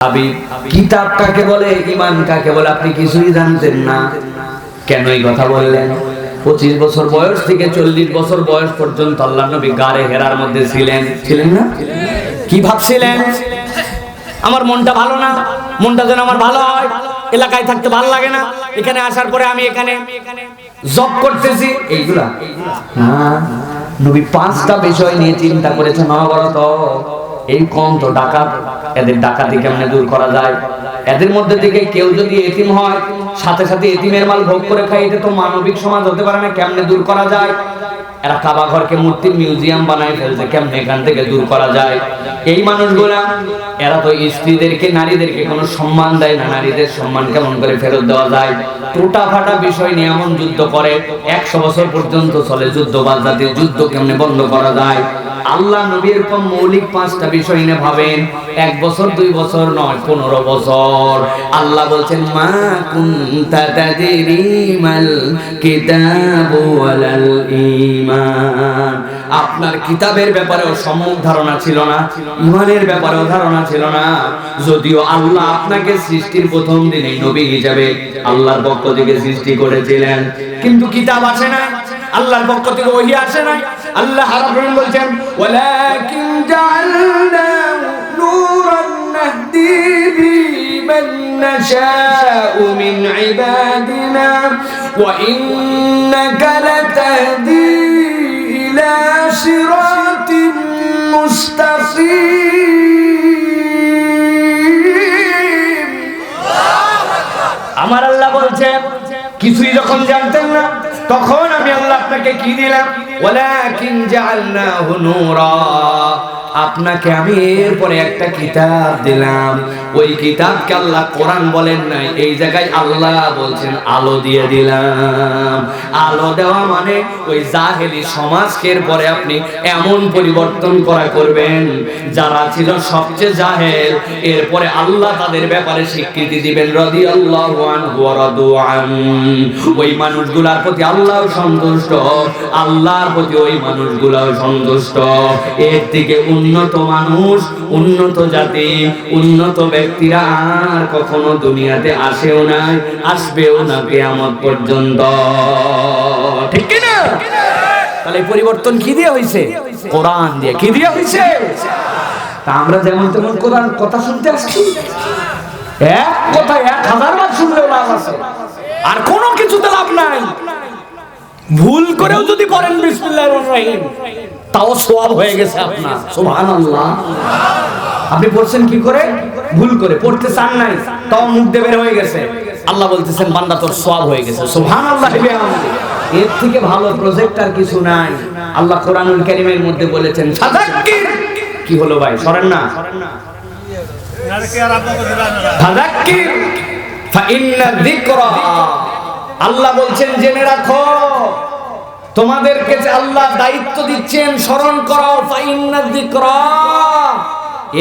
হাবিব, কিতাব কাকে বলে, ঈমান কাকে বলে আপনি কিছুই জানতেন না। কেন এই কথা বললেন? 25 বছর বয়স থেকে 40 বছর বয়স পর্যন্ত আল্লাহর নবী গারে হেরার মধ্যে ছিলেন না? কি ভাবছিলেন? আমার মনটা ভালো না, মনটা যেন আমার ভালো হয়, এলাকায় থাকতে ভালো লাগে না, এখানে আসার পরে আমি এখানে জব করতেছি, এইগুলা না। নবী 5টা বিষয় নিয়ে চিন্তা করেছেন। মহাভারত এই কম তো ডাকাত, এদের ডাকাতি কেমনে দূর করা যায়। এদের মধ্যে থেকে কেউ যদি এতিম হয়, সাথে সাথে এতিমের মাল ভোগ করে খায়, এটা তো মানবিক সমাজ হতে পারে না। কেমনে দূর করা যায়? এরা কাবা ঘরকে মূর্তির মিউজিয়াম বানায় ফেলছে, কেমনে এখান থেকে দূর করা যায়। এই মানুষগুলা, এরা তো স্ত্রীদেরকে, নারীদেরকে কোনো সম্মান দেয় না, নারীদের সম্মান কেমন করে ফেরত দেওয়া যায়। টোটা ফাটা বিষয় নিয়ে এমন যুদ্ধ করে, 100 বছর পর্যন্ত চলে যুদ্ধ। বাজাতির যুদ্ধ কেমনে বন্ধ করা যায়। আল্লাহ নবীর এরকম মৌলিক 5টা বিষয় নিয়ে ভাবেন। 1 বছর 2 বছর নয়, 15 বছর। আল্লাহ বলছেন, মা কুনতা তাদরি মাল কিতাবু ওয়ালাল ঈমান। আপনার কিতাবের ব্যাপারেও সম্যক ধারণা ছিল না, ঈমানের ব্যাপারেও ধারণা ছিল না। যদিও আল্লাহ আপনাকে সৃষ্টির প্রথম দিনেই নবী হিসেবে আল্লাহর পক্ষ থেকে সৃষ্টি করেছিলেন, কিন্তু কিতাব আসে না, আল্লাহর পক্ষ থেকে ওহী আসে না। আল্লাহ রাব্বুল বলছেন, ওয়ালাকিন জাআলনাহু নূরান নাহদি বিমান নাশাউ মিন ইবাদিনা ওয়া ইন্নাকা লাতাহদি ইলা সিরাতিন মুস্তাকিম। আমার আল্লাহ বলছেন, কিছুই যখন জানতেন না, তখন আমি আল্লাহ আপনাকে কি দিলাম? ওয়ালাকিন জাআলনাহু নূরা। আপনাকে আমি এরপরে একটা কিতাব দিলাম। ওই কিতাবকে আল্লাহ কোরআন বলেন নাই, এই জায়গায় আল্লাহ বলছেন আলো দিয়ে দিলাম। আলো দেওয়া মানে ওই জাহেলি সমাজকে এরপরে আপনি এমন পরিবর্তন করবেন, যারা ছিল সবচেয়ে জাহেল, এরপরে আল্লাহ তাদের ব্যাপারে স্বীকৃতি দিবেন। রাদিয়াল্লাহু আনহু ওয়া রাদু আন। ওই মানুষগুলোর প্রতি আল্লাহ সন্তুষ্ট, আল্লাহর প্রতি ওই মানুষগুলো সন্তুষ্ট। এর থেকে উন্নত মানুষ, উন্নত জাতি, উন্নত ব্যক্তিরা আর কখনো দুনিয়াতে আসেও নাই, আসবেও না কিয়ামত পর্যন্ত। ঠিক কি না? তাহলে পরিবর্তন কি দিয়ে হইছে? কোরআন দিয়ে। কি দিয়ে হইছে? তা আমরা যেমন তেমন কোরআন কথা শুনতে আসছি, এক কথা 1000 বার শুনলেও লাভ আছে, আর কোনো কিছুতে লাভ নাই। ভুল করেও যদি পড়েন বিসমিল্লাহির রহমানির রহিম, তাও সওয়াব হয়ে গেছে আপনার। সুবহানাল্লাহ। আপনি পড়ছেন কি করে? ভুল করে। পড়তে চান নাই, তাও মুখ দিয়ে বের হয়ে গেছে। আল্লাহ বলতেছেন, বান্দা তোর সওয়াব হয়ে গেছে। সুবহানাল্লাহ। এর থেকে ভালো প্রজেক্ট আর কিছু নাই। আল্লাহ কোরআনুল কারীমের মধ্যে বলেছেন, ফাযাক্কির। কি হলো ভাই, সরেন না। ফাযাক্কির ফাইন্না যিকরা। আল্লাহ বলছেন, জেনে রাখো, তোমাদেরকে যে আল্লাহ দায়িত্ব দিচ্ছেন স্মরণ করো। ফাইন্না যিকরা,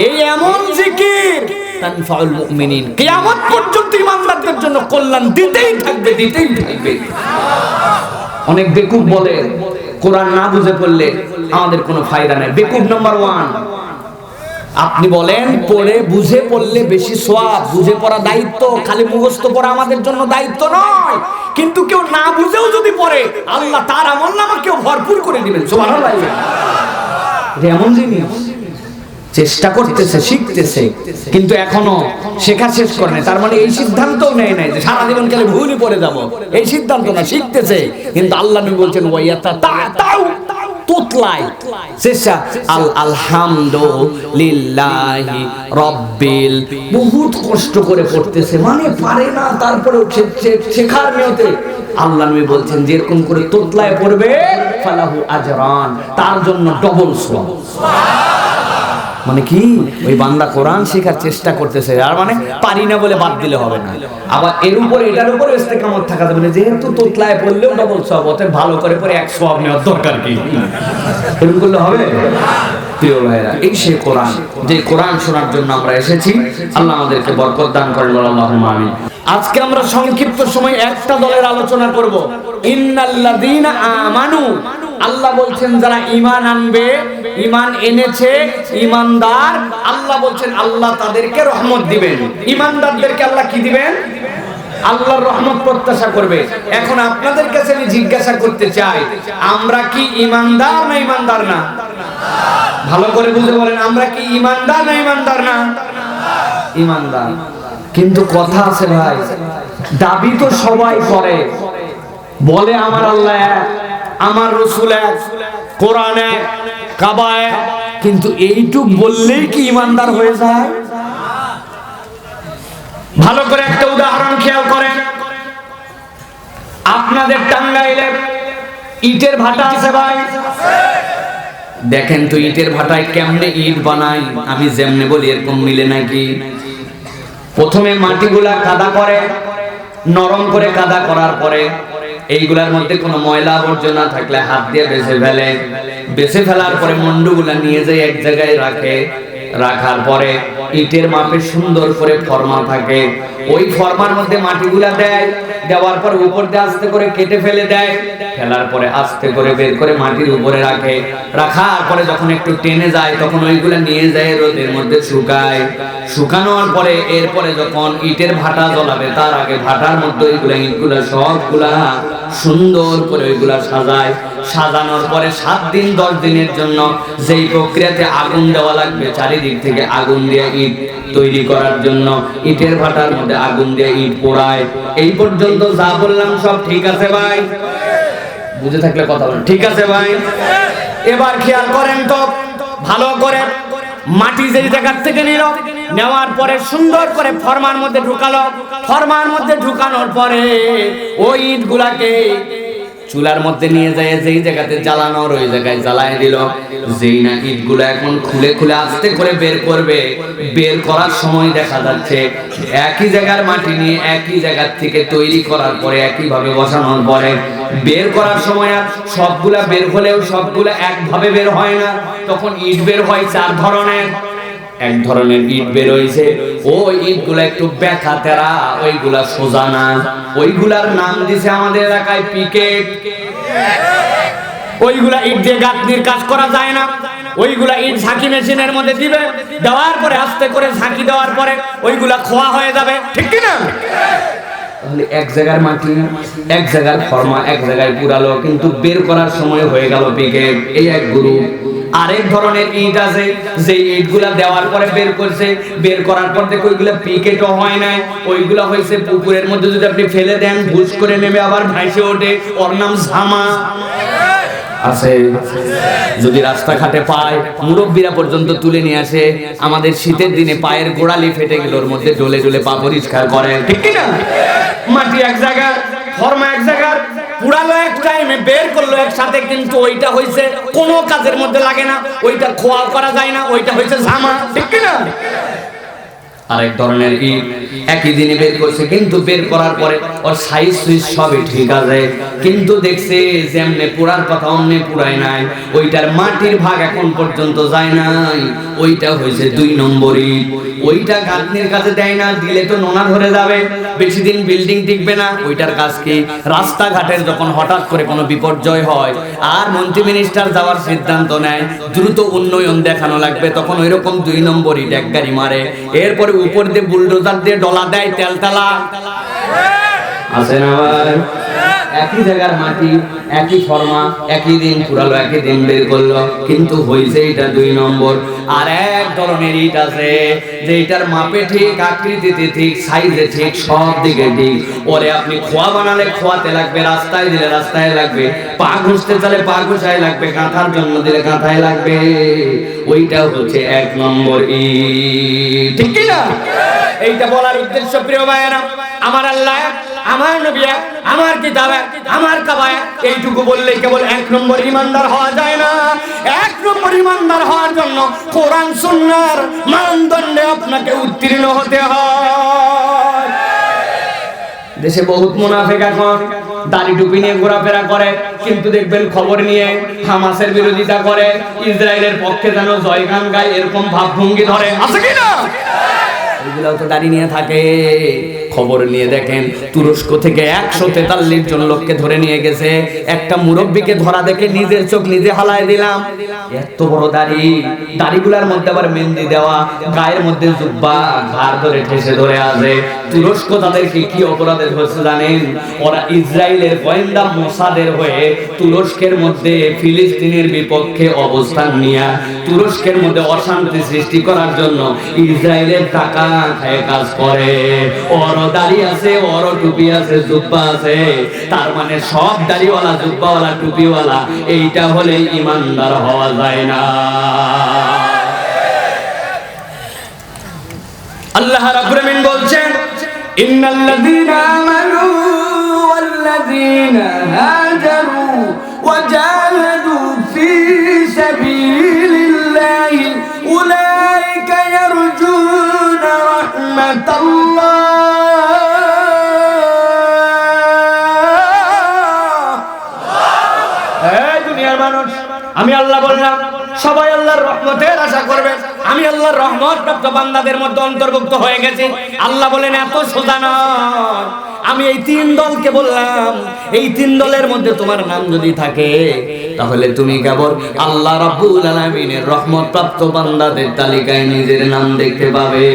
এই এমন জিকির তানফাউল মুমিনিন, কিয়ামত পর্যন্ত ঈমানদারদের জন্য কল্যাণ দিতেই থাকবে, দিতেই থাকবে। অনেক বেকুব বলে কোরআন না বুঝে পড়লে আমাদের কোনো ফায়দা নাই। বেকুব নাম্বার 1। আপনি বলেন পড়ে বুঝে পড়লে বেশি সওয়াব। বুঝে পড়া দায়িত্ব, খালি মুখস্থ পড়া আমাদের জন্য দায়িত্ব নয়। কিন্তু কেউ না বুঝেও যদি পড়ে, আল্লাহ তার আমলনামাকেও ভরপুর করে দিবেন। সুবহানাল্লাহ। এমন জিনিস চেষ্টা করতেছে, শিখতেছে, কিন্তু এখনো শেখা শেষ করে নাই। তার মানে এই সিদ্ধান্তও নেয় নাই যে সারা জীবন কালে ভুলই পড়ে যাব, এই সিদ্ধান্ত না। শিখতেছে, কিন্তু আল্লাহ নবী বলছেন, ওয়াইয়াতা তাউ তুতলাই চেষ্টা। আলহামদুলিল্লাহি রাব্বিল। বহুত কষ্ট করে পড়তেছে, মানে পারে না, তারপরেও শেখার নিয়তে আল্লাহ নবী বলছেন, যেরকম করে তুতলায় পড়বে, ফালাহু আজরান, তার জন্য ডবল সওয়াব। মানে কি, ওই বান্দা কোরআন শেখার চেষ্টা করতেছে, আর মানে পারি না বলে বাদ দিলে হবে না। আবার এর উপরে, এটার উপরে ইস্তেকামত থাকা যাবে না। যেহেতু তোতলায় পড়লেও ডবল সওয়াব, অতএব ভালো করে পড়ে 1 সওয়াব নেওয়ার দরকার কি? এরকম করলে হবে? প্রিয় ভাইরা, এই সেই কোরআন, যে কোরআন শোনার জন্য আমরা এসেছি। আল্লাহ আমাদেরকে বরকত দান করেন, আল্লাহুম্মা আমিন। আজকে আমরা সংক্ষিপ্ত সময় একটা দলের আলোচনা করব। ইন্নাল্লাযীনা আমানু আল্লাহ বলছেন যারা ঈমান আনবে, ঈমান এনেছে, ঈমানদার, আল্লাহ বলছেন আল্লাহ তাদেরকে রহমত দিবেন। ঈমানদারদেরকে আল্লাহ কি দিবেন? আল্লাহর রহমত প্রত্যাশা করবে। এখন আপনাদের কাছে আমি জিজ্ঞাসা করতে চাই, আমরা কি ঈমানদার না ঈমানদার না? ভালো করে বুঝে বলেন, আমরা কি ঈমানদার না ঈমানদার না? ঈমানদার। কিন্তু কথা আছে ভাই, দাবি তো সবাই করে, বলে আমার আল্লাহ এক, আমার রাসূল এক, কোরআন এক, কাবা এক, কিন্তু এইটুক বললেই কি ঈমানদার হয়ে যায়? ভালো করে একটা উদাহরণ খেয়াল করেন। আপনাদের টাঙ্গাইলে ইটের ভাটা আছে ভাই, দেখেন তো ইটের ভাটায় কেমনে ইট বানায়। আমি যেমনে বলি এরকম মিলে নাকি? প্রথমে মাটিগুলা কাদা করে, নরম করে কাদা করার পরে এইগুলার মধ্যে কোনো ময়লা আবর্জনা থাকলে হাত দিয়ে বেছে ফেলে, বেছে ফেলার পরে মুন্ডুগুলা নিয়ে যায় এক জায়গায় রাখে, রাখার পরে ইটের মাপে সুন্দর করে ফর্মা থাকে, ওই ফর্মার মধ্যে মাটিগুলা দেয়, দেওয়ার পর উপর দিয়ে আস্তে করে কেটে ফেলে দেয়, ফেলার পরে আস্তে করে বের করে মাটির উপরে রাখে, রাখার পরে যখন একটু টেনে যায় তখন ওইগুলা নিয়ে যায় রোদের মধ্যে শুকায়, শুকানোর পরে এরপরে যখন ইটের ভাটা জ্বলাবে তার আগে ভাটার মধ্যে ওইগুলা ইটগুলা সবগুলা সুন্দর করে ওইগুলা সাজায়, সাজানোর পরে 7 দিন 10 দিনের জন্য যেই প্রক্রিয়াতে আগুন দেওয়া লাগবে, চারিদিক থেকে আগুন দিয়ে ইট তৈরি করার জন্য ইটের ভাটার মধ্যে আগুন দিয়ে ইট পোড়ায়। এই পর্যন্ত যা বললাম সব ঠিক আছে ভাই? বুঝে থাকলে কথা বলেন, ঠিক আছে ভাই? এবার খেয়াল করেন তো ভালো করে, মাটি যেই জায়গা থেকে নিল, নেওয়ার পরে সুন্দর করে ফর্মার মধ্যে ঢুকালো, ফর্মার মধ্যে ঢুকানোর পরে ওই ইটগুলাকে চুলার মধ্যে নিয়ে যায়, যেই জায়গাতে জ্বালানোর ওই জায়গায় জ্বালায় দিল। যেই না ইটগুলো এখন খুলে খুলে আস্তে করে বের করবে, বের করার সময় দেখা যাচ্ছে একই জায়গার মাটি নিয়ে একই জায়গার থেকে তৈরি করার পরে একইভাবে বসানোর পরে বের করার সময় আর সবগুলা বের হলেও সবগুলা একভাবে বের হয় না, তখন ইট বের হয় 4 ধরনের। এক ধরনের ইট বের হইছে, ওই ইটগুলা একটু ব্যাকা তেরা, ওইগুলা সোজা না, ওইগুলার নাম দিছে আমাদের এলাকায় পিকেট। ওইগুলা ইট দিয়ে গাঁথনির কাজ করা যায় না, ওইগুলা ইট ঝাঁকি মেশিনের মধ্যে দিবে, দেওয়ার পরে আস্তে করে ঝাঁকি দেওয়ার পরে ওইগুলা খোয়া হয়ে যাবে, ঠিক কি না? তাহলে এক জায়গার মাটি, এক জায়গার ফর্মা, এক জায়গায় পুরালো, কিন্তু বের করার সময় হয়ে গেল পিকেট। এই এক গ্রুপ। আরেক ধরনের ইট আছে, যে ইটগুলা দেওয়ার পরে বের করছে, বের করার পর দেখো ওইগুলা পিকেটও হয় নাই, ওইগুলা হয়েছে পুকুরের মধ্যে যদি আপনি ফেলে দেন ভুস করে নেমে আবার ভাসে ওঠে, ওর নাম ঝামা আছে। যদি রাস্তাঘাটে পায় মুরব্বীরা পর্যন্ত তুলে নিয়ে আসে, আমাদের শীতের দিনে পায়ের গোড়ালি ফেটে গেল, ওর মধ্যে ডলে ডলে পা পরিষ্কার করে, ঠিক কি না? মাটি এক জায়গা, ফর্মা এক জায়গা, পুরালো এক টাইমে বের করলো একসাথে, কিন্তু ওইটা হইছে কোনো কাজের মধ্যে লাগে না, ওইটা খোয়া করা যায় না, ওইটা হইছে ঝামা, ঠিক কি না? আরেক ধরনের ইট একই দিনে বের করছে, কিন্তু বের করার পরে ওর সাইজ সুইজ সবই ঠিক আছে, কিন্তু দেখছে যেমনে পুরার কথা অমনি পুরাই নাই, ওইটার মাটির ভাগ এখন পর্যন্ত যায় নাই, ওইটা হয়েছে 2 নম্বর ইট। ওইটা গাঁথনির কাছে দেয় না, দিলে তো নোনা ধরে যাবে, বেশি দিন বিল্ডিং টিকবে না। ওইটার কাজ কি? রাস্তাঘাটের যখন হঠাৎ করে কোনো বিপর্যয় হয় আর মন্ত্রী মিনিস্টার যাওয়ার সিদ্ধান্ত নেয়, দ্রুত উন্নয়ন দেখানো লাগবে, তখন ওইরকম 2 নম্বর ইট এক গাড়ি মারে, এরপরে উপর দিয়ে বুলডোজার দিয়ে ডলা দেয়, তেলতালা আছে না ভাই? একই জায়গার মাটি, একই ফর্মা, একই দিন পুরালো, একই দিন বের করলো, কিন্তু হইছে এটা 2 নম্বর। আর এক ধরনের ইট আছে যেটার মাপে ঠিক, আকৃতিতে ঠিক, সাইজে ঠিক, সব দিকে ঠিক, ওরে আপনি খোয়া বানালে খোয়াতে লাগবে, রাস্তায় দিলে রাস্তায় লাগবে, পা ঘুষতে চালে পা ঘুষায় লাগবে, কাঁথার জন্য দিলে কাঁথায় লাগবে, ওইটা হচ্ছে 1 নম্বর ইট, ঠিক কি না? এইটা বলার উদ্দেশ্য প্রিয় ভাইয়েরা, আমার আল্লাহ, আমার নবী, আমার কিতাব, আমার কাবা, এইটুকু বললেই কেবল 1 নম্বর ঈমানদার হওয়া যায় না। 1 নম্বর ঈমানদার হওয়ার জন্য কোরআন সুন্নাহর মানদণ্ডে আপনাকে উত্তীর্ণ হতে হয়। দেশে বহুত মুনাফিক এখন দাড়ি টুপি নিয়ে ঘোরাফেরা করে, কিন্তু দেখবেন খবর নিয়ে হামাসের বিরোধিতা করে, ইসরায়েলের পক্ষে যেন জয়গান গায়, এরকম ভাবভঙ্গি ধরে, আছে কি না? এগুলাও তো দাড়ি নিয়ে থাকে। খবর নিয়ে দেখেন তুরস্ক থেকে 143 জন লোককে ধরে নিয়ে গেছে। একটা মুরব্বীকে ধরা দেখে নিজের চোখ নিজে হালায় দিলাম। এত বড় দাড়ি, দাড়িগুলার মধ্যে আবার মেহেন্দি দেওয়া, গায়ের মধ্যে জুব্বা, ঘাড় ধরে ঠেসে ধরে আছে। তুরস্ক তাদেরকে কি অপরাধে ধরছে জানেন? ওরা ইসরায়েলের গোয়েন্দা মোসাদের হয়ে তুরস্কের মধ্যে ফিলিস্তিনের বিপক্ষে অবস্থান নিয়ে তুরস্কের মধ্যে অশান্তি সৃষ্টি করার জন্য ইসরায়েলের টাকা খায় কাজ করে। ওর দাড়ি আছে, ওর টুপি আছে, জুব্বা আছে। তার মানে সব দাড়িওয়ালা, জুব্বাওয়ালা, টুপিওয়ালা এইটা হলে ইমানদার হওয়া যায় না। আল্লাহ রাব্বুল আমিন বলছেন, ইন্নাল্লাযীনা আমানু ওয়াল্লাযীনা হাজারু ওয়াজাহাদু ফী সাবীলিল্লাহি উলাইকা ইয়ারজুনা রাহমাতাল্লাহ। এই দুনিয়ার মানুষ, আমি আল্লাহ বললাম সবাই আল্লাহর রহমতের আশা করবে। আমি আল্লাহর রহমত প্রাপ্ত বান্দাদের মধ্যে অন্তর্ভুক্ত হয়ে গেছি। আল্লাহ বলেন এত সোজা নয়। আমি এই 3 দলকে বললাম, এই 3 দলের মধ্যে তোমার নাম যদি থাকে তাহলে তুমি কেবল আল্লাহ রাব্বুল আলামিনের রহমত প্রাপ্ত বান্দাদের তালিকায় নিজের নাম দেখতে পাবে।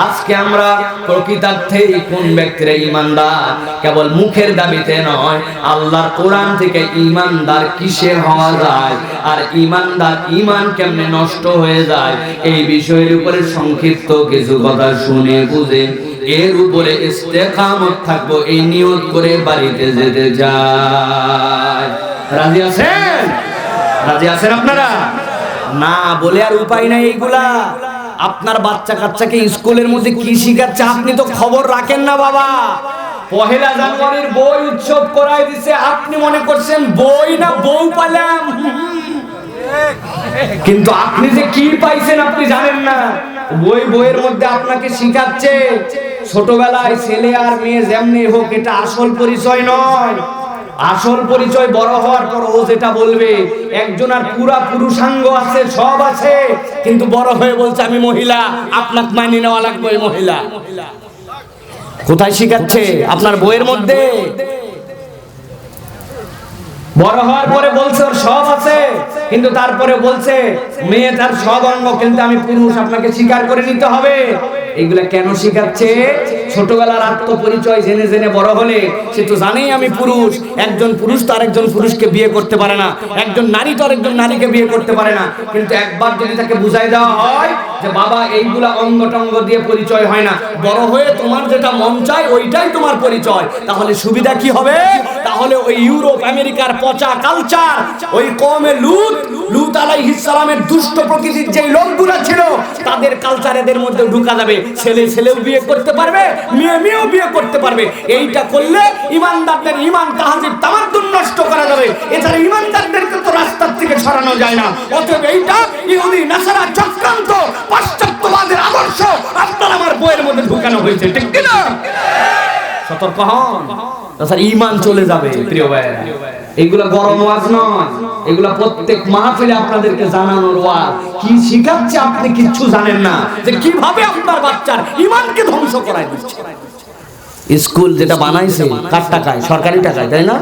আজকে আমরা প্রকৃতার্থে কোন ব্যক্তিরা ইমানদার কেবল মুখের দাবিতে নয়, আল্লাহর কোরআন থেকে ইমানদার কিসে হওয়া যায় আর ইমানদার ঈমান কেমনে নষ্ট হয়ে যায় এই বিষয়ের উপরে সংক্ষিপ্ত কিছু কথা শুনে বুঝে এর উপরে ইস্তেকামত থাকবো এই নিয়ত করে বাড়িতে যেতে চাই। রাজি আছেন? রাজি আছেন আপনারা? না বলে আর উপায় নাই। এইগুলা আপনার বাচ্চা কাচ্চাকে স্কুলের মধ্যে কি শিখাচ্ছে আপনি তো খবর রাখেন না বাবা। পহেলা জানুয়ারির বই উৎসব করাই দিছে, আপনি মনে করছেন বই না বউ পালাম, কিন্তু আপনি যে কি পাইছেন আপনি জানেন না। বইয়ের মধ্যে আপনাকে শিখাচ্ছে ছোটবেলায় ছেলে আর মেয়ে যেমনি হোক এটা আসল পরিচয় নয়। আসল পরিচয় বড় হওয়ার পর ও যেটা বলবে। একজন আর পুরা পুরুষাঙ্গ আছে, সব আছে, কিন্তু বড় হয়ে বলছে আমি মহিলা, আপনাকে মানিয়ে নেওয়া লাগবে মহিলা। কোথায় শিখাচ্ছে? আপনার বইয়ের মধ্যে। বড় হওয়ার পরে বলছে ওর সব আছে, কিন্তু তারপরে বলছে মেয়ে তার সব অঙ্গ, কিন্তু আমি পুরুষ, আপনাকে স্বীকার করে নিতে হবে। এগুলা কেন শিখাচ্ছে? ছোটবেলার আত্মপরিচয় জেনে জেনে বড় হলে সে তো জানেই আমি পুরুষ। একজন পুরুষ তো আরেকজন পুরুষকে বিয়ে করতে পারে না, একজন নারী তো আরেকজন নারীকে বিয়ে করতে পারে না। কিন্তু একবার যদি তাকে বুঝাই দেওয়া হয় যে বাবা এইগুলা অঙ্গ টঙ্গ দিয়ে পরিচয় হয় না, বড় হয়ে তোমার যেটা মন চায় ওইটাই তোমার পরিচয়, তাহলে সুবিধা কি হবে? তাহলে ওই ইউরোপ আমেরিকার পচা কালচার, ওই কওমে লূত আলাইহিস সালামের দুষ্ট প্রকৃতির যে লোকগুলা ছিল তাদের কালচার এদের মধ্যে ঢুকা যাবে। ছেলে ছেলেও বিয়ে করতে পারবে, মেয়ে মেয়েও বিয়ে করতে পারবে। এইটা করলে ইমানদারদের ইমান তাহজিব তামাদ্দুন নষ্ট করা যাবে। এছাড়া ইমানদারদেরকে তো রাস্তার থেকে সরানো যায় না। অতএব এইটা ইহুদি নাসারা চক্রান্ত, পাশ্চাত্যবাদের আদর্শ আপনার আমার বইয়ের মধ্যে ঢুকানো হয়েছে, ঠিক কি না? সতর্ক হন, তাছাড়া ঈমান চলে যাবে। প্রিয় ভাইরা, এগুলা গরম ওয়াজ নয়, এগুলা প্রত্যেক মাহফিলে আপনাদেরকে জানানোর ওয়াজ। কি শিখাচ্ছে আপনি কিচ্ছু জানেন না, যে কিভাবে আপনার বাচ্চার ঈমানকে ধ্বংস করায় দিচ্ছে। স্কুল যেটা বানাইছে কার টাকায়? সরকারি টাকায়, তাই না?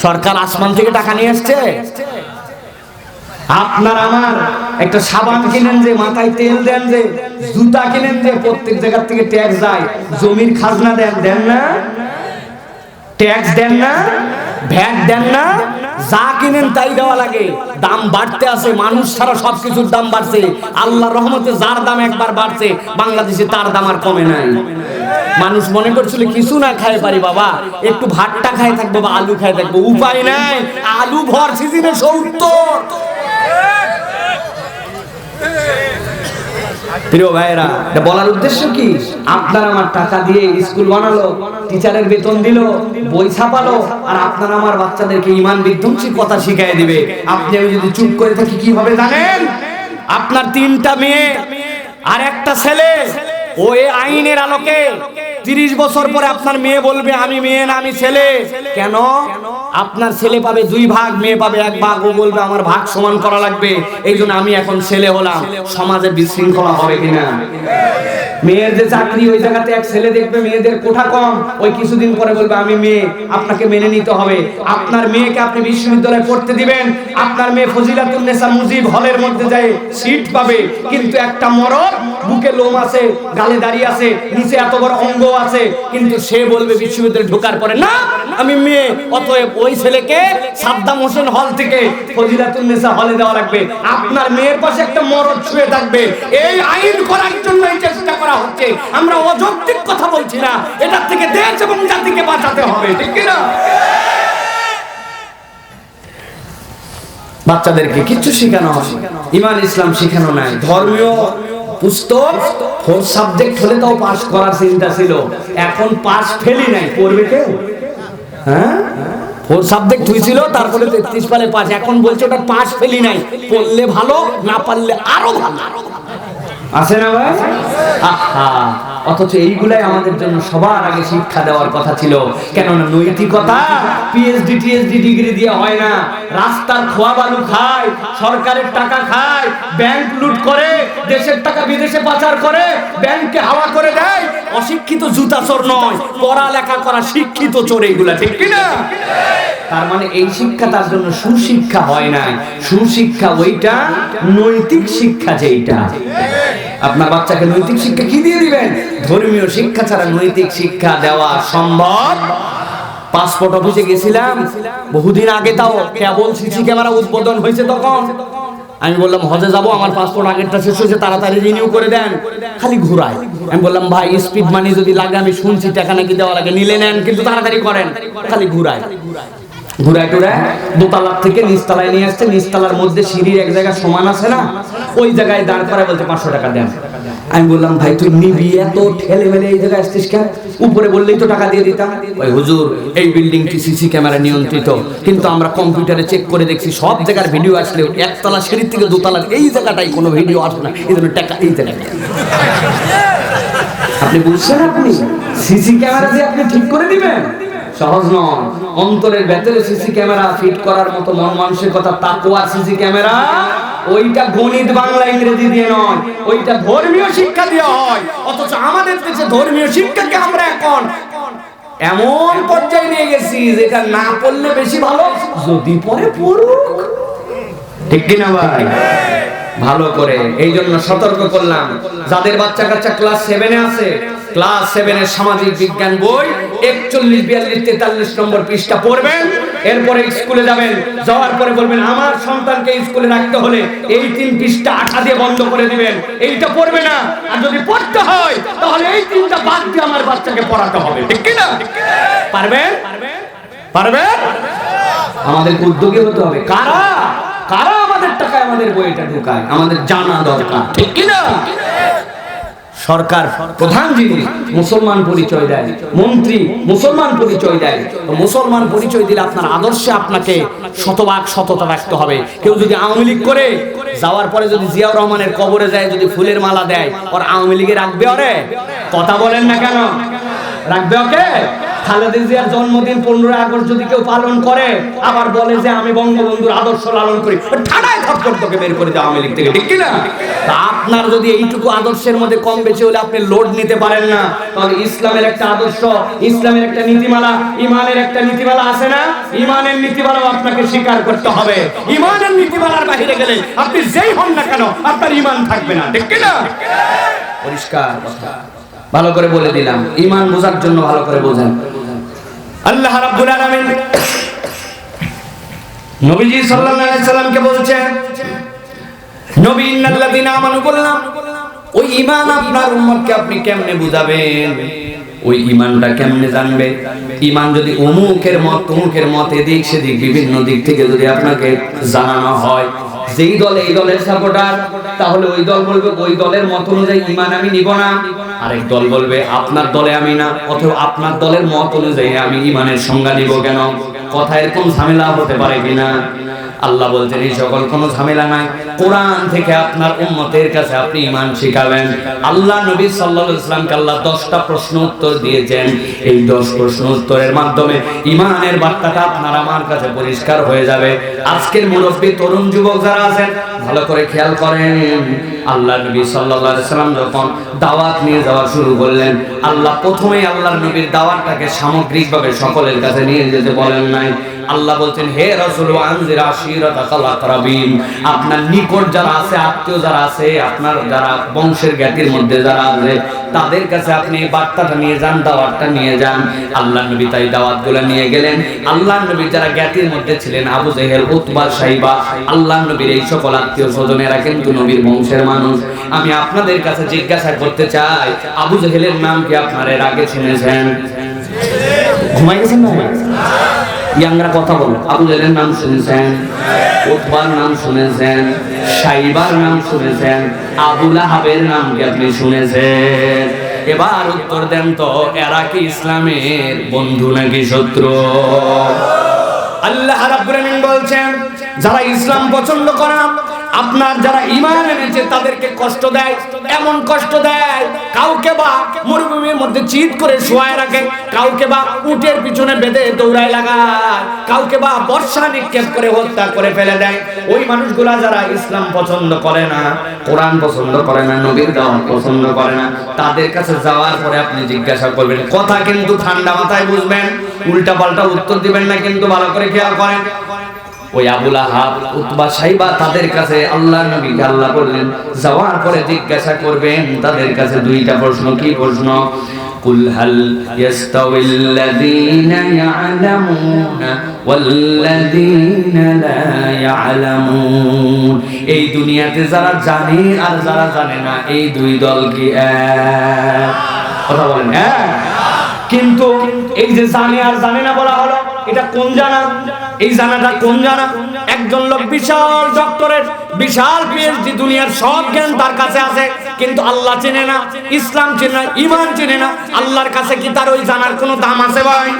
সরকার আসমান থেকে টাকা নিয়ে আসছে। আপনার আমার একটা সাবান কিনেন যে, মাথায় তেল দেন যে, জুতা কিনেন যে, প্রত্যেক জায়গা থেকে ট্যাক্স যায়। জমির খাজনা দেন না? ট্যাক্স দেন না? ভ্যাট দেন না? যা কিনেন তাই দেওয়া লাগে। দাম বাড়তে আছে, মানুষ ছাড়া সবকিছুর দাম বাড়ছে। আল্লাহর রহমতে যার দাম একবার বাড়ছে বাংলাদেশে তার দাম আর কমে নাই। মানুষ মনে করছিল কিছু না খায় পারি বাবা, একটু ভাতটা খায় থাকবো বা আলু খায় থাকবো, উপায় নাই। আলু ভর সিজনে 70। প্রিয় ভাইরা, এটা বলার উদ্দেশ্য কি? আপনার আমার টাকা দিয়ে স্কুল বানালো, টিচারের বেতন দিল, বই ছাপালো, আর আপনার আমার বাচ্চাদেরকে ঈমান বিধ্বংসী কথা শিখিয়ে দিবে। আপনি আমি যদি চুপ করে থাকি কি হবে জানেন? আপনার 3টা মেয়ে আর একটা ছেলে, ওই আইনের আলোকে 30 বছর পরে আপনার মেয়ে বলবে আমি মেয়ে না আমি ছেলে। কেন? আপনার ছেলে পাবে 2 ভাগ, মেয়ে পাবে 1 ভাগ। ও বলবে আমার ভাগ সমান করা লাগবে, এই জন্য আমি এখন ছেলে হলাম। সমাজে বিশৃঙ্খলা হবে কিনা? মেয়ের যে চাকরি, ওই জায়গাতে এক ছেলে দেখবে মেয়েদের কোঠা কম, ওই কিছুদিন পরে বলবে আমি মেয়ে, আপনাকে মেনে নিতে হবে। আপনার মেয়েকে আপনি বিশ্ববিদ্যালয়ে পড়তে দিবেন, আপনার মেয়ে ফজিলাতুন্নেসা মুজিব হলের মধ্যে যায় সিট পাবে, কিন্তু একটা মরদ বুকে লোম আছে, গালে দাড়ি আছে, নিচে এত বড় অঙ্গ আছে, কিন্তু সে বলবে বিশ্ববিদ্যালয়ে ঢোকার পরে না আমি মেয়ে। অতএব ওই ছেলেকে সাদ্দাম হোসেন হল থেকে ফজিলাতুন্নেসা হলে দেওয়া লাগবে। আপনার মেয়ের পাশে একটা মরদ শুয়ে থাকবে। এই আইন করার জন্য এই চেষ্টা করা হচ্ছে। আমরা অযৌক্তিক কথা বলছি না, এটা থেকে দেশ এবং জাতিকে বাঁচাতে হবে, ঠিক কি না? বাচ্চাদেরকে কিচ্ছু শেখানো হয়, ঈমান ইসলাম শেখানো নাই। ধর্মীয় পুস্তক 4 সাবজেক্ট হলে তাও পাস করার চিন্তা ছিল, এখন পাস ফেলই নাই, পড়বে কেউ? হ্যাঁ, 4 সাবজেক্ট হয়েছিল, তারপরে 33 পালে পাস। এখন বলছে ওটা পাস ফেলই নাই, পড়লে ভালো, না পারলে আরো ভালো। আছে না ভাই? আহা, অথচ এইগুলাই আমাদের জন্য সবার আগে শিক্ষা দেওয়ার কথা ছিল। কেননা নৈতিকতা পিএইচডি টিএইচডি ডিগ্রি দিয়ে হয় না। রাস্তার খোয়া বালু খায়, সরকারের টাকা খায়, ব্যাংক লুট করে, দেশের টাকা বিদেশে পাচার করে, ব্যাংকে হাওয়া করে দেয়। অশিক্ষিত জুতা চোর নয়, পড়ালেখা করা শিক্ষিত চোর এগুলা, ঠিক কি না? তার মানে এই শিক্ষা তার জন্য সুশিক্ষা হয় নাই। সুশিক্ষা ওইটা, নৈতিক শিক্ষা যেইটা। আপনার বাচ্চাকে নৈতিক শিক্ষা কি দিয়ে দিবেন? ধর্মীয় শিক্ষা ছাড়া নৈতিক শিক্ষা দেওয়া সম্ভব? পাসপোর্ট অফিসে গেছিলাম বহুদিন আগে, তাও কেবল সিসি ক্যামেরা উদ্বোধন হয়েছে তখন। আমি বললাম হজে যাব, আমার পাসপোর্ট আগেরটা শেষ হয়েছে, তাড়াতাড়ি রিনিউ করে দেন। খালি ঘুরায়। আমি বললাম ভাই স্পিড মানি যদি লাগে, আমি শুনছি টাকা নাকি দেওয়া লাগে, নিলে নেন কিন্তু তাড়াতাড়ি করেন। খালি ঘুরায় ঘুরায় টুরায় দোতলার থেকে নিচতলায় নিয়ে আসছে। নিচতলার মধ্যে সিঁড়ির এক জায়গা সমান আছে না, ওই জায়গায় দাঁড় করে বলতে 500 টাকা দেন। আমি বললাম ভাই তুই নিবি, এত ঠেলে মেলে এই জায়গায় আসছিস কেন? উপরে বললেই তো টাকা দিয়ে দিতাম। ওই হুজুর এই বিল্ডিংটি সিসি ক্যামেরা নিয়ন্ত্রিত, কিন্তু আমরা কম্পিউটারে চেক করে দেখছি সব জায়গার ভিডিও আসলেও একতলা সিঁড়ির থেকে দোতলার এই জায়গাটাই কোনো ভিডিও আসে না, এই জন্য টাকা এই জায়গায়। আপনি বুঝছেন? আপনি সিসি ক্যামেরা দিয়ে আপনি ঠিক করে দিবেন? সহজ নয়। অন্তরের ভেতরে সিসি ক্যামেরা ফিট করার মতো মন মানসিকতা, তাকওয়া সিসি ক্যামেরা, ওইটা গণিত বাংলা ইংরেজি দিয়ে নয়, ওইটা ধর্মীয় শিক্ষা দিয়ে হয়। অথচ আমাদের দেশে ধর্মীয় শিক্ষাকে আমরা এখন এমন পর্যায়ে নিয়ে গেছি যেটা না পড়লে বেশি ভালো, যদি পড়ে পড়ুক, ঠিক কিনা ভাই? ভালো করে এই জন্য সতর্ক করলাম, যাদের বাচ্চা কাচ্চা ক্লাস 7 এ আছে, ক্লাস 7 এর সামাজিক বিজ্ঞান বই 41, 42, 43 নম্বর পৃষ্ঠা পড়বেন। এরপরে স্কুলে যাবেন, যাওয়ার পরে বলবেন আমার সন্তানকে স্কুলে রাখতে হলে এই 3 পৃষ্ঠা আঠা দিয়ে বন্ধ করে দিবেন, এইটা পড়বে না। আর যদি পড়তে হয় তাহলে এই 3টা বাদ দিয়ে আমার বাচ্চাকে পড়াতে হবে, ঠিক কি না? পারবেন? পারবেন? আমাদের উদ্যোগী হতে হবে। কারা কারা আমাদের টাকায় আমাদের বইটা ঢুকায়, আমাদের জানা দরকার, ঠিক কি না? সরকার প্রধান যিনি মুসলমান পরিচয় দেয়, মন্ত্রী মুসলমান পরিচয় দেয়। তো মুসলমান পরিচয় দিলে আপনার আদর্শে আপনাকে শতভাগ সততা রাখতে হবে। কেউ যদি আওয়ামী লীগ করে যাওয়ার পরে যদি জিয়াউর রহমানের কবরে যায়, যদি ফুলের মালা দেয়, ওর আওয়ামী লীগে রাখবে? ওরে কথা বলেন না কেন? রাখবে ওকে? খালেদা জিয়ার জন্মদিন 15 আগস্ট যদি কেউ পালন করে, আবার বলে যে আমি বঙ্গবন্ধুর আদর্শ লালন করি, ঠাড়ায় থাপ্পড় তোকে বের করে দেওয়া আওয়ামী লীগ থেকে, ঠিক কি না? তা আপনার যদি এইটুকু আদর্শের মধ্যে কম বেশি হলে আপনি লোড নিতে পারেন না, তাহলে ইসলামের একটা আদর্শ, ইসলামের একটা নীতিমালা, ইমানের একটা নীতিমালা আছে না? ইমানের নীতিমালাও আপনাকে স্বীকার করতে হবে। ইমানের নীতিমালার বাইরে গেলে আপনি যেই হন না কেন আপনার ইমান থাকবে না, ঠিক কি না? পরিষ্কার কথা ভালো করে বলে দিলাম, ঈমান বোঝার জন্য ভালো করে বোঝেন। আল্লাহ রাব্বুল আলামিন নবীজি সাল্লাল্লাহু আলাইহি সাল্লামকে বলছেন, নবী ইন্নাল্লাযিনা আমানু বললাম, ওই ঈমান আপনার উম্মতকে আপনি কেমনে বুঝাবেন? ওই ঈমানটা কেমনে জানবে? ঈমান যদি অমুকের মত এদিক সেদিক বিভিন্ন দিক থেকে যদি আপনাকে জানানো হয়, যেই দল এই দলের সাপোর্টার, তাহলে ওই দল বলবে ওই দলের মত অনুযায়ী ঈমান আমি নিব না। আরেক দল বলবে আপনার দলে আমি না, অথবা আপনার দলের মত অনুযায়ী আমি ঈমানের সংজ্ঞা নিব কেন? কথা এরকম ঝামেলা হতে পারে কিনা? আল্লাহ বলছেন এই সকল কোনো ঝামেলা নাই, কোরআন থেকে আপনার উম্মতের কাছে আপনি ঈমান শিখাবেন। আল্লাহ নবী সাল্লাল্লাহু আলাইহি ওয়াসাল্লামকে আল্লাহ 10টা প্রশ্ন উত্তর দিয়েছেন। এই 10 প্রশ্ন উত্তরের মাধ্যমে ঈমানের বার্তাটা আপনার আমার কাছে পরিষ্কার হয়ে যাবে। আজকের মুরব্বী তরুণ যুবক যারা আছেন ভালো করে খেয়াল করেন, আল্লাহ নবী সাল্লাল্লাহু আলাইহি ওয়াসাল্লাম যখন দাওয়াত নিয়ে যাওয়া শুরু করলেন, আল্লাহ প্রথমেই আল্লাহর নবীর দাওয়াতটাকে সামগ্রিকভাবে সকলের কাছে নিয়ে যেতে বলেন নাই। আল্লাহ বলছেন হে রাসূল আনজির আশিরাতাকাল আকরাবিন, আপনার নিকট যারা আছে, আত্মীয় যারা আছে, আপনার যারা বংশের জ্ঞাতির মধ্যে যারা আছে তাদের কাছে আপনি এই বার্তাটা নিয়ে যান, দাওয়াতটা নিয়ে যান। আল্লাহ নবী তাই দাওয়াতগুলো নিয়ে গেলেন। আল্লাহ নবী যারা জ্ঞাতির মধ্যে ছিলেন, আবু জেহেল, উতবা, সাইবা, আল্লাহ নবীর এই সকল আত্মীয় স্বজনেরা কিন্তু নবীর বংশের মানুষ। আমি আপনাদের কাছে জিজ্ঞাসা করতে চাই, আবু জেহেলের নাম কি আপনারা এর আগে শুনেছেন? ঘুমাই গেছেন না? ইয়াংরা কথা বলো। আবু জেহেলের নাম শুনেছেন, উতবার নাম শুনেছেন, সাইবার নাম শুনেছেন, আবু লাহাবের নাম কি আপনি শুনেছেন? এবার উত্তর দেন তো, এরা কি ইসলামের বন্ধু নাকি শত্রু? আল্লাহ রাব্বুল আলামিন বলছেন যারা ইসলাম পছন্দ করে না, আপনার যারা ঈমান এনেছে তাদেরকে কষ্ট দেয়, এমন কষ্ট দেয়, কাউকে বা মরুভূমির মধ্যে চিৎ করে শোয়ায় রাখে, কাউকে বা উটের পিছনে বেঁধে দৌড়ায় লাগায়, কাউকে বা বর্ষা নিক্ষেপ করে হত্যা করে ফেলে দেয়। ওই মানুষগুলা যারা ইসলাম পছন্দ করে না, কোরআন পছন্দ করে না, নবীর দাওয়াত পছন্দ করে না, তাদের কাছে যাওয়ার পরে আপনি জিজ্ঞাসা করবেন, কথা কিন্তু ঠান্ডা মাথায় বুঝবেন, উল্টা পাল্টা উত্তর দিবেন না, কিন্তু ভালো করে খেয়াল করেন। ওই আবু লাহাব, উতবা, সাইবা তাদের কাছে আল্লাহর নবী আল্লাহ বললেন যাওয়ার পরে জিজ্ঞাসা করবেন তাদের কাছে 2টা প্রশ্ন। কি প্রশ্ন? কুল হাল ইয়াস্তাউিল্লাযীনা ইয়া'লামুনা ওয়াল্লাযীনা লা ইয়া'লামুন, এই দুনিয়াতে যারা জানে আর যারা জানে না এই দুই দল কি এক? কথা বলেন হ্যাঁ। কিন্তু এই যে জানে আর জানে না বলা হলো, এটা কোন জানা? এই জানাটা কোন জানা? একজন লোক বিশাল ডক্টরেট, বিশাল পিএইচডি, দুনিয়ার সব জ্ঞান তার কাছে আছে, কিন্তু আল্লাহ চেনে না, ইসলাম চেনে না, ঈমান চেনে না। আল্লাহর কাছে কি তার ওই জানার কোনো দাম আছে ভাই?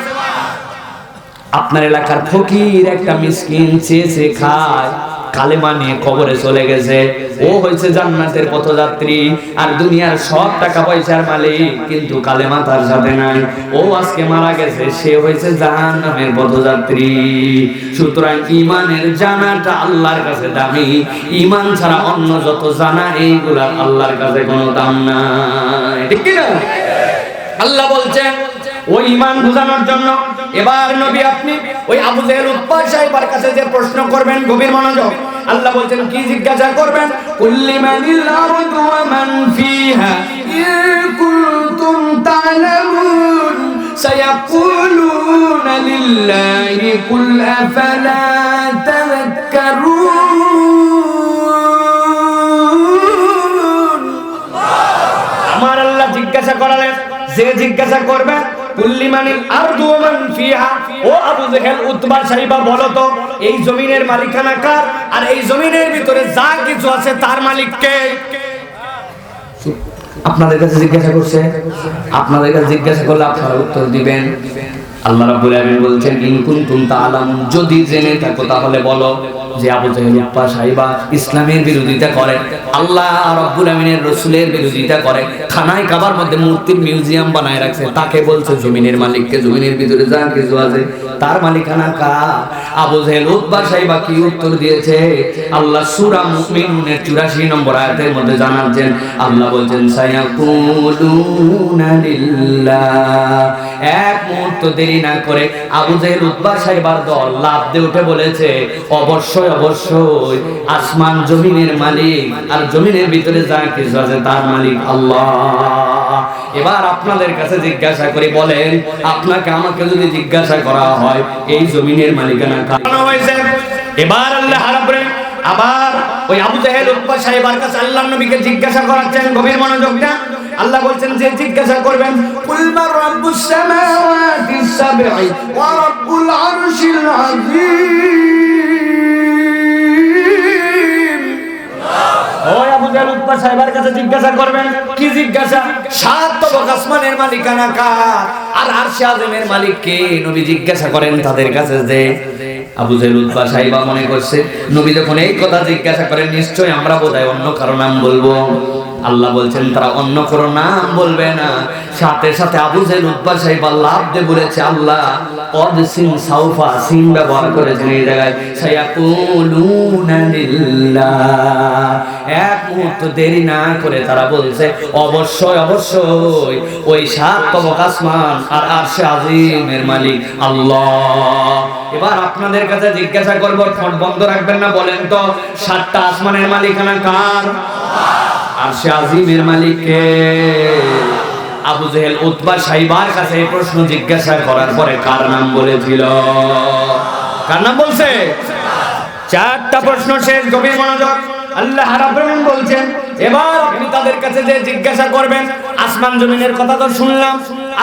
আপনার এলাকার ফকির একটা মিসকিন চেয়ে খায়, কালেমা নিয়ে কবরে চলে গেছে, ও হয়েছে জান্নাতের পথযাত্রী, আর দুনিয়ার সব টাকা পয়সার মালিক, কিন্তু কালেমা তার সাথে নাই। ও আজকে মারা গেছে, সে হয়েছে জাহান্নামের পথযাত্রী। সুতরাং ঈমানের জানাটা আল্লাহর কাছে দামি। ঈমান ছাড়া অন্য যত জানা এইগুলা আল্লাহর কাছে কোনো দাম নাই, ঠিক কি না? আল্লাহ বলছেন ওই ঈমান বুঝানোর জন্য এবার নবী আপনি ওই আবু জেহেল, উতবা, সাইবার কাছে যে প্রশ্ন করবেন, গভীর মনোযোগ। আল্লাহ বলছেন কি জিজ্ঞাসা করবেন? কুল্লিমানিল আরদু ওয়া মান ফিহা ইন কুনতুম তা'লামুন সায়াকুলুনা লিল্লাহি কুল আফালা তাযাক্কারুন। আমার আল্লাহ জিজ্ঞাসা করালেন, যে জিজ্ঞাসা করবেন কুল্লিমানিল আরদু ওয়া মান ফিহা, ও আবু জেহেল, উতবা, সাইবা বলো তো এই জমিনের মালিকানা কার? আর এই জমিনের ভিতরে যা কিছু আছে তার মালিক কে? আপনাদের কাছে জিজ্ঞাসা করছে, আপনাদের কাছে জিজ্ঞাসা করলে আপনারা উত্তর দিবেন। আল্লাহ রাব্বুল আলামিন বলছেন ইন কুনতুম তা'লামুন, যদি জেনে থাকো তাহলে বলো যে আবু জেহেল, উতবা, সাইবা ইসলামের বিরোধিতা করে, আল্লাহ রাব্বুল আমিনের রাসূলের বিরোধিতা করে, খানায় কাবার মধ্যে মূর্তির মিউজিয়াম বানায় রাখছে, তাকে বলছে জমিনের মালিককে, জমিনের ভিতরে যা কিছু আছে তার মালিকানা কার? আবু জেহেল, উতবা, সাইবা কি উত্তর দিয়েছে? আল্লাহ সূরা মুমিনুনের 84 নম্বর আয়াতের মধ্যে জানাচ্ছেন, আল্লাহ বলছেন সায়াকুলুনা লিল্লাহ। এক মুহূর্ত দেরি না করে আবু জেহেল, উতবা, সাইবার দল লাফ দিয়ে উঠে বলেছে অবশ্যই অবশ্যই আসমান জমিনের মালিক, আর জমিনের ভিতরে যা কিছু আছে তার মালিক আল্লাহ। এবার আপনাদের কাছে জিজ্ঞাসা করি, বলেন আপনাকে আমাকে যদি জিজ্ঞাসা করা হয় এই জমিনের মালিকানা কার? এবার আল্লাহ রাব্বুল আলামিন আবার ওই আবু জেহেল, উতবা, সাইবার কাছে আল্লাহর নবীকে জিজ্ঞাসা করাচ্ছেন, গভীর মনোযোগ দেন। আল্লাহ বলছেন যে জিজ্ঞাসা করবেন কুল মান রাব্বুস সামাওয়াতিস সাবঈ ওয়া রাব্বুল আরশিল আযীম। ওই আবু জেহেল, উতবা, সাইবার কাছে জিজ্ঞাসা করবেন, কি জিজ্ঞাসা? 7 তবক আসমানের মালিকানা কার আর আরশে আযমের মালিক কে? নবী জিজ্ঞাসা করেন তাদের কাছে যে আবু জেহেল উতবা সাইবা মনে করছে নবী যখন এই কথা জিজ্ঞাসা করেন নিশ্চয়ই আমরা বোধহয় অন্য কারো নাম বলবো। আল্লাহ বলছেন তারা অন্য কারো নাম বলবে না। সাথে সাথে আবু জেহেল উতবা সাইবা লাভ দিয়ে বলেছে আল্লাহ কদ সিন সাউফা সিন ব্যবহার করেছেন এই জায়গায় সায়াকুলুনা লিল্লাহ। এক মুহূর্ত দেরি না করে তারা বলছে অবশ্যই অবশ্যই ওই সাত তবক আসমান আর আরশে আজিমের মালিক আল্লাহ। এবার আপনাদের কাছে জিজ্ঞাসা করব, ঠোঁট বন্ধ রাখবেন না, বলেন তো সাতটা আসমানের মালিকানা কার? আরশে আজিমের মালিক কে? আবু জেহেল উতবা সাইবার কাছে এই প্রশ্ন জিজ্ঞাসা করার পরে কার নাম বলেছিল? কার নাম বলছে? চারটা প্রশ্ন শেষ, গভীর মনোযোগ। আল্লাহ রাব্বুল আলামিন বলছেন এবার আপনি তাদের কাছে যে জিজ্ঞাসা করবেন, আসমান জমিনের কথা তো শুনলাম,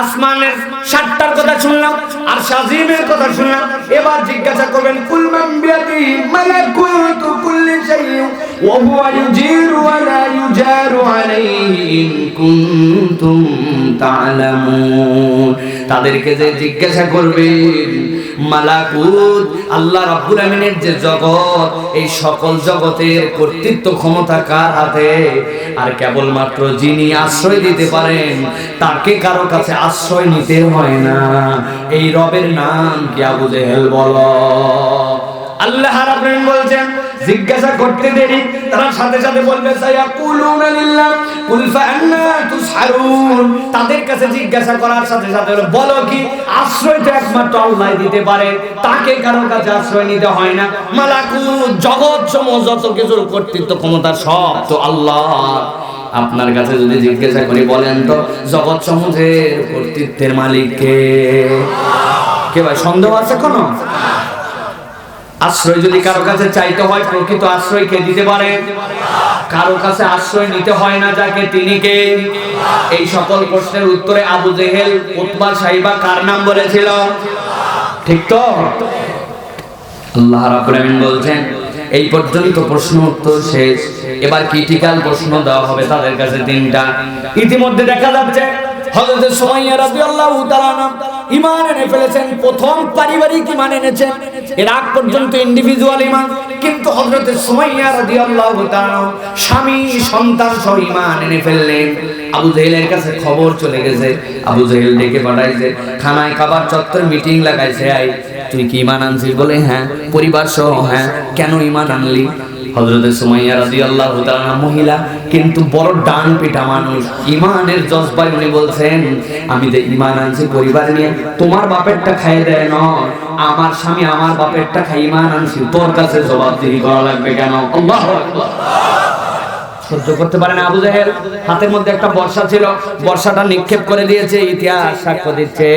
আসমানের সাতটার কথা শুনলাম, আর শাজিমের কথা শুনলাম, এবার জিজ্ঞাসা করবেন কুল মান বিয়াদিহি মালাকুতু কুল্লি শাইইন ওয়া হুয়া ইউজিরু ওয়া লা ইউজারু আলাইহি ইন কুনতুম তা'লামুন। তাদেরকে যে জিজ্ঞাসা করবেন মালাকুত আল্লাহ রাব্বুল আমিনের যে জগৎ, এই সকল জগতের কর্তৃত্ব ক্ষমতা কার হাতে? আর কেবলমাত্র যিনি আশ্রয় দিতে পারেন তাকে কারো কাছে আশ্রয় নিতে হয় না। এই রবের নাম কি? আবু জেহেল বলো। আল্লাহ রাব্বুল আমিন বলছেন জিজ্ঞাসা করতে দেরি তারা সাথে সাথে বলবে সায়াকুলুনা লিল্লাহ কুল ফাআন্না তুসহারুন। তাদের কাছে জিজ্ঞাসা করার সাথে সাথে বলো কি আশ্রয় তো একমাত্র আল্লাহ দিতে পারে, তাকে কারো কাছে আশ্রয় নিতে হয় না। মালাকুত জগৎ সমূহ যত কিছুর কর্তৃত্ব ক্ষমতা সব তো আল্লাহ। আপনার কাছে যদি জিজ্ঞাসা করি বলেন তো জগৎ সমূহের কর্তৃত্বের মালিক কে? কে ভাই, সন্দেহ আছে কোনো? আশ্রয় যদি কারো কাছে চাইতে হয় প্রকৃত আশ্রয় কে দিতে পারে? কারো কাছে আশ্রয় নিতে হয় না যাকে, তিনি কে? এই সকল প্রশ্নের উত্তরে আবু জেহেল উতবা সাইবা কার নাম বলেছিল? ঠিক তো? আল্লাহ রাব্বুল আমিন বলছেন এই পর্যন্ত প্রশ্ন উত্তর শেষ। এবার ক্রিটিক্যাল প্রশ্ন দেওয়া হবে তাদের কাছে তিনটা। ইতিমধ্যে দেখা যাচ্ছে হযরত সুমাইয়া রাদিয়াল্লাহু তাআলা ঈমান এনে ফেলেছেন, প্রথম পারিবারিক ঈমান এনেছেন। এর আগ পর্যন্ত ইন্ডিভিজুয়াল ঈমান, কিন্তু হযরত সুমাইয়া রাদিয়াল্লাহু তাআলা স্বামী সন্তান সহ ঈমান এনে ফেললেন। আবু জেহেলের কাছে খবর চলে গেছে, আবু জেহেল ডেকে পাঠাইছে, খানায় কাবার চত্বর মিটিং লাগাইছে। আই তুই কি ঈমান আনছিস? বলে হ্যাঁ। পরিবার সহ? হ্যাঁ। কেন ঈমান আনলি? হযরত সুমাইয়া রাদিয়াল্লাহু তাআলা মহিলা কিন্তু বড় ডান পিটা মানুষ, ঈমানের জজবায় উনি বলছেন আমি যে ঈমান আনছি পরিবার নিয়ে, তোমার বাপেরটা খাইয়ে দেয় নয়, আমার স্বামী আমার বাপেরটা খাই ঈমান আনছি, তোর কাছে জবাবদিহি করা লাগবে কেন? আল্লাহু আকবার। সহ্য করতে পারে না আবু জেহেল। হাতের মধ্যে একটা বর্ষা ছিল, বর্ষাটা নিক্ষেপ করে দিয়েছে। ইতিহাস সাক্ষ্য দিচ্ছে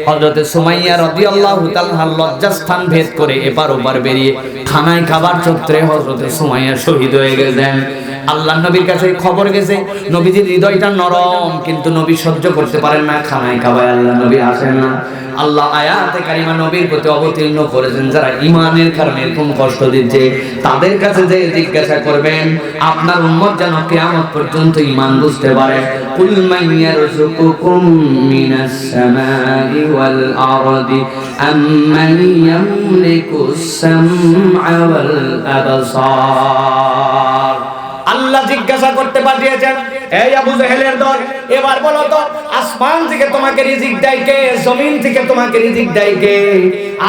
হযরত সুমাইয়া রাদিয়াল্লাহু তাআলা লজ্জাস্থান ভেদ করে এপার ওপার বেরিয়ে খানায় খাবার চত্বরে হযরত সুমাইয়া শহীদ হয়ে গেলেন। আল্লাহর নবীর কাছে খবর গেছে, নবীজির হৃদয়টা নরম, কিন্তু নবী সহ্য করতে পারেন না খানায় খাবায় আল্লাহ নবী আসেন না। আল্লাহ আয়াতে কারিমা নবীর প্রতি অবতীর্ণ করেছেন যারা ঈমানের কারণে এরকম কষ্ট দিচ্ছে তাদের কাছে যে জিজ্ঞাসা করবেন আপনার উম্মত যেন কিয়ামত পর্যন্ত ঈমান বুঝতে পারে। কুল মান ইয়ারযুকুকুম মিনাস সামাই ওয়াল আরদি আম্মান ইয়ামলিকুস সামআ ওয়াল আবসার। আল্লাহ জিজ্ঞাসা করতে পাঠিয়েছেন, এই আবু জেহেলের দল, এবার বলো তো আসমান থেকে তোমাকে রিজিক দেয় কে? জমিন থেকে তোমাকে রিজিক দেয় কে?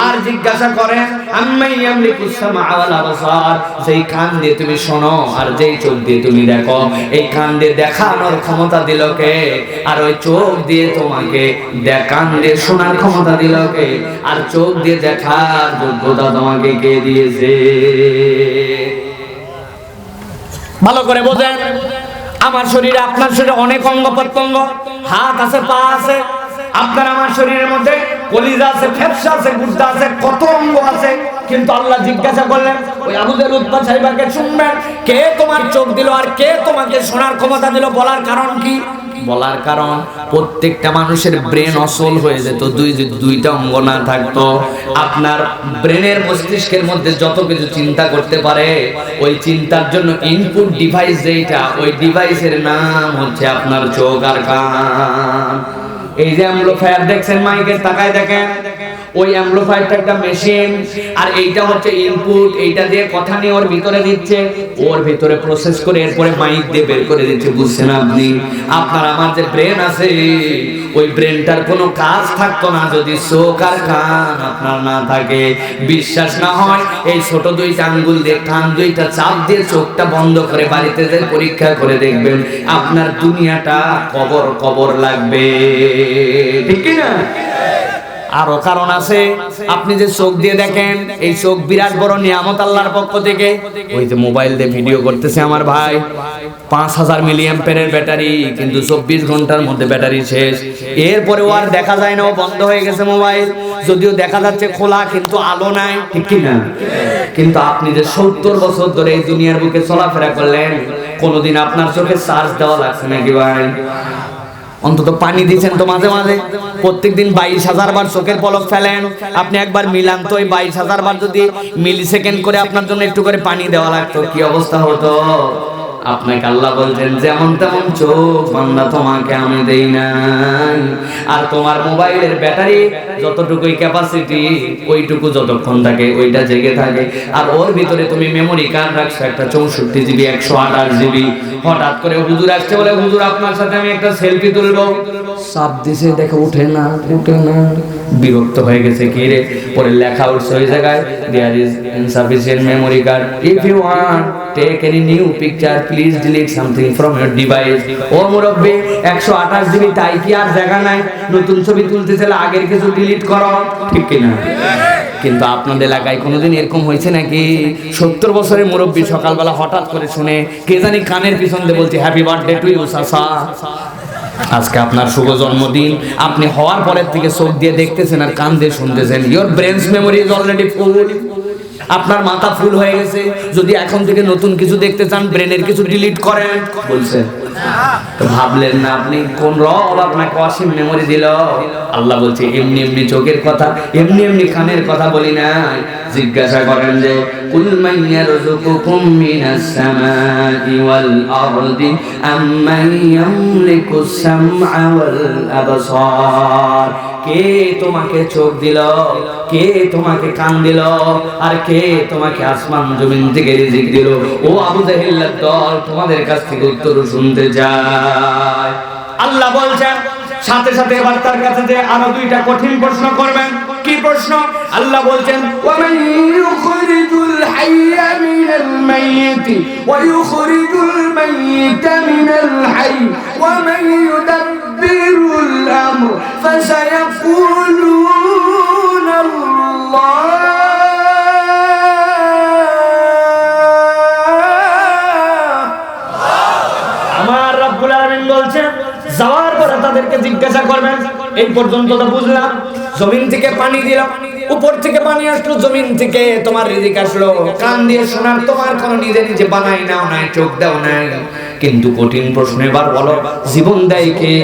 আর জিজ্ঞাসা করেন আম্মাই ইয়ামলিকুস সামআ ওয়াল আবসার, যেই কান দিয়ে তুমি শোনো আর যেই চোখ দিয়ে তুমি দেখো, এই কান দিয়ে দেখানোর ক্ষমতা দিল কে? আর ওই চোখ দিয়ে তোমাকে কান দিয়ে শোনার ক্ষমতা দিল কে? আর চোখ দিয়ে দেখার যোগ্যতা তোমাকে কে দিয়েছে? ভালো করে বোঝেন, আমার শরীরে আপনার শরীরে অনেক অঙ্গ প্রত্যঙ্গ, হাত আছে, পা আছে, আপনার আমার শরীরের মধ্যে কলিজা আছে, ফেফসা আছে, গুর্দা আছে, কত অঙ্গ আছে। কিন্তু আল্লাহ জিজ্ঞাসা করলেন ওই আবু জেহেল উতবা সাইবাকে, শুনবেন কে তোমার চোখ দিল আর কে তোমাকে শোনার ক্ষমতা দিল? বলার কারণ কি? বলার কারণ প্রত্যেকটা মানুষের ব্রেন অচল হয়ে যেত দুইটা অঙ্গ না থাকতো। আপনার ব্রেনের মস্তিষ্কের মধ্যে যত কিছু চিন্তা করতে পারে ওই চিন্তার জন্য ইনপুট ডিভাইস যেটা, ওই ডিভাইসের নাম হচ্ছে আপনার চোখ আর কান। এই যে অ্যাম্পলিফায়ার দেখছেন মাইকের, তাকায় দেখেন ওই অ্যাম্পলিফায়ারটা একটা মেশিন, আর এইটা হচ্ছে ইনপুট, এইটা দিয়ে কথা নিয়ে ওর ভিতরে দিচ্ছে, ওর ভিতরে প্রসেস করে এরপরে মাইক দিয়ে বের করে দিচ্ছে। বুঝছেন আপনি? আপনার আমার যে ব্রেন আছে, ওই ব্রেনটার কোনো কাজ থাকতো না যদি চোখ আর কান আপনার না থাকে। বিশ্বাস না হয় এই ছোট দুইটা আঙ্গুল দিয়ে কান দুইটা চাপ দিয়ে চোখটা বন্ধ করে বাড়িতে যে পরীক্ষা করে দেখবেন, আপনার দুনিয়াটা কবর কবর লাগবে। ঠিক কি না? আরো কারণ আছে। আপনি যে চোখ দিয়ে দেখেন, এই চোখ বিরাট বড় নিয়ামত আল্লাহর পক্ষ থেকে। ওই যে মোবাইল দিয়ে ভিডিও করতেছে আমার ভাই, 5000 মিলি অ্যাম্পিয়ারের ব্যাটারি, কিন্তু 24 ঘন্টার মধ্যে ব্যাটারি শেষ। এরপরে আর দেখা যায় না, ও বন্ধ হয়ে গেছে মোবাইল। যদিও দেখা যাচ্ছে খোলা, কিন্তু আলো নাই। ঠিক কি না? কিন্তু আপনি যে 70 বছর ধরে এই দুনিয়ার বুকে চলাফেরা করলেন, কোনোদিন আপনার চোখে চার্জ দেওয়া লাগছে নাকি ভাই? অন্তত পানি দিচ্ছেন তো মাঝে মাঝে। প্রত্যেকদিন 22,000 বার চোখের পলক ফেলেন, আপনি একবার মিলান তো, ওই 22,000 বার যদি মিলি সেকেন্ড করে আপনার জন্য একটু করে পানি দেওয়া লাগতো, কি অবস্থা হতো? আপনাকে আল্লাহ বলছেন যেমন তেমন চোখ বান্দা তোমাকে আমি দেই নাই। আর তোমার মোবাইলের ব্যাটারি যতটুকুই ক্যাপাসিটি, ওইটুকু যতক্ষণ থাকে ওইটা জেগে থাকে। আর ওর ভিতরে তুমি মেমোরি কার্ড রাখছো একটা 64 জিবি, 128 জিবি। হঠাৎ করে হুজুর আসছে, বলে হুজুর আপনার সাথে আমি একটা সেলফি তুলবো। চাপ দিছে, দেখো উঠে না, উঠে না। বিরক্ত হয়ে গেছে, কি রে? পরে লেখা উঠছে ওই জায়গায়, there is insufficient memory card, if you want take any new picture please delete something from your device. ও মুরব্বি, 128 জিবি, তাই কি আর জায়গা নাই? নতুন ছবি তুলতে চাইলে আগের কিছু ডিলিট করো। ঠিক কিনা? কিন্তু আপনাদের এলাকায় কোনোদিন এরকম হয়েছে নাকি? 70 বছরের মুরব্বী সকালবেলা হঠাৎ করে শুনে, কে জানি কানের পিছন দিয়ে বলছে হ্যাপি বার্থডে টু ইউ চাচা, আজকে আপনার শুভ জন্মদিন। আপনি হওয়ার পরের থেকে চোখ দিয়ে দেখতেছেন আর কান দিয়ে শুনতেছেন। Your brain's memory is already full. আপনার মাথা ফুল হয়ে গেছে। যদি এখন থেকে নতুন কিছু দেখতে চান, ব্রেনের কিছু ডিলিট করেন বলছেন। তো ভাবলেন না আপনি কোন রব আপনাকে অসীম মেমোরি দিল? আল্লাহ বলছে এমনি এমনি চোখের কথা, এমনি এমনি কানের কথা বলি নাই। জিজ্ঞাসা করেন যে কুল মান ইয়ারযুকুকুম মিনাস সামাই ওয়াল আরদি আম্মান ইয়ামলিকুস সামআ ওয়াল আবসার। কে তোমাকে চোখ দিল, কে তোমাকে কান দিল, আর কে তোমাকে আসমান জমিন থেকে রিজিক দিল? ও আবু জাহেলের দল, তোমাদের কাছ থেকে উত্তর শুনতে যায়। আল্লাহ বলছেন সাথে সাথে এবার তার কাছে যে আরো দুইটা কঠিন প্রশ্ন করবেন। কি প্রশ্ন? আল্লাহ বলছেন ওয়ামান ইউখরিজুল হাইয়া মিনাল মাইয়িতি ওয়া ইউখরিজুল মাইয়িতা মিনাল হাইয়্যি ওয়া মান ইউদাব্বিরুল আমর ফাসায়াকুলুনা আল্লাহ। আমার রব্বুল আলামিন বলছেন যাওয়ার পরে তাদেরকে জিজ্ঞাসা করবেন। এই পর্যন্ত তো বুঝলাম, জমিন থেকে পানি দিল, উপর থেকে পানি আসলো, জমিন থেকে তোমার রিজিক আসলো, কান দিয়ে শোনার তোমার কোনো নিজে নিজে বানাই নাও নাই, চোখ দাও নাই। কিন্তু কঠিন প্রশ্ন এবার বলো, জীবন দেয় কে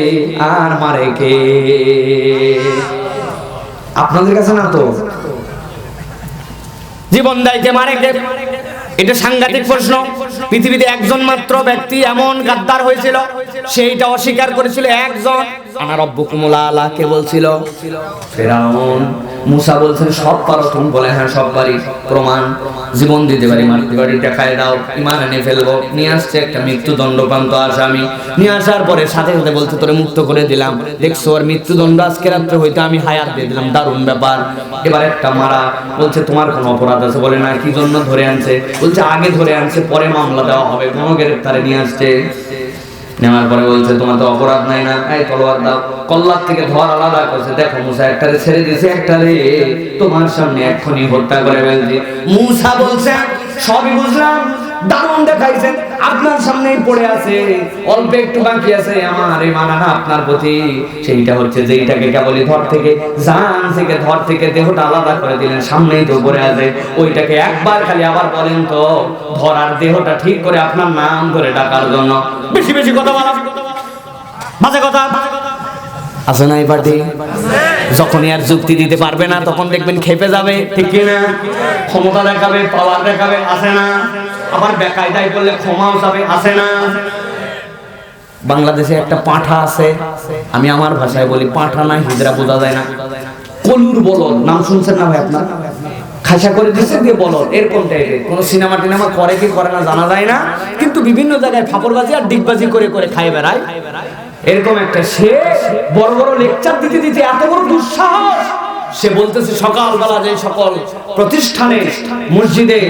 আর মারে কে? আপনাদের কাছে না তো? জীবন দেয় কে, মারে কে? এটা সাংঘাতিক প্রশ্ন। পৃথিবীতে একজন মাত্র ব্যক্তি এমন গাদ্দার হয়েছিল, সেইটা অস্বীকার করেছিল একজন। আনা রব্বুকুমুল আলা, কে বলছিল? ফিরাউন। মুসা বলছেন সব পারো তুমি? বলে হ্যাঁ সব পারি। প্রমাণ? জীবন দিতে পারি, মারতে পারি, দেখায় দাও, ঈমান এনে ফেলবো। নিয়ে আসছে একটা মৃত্যুদণ্ডপ্রাপ্ত আসামি। নিয়ে আসার পরে সাথে সাথে বলছে তোরে মুক্ত করে দিলাম। দেখছো ওর মৃত্যুদণ্ড আজকে রাত্রে হইতে আমি হায়াত দিয়ে দিলাম। দারুণ ব্যাপার। এবার একটা মারা, বলছে তোমার কোনো অপরাধ আছে? বলে না। কি জন্য ধরে আনছে? বলছে আগে ধরে আনছে, পরে মামলা দেওয়া হবে, কোনো গ্রেফতারে নিয়ে আসছে। নেওয়ার পরে বলছে তোমার তো অপরাধ নাই না, এই তলোয়ার দাও। কল্লার থেকে ধর আলাদা করছে। দেখো মুসা একটারে ছেড়ে দিয়েছে, একটারে তোমার সামনে এক্ষুনি হত্যা করে ফেলছি। মুসা বলছে সবই বুঝলাম, দারুণ দেখাইছেন, আপনার সামনেই পড়ে আছে, অল্প একটু বাকি আছে আমার এই মানানা আপনার প্রতি। সেইটা হচ্ছে যে এইটাকে কেবলই ধর থেকে জান থেকে ধর থেকে দেহটা আলাদা করে দিলেন, সামনেই তো পড়ে আছে। ওইটাকে একবার খালি আবার বলেন তো, ধরার দেহটা ঠিক করে আপনার নাম ধরে ডাকার জন্য। বেশি বেশি কথা বলা, বাজে কথা আছে না এই পার্টি? যখনই আর যুক্তি দিতে পারবে না তখন দেখবেন খেপে যাবে। ঠিক কিনা? ক্ষমতা দেখাবে, পাওয়ার দেখাবে, আছে না? আবার বেকায়দায় বললে ক্ষমাও যাবে, আছে না? বাংলাদেশে একটা পাঁঠা আছে, আমি আমার ভাষায় বলি পাঁঠা না, হিজড়া বোঝা যায় না। কলুর বলদ, নাম শুনছেন না ভাই আপনার? খাসা করে দিচ্ছে দিয়ে বলদ, এরকম টাইপের। কোন সিনেমা টিনেমা করে কি করে না জানা যায় না, কিন্তু বিভিন্ন জায়গায় ফাপড়বাজি আর ডিগবাজি করে করে খায় বেড়ায়। এরকম একটা সে বড় বড় লেকচার দিতে দিতে এত বড় দুঃসাহস, সে বলতেছে সকালবেলা যে সকল প্রতিষ্ঠানে, মসজিদে,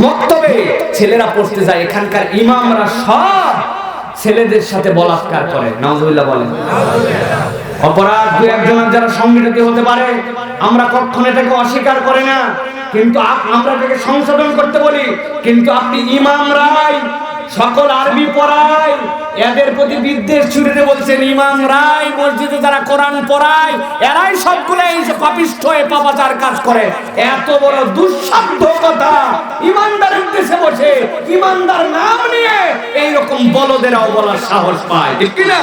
মক্তবে ছেলেরা পড়তে যায়, এখানকার ইমামরা সব ছেলেদের সাথে বলাৎকার করে। নাউজুবিল্লাহ বলেন। অপরাধ দু একজনের যারা সংগঠিত হতে পারে, আমরা কখনো এটাকে অস্বীকার করে না, কিন্তু আমরা এটাকে সংশোধন করতে বলি। কিন্তু আপনি ইমামরাই সকল আরবি পড়ায়, এদের প্রতি বিদ্বেষ ছুড়ে বলছেন ইমামরাই মসজিদে যারা কোরআন পড়ায় এরাই সবগুলো এই যে পাপিষ্ঠ হয়ে পাপাচার কাজ করে। এত বড় দুঃসাধ্য কথা ইমানদারের দেশে বসে ইমানদার নাম নিয়ে এইরকম বলদেরাও বলার সাহস পায়, ঠিক কিনা?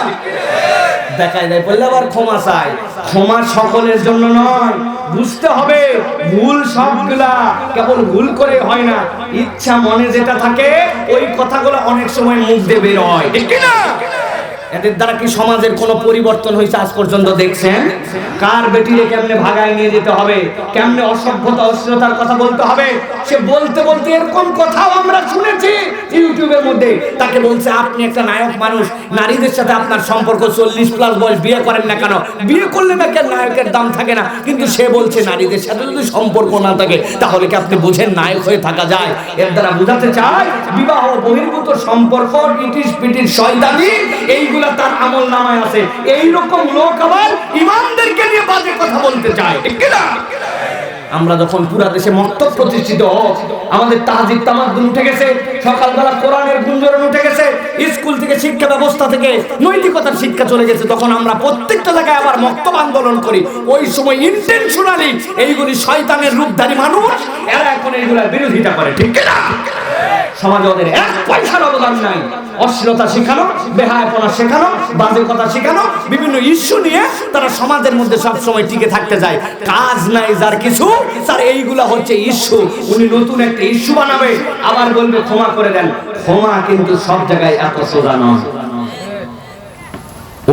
দেখায় দেয় বললে আবার ক্ষমা চাই। ক্ষমা সকলের জন্য নয়, বুঝতে হবে ভুল সবগুলা কেবল ভুল করে হয় না, ইচ্ছা মনে যেটা থাকে ওই কথাগুলো অনেক সময় মুখ দিয়ে বের হয়, ঠিক কিনা? এদের দ্বারা কি সমাজের কোনো পরিবর্তন হয়েছে আজ পর্যন্ত দেখছেন? কার বেটিরে কেমনে ভাগায় নিয়ে যেতে হবে, কেমনে অসভ্যতা অশ্লীলতার কথা বলতে হবে, সে বলতে বলতে এরকম কথাও আমরা শুনেছি ইউটিউবের মধ্যে। তাকে বলছে আপনি একটা নায়ক মানুষ, নারীদের সাথে আপনার সম্পর্ক 40+ বয়স, বিয়ে করেন না কেন? বিয়ে করলে না কেন নায়কের দাম থাকে না, কিন্তু সে বলছে নারীদের সাথে যদি সম্পর্ক না থাকে তাহলে কি আপনি বুঝেন নায়ক হয়ে থাকা যায়? এর দ্বারা বোঝাতে চায় বিবাহ বহির্ভূত সম্পর্ক, ইটিস পিটিস শয়তানি, এইগুলো তার আমল নামায় আছে। এইরকম লোক আবার ইমামদেরকে নিয়ে বাজে কথা বলতে চায়, ঠিক কিনা? আমরা যখন পুরা দেশে মক্তব প্রতিষ্ঠিত হোক, আমাদের তাহজিব তামাদ্দুন উঠে গেছে, সকালবেলা কোরআনের গুঞ্জরণ উঠে গেছে, স্কুল থেকে শিক্ষা ব্যবস্থা থেকে নৈতিকতার শিক্ষা চলে গেছে, তখন আমরা প্রত্যেকটা জায়গায় আবার মক্তব আন্দোলন করি। ওই সময় ইন্টেনশনালি এইগুলি শয়তানের রূপধারী মানুষ, এরা এখন এইগুলার বিরোধিতা করে, ঠিক কিনা? সমাজে ওদের এক পয়সার অবদান নাই। অশ্লীলতা শেখানো, বেহায়াপনা শেখানো, বাজে কথা শেখানো, বিভিন্ন ইস্যু নিয়ে তারা সমাজের মধ্যে সব সময় টিকে থাকতে যায়। কাজ নাই যার কিছু, তার এইগুলা হচ্ছে ইস্যু। উনি নতুন একটা ইস্যু বানাবে, আবার বলবে ক্ষমা করে দেন। ক্ষমা কিন্তু সব জায়গায় এত সোজা নয়।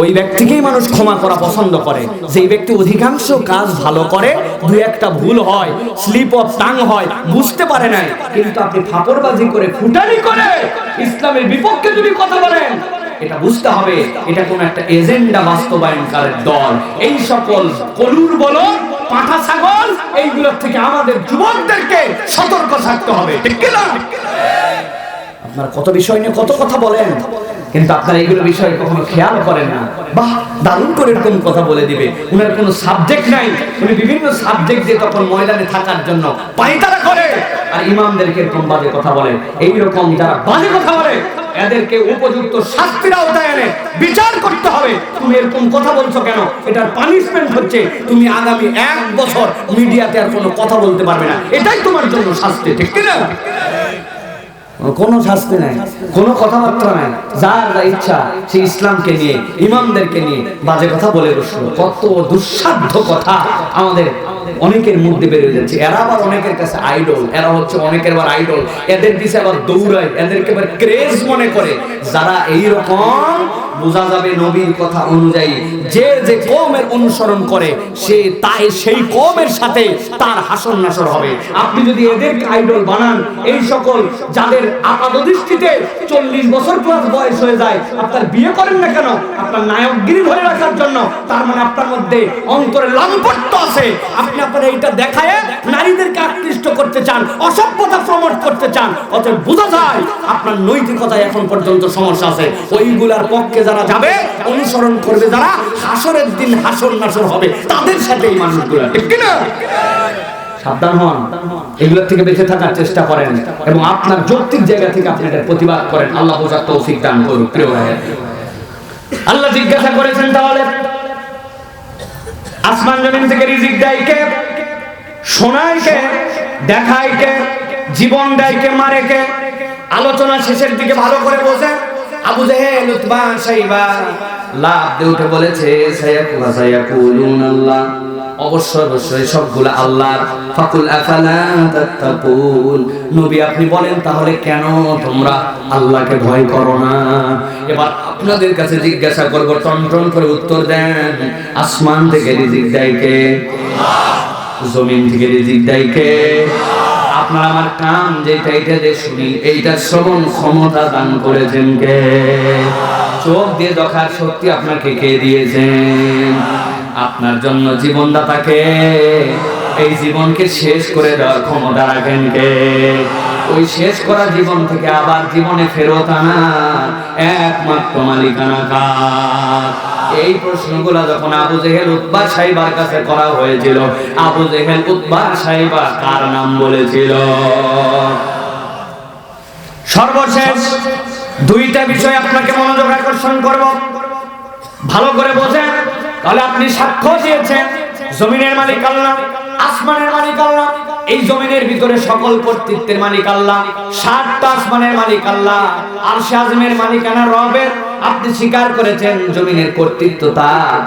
ওই ব্যক্তিকেই মানুষ ক্ষমা করা পছন্দ করে যেই ব্যক্তি অধিকাংশ কাজ ভালো করে, দুই একটা ভুল হয়, স্লিপ অফ টাং হয়, বুঝতে পারে নাই, কিন্তু আপনি ফাপড়বাজি করে ফুটানি করে ইসলামের বিপক্ষে যদি কথা বলেন, এটা বুঝতে হবে এটা কোন একটা এজেন্ডা বাস্তবায়নকারীর দল। এই সকল কলুর বলো পাঁঠা ছাগল, এইগুলোর থেকে আমাদের যুবকদেরকে সতর্ক থাকতে হবে, ঠিক কি না? আপনার কত বিষয় নিয়ে কত কথা বলেন, কিন্তু আপনারা এইগুলো বিষয়ে কখনো খেয়াল করেন না। বাহ, দারুণ করে এরকম কথা বলে দিবে, উনার কোনো সাবজেক্ট নাই, উনি বিভিন্ন সাবজেক্ট দিয়ে তখন ময়দানে থাকার জন্য পায়তারা করে, আর ইমামদেরকে এরকম বাজে কথা বলে। এইরকম যারা বাজে কথা বলে এদেরকে উপযুক্ত শাস্তির আওতায় এনে বিচার করতে হবে। তুমি এরকম কথা বলছো কেন? এটার পানিশমেন্ট হচ্ছে তুমি আগামী 1 বছর মিডিয়াতে আর কোনো কথা বলতে পারবে না, এটাই তোমার জন্য শাস্তি, ঠিক কি না? কোনো শাস্তি নাই, কোনো কথাবার্তা নাই, যার যা ইচ্ছা সে ইসলামকে নিয়ে ইমামদেরকে নিয়ে বাজে কথা বলে বসলো। কত দুঃসাধ্য কথা আমাদের অনেকের মধ্যে বেরিয়ে যাচ্ছে। এরা আবার অনেকের কাছে আইডল, এরা হচ্ছে অনেকের আবার আইডল, এদের পিছে আবার দৌড়ায়, এদেরকে আবার ক্রেজ মনে করে। যারা এইরকম বোঝা যাবে নবীর কথা অনুযায়ী যে যে কওমের অনুসরণ করে সে তাই সেই কওমের সাথে তার হাসর নাসর হবে। আপনি যদি এদেরকে আইডল বানান, এই সকল যাদের আপাতদৃষ্টিতে 40 বছর প্লাস বয়স হয়ে যায়, আপনার বিয়ে করেন না কেন? আপনার নায়কগিরি ধরে রাখার জন্য। তার মানে আপনার মধ্যে অন্তরে লাম্পট্য আছে। আপনি আপনার এইটা দেখায় নারীদেরকে আকৃষ্ট করতে চান, অসভ্যতা প্রমোট করতে চান, অতএব বোঝা যায় আপনার নৈতিকতায় এখন পর্যন্ত সমস্যা আছে। ওইগুলার পক্ষে যারা যাবে, অনুসরণ করবে যারা, হাসরের দিন হাসর নাসর হবে তাদের সাথে এই মানুষগুলো, ঠিক কি না? সাবধান হন, এগুলোর থেকে বেঁচে থাকার চেষ্টা করেন এবং আপনার যৌক্তিক জায়গা থেকে আপনি এটার প্রতিবাদ করেন। আল্লাহ বোঝার তৌফিক দান করুন। প্রিয় ভাই, আল্লাহ জিজ্ঞাসা করেছেন তাহলে আসমান জমিন থেকে রিজিক দেয় কে? শোনায় কে? দেখায় কে? জীবন দেয় কে? মারে কে? আলোচনা শেষের দিকে ভালো করে বোঝে আবু জেহেল, উতবা, শাইবা লাফ দিয়ে উঠে বলেছে সায়াকুলুনাল্লাহ, অবশ্যই অবশ্যই সবগুলো আল্লাহর। ফাকুল আফালা তাত্তাকুন, নবী আপনি বলেন তাহলে কেন তোমরা আল্লাহকে ভয় করো না? এবার আপনাদের কাছে জিজ্ঞাসা করব, টনটন করে উত্তর দেন। আসমান থেকে রিজিক দেয় কে? জমিন থেকে রিজিক দেয় কে? আপনার আমার কান যেটা এটা যে শুনি, এইটা শ্রবণ ক্ষমতা দান করেছেন কে? চোখ দিয়ে দেখার শক্তি আপনাকে কে দিয়েছেন? আপনার জন্য জীবনদাতাকে, এই জীবনকে শেষ করে দেওয়ার ক্ষমতা রাখেন কে? ওই শেষ করা জীবন থেকে আবার জীবনে ফেরত আনা একমাত্র মালিকানা কার? এই প্রশ্নগুলো যখন আবু জেহেল উতবা সাইবার কাছে করা হয়েছিল, আবু জেহেল উতবা সাইবা কার নাম বলেছিল? সর্বশেষ দুইটা বিষয় আপনাকে মনোযোগ আকর্ষণ করব, ভালো করে বোঝেন। তাহলে আপনি সাক্ষ্য দিয়েছেন জমিনের মালিক আল্লাহ, আসমানের মালিক আল্লাহ, এই জমিনের ভিতরে সকল কর্তৃত্বের মালিক আল্লাহ, 7টা আসমানের মালিক আল্লাহ, আরশে আযমের মালিকানা রবের। আপনি স্বীকার করেছেন জমিনের কর্তৃত্ব তার,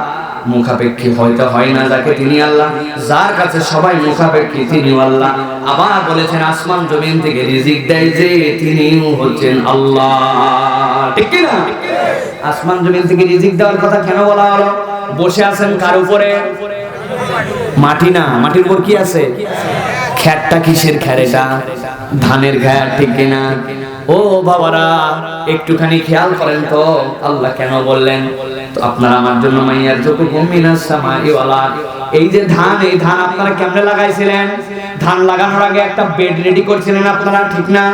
মুখাপেক্ষী হয়তো হয় না যাকে তিনি আল্লাহ, যার কাছে সবাই মুখাপেক্ষী তিনিও আল্লাহ। আবার বলেছেন আসমান জমিন থেকে রিজিক দেয় যে তিনিও হচ্ছেন আল্লাহ, ঠিক কি না? আসমান জমিন থেকে রিজিক দেওয়ার কথা কেন বলা হলো? বসে আছেন কার উপরে? মাটি না, মাটির উপর কি আছে? খ্যারটা কিসের খ্যার? এটা ধানের খ্যার, ঠিক কিনা? ও বাবারা একটুখানি খেয়াল করেন তো আল্লাহ কেন বললেন? তো আপনারা আমার জন্য মাইয়ার যুকুম মিনাস সামাই ওয়াল আরদ, এই যে ধান, এই ধান আপনারা কেমনে লাগাইছিলেন? ধান লাগানোর আগে একটা বেড রেডি করছিলেন আপনারা, ঠিক না?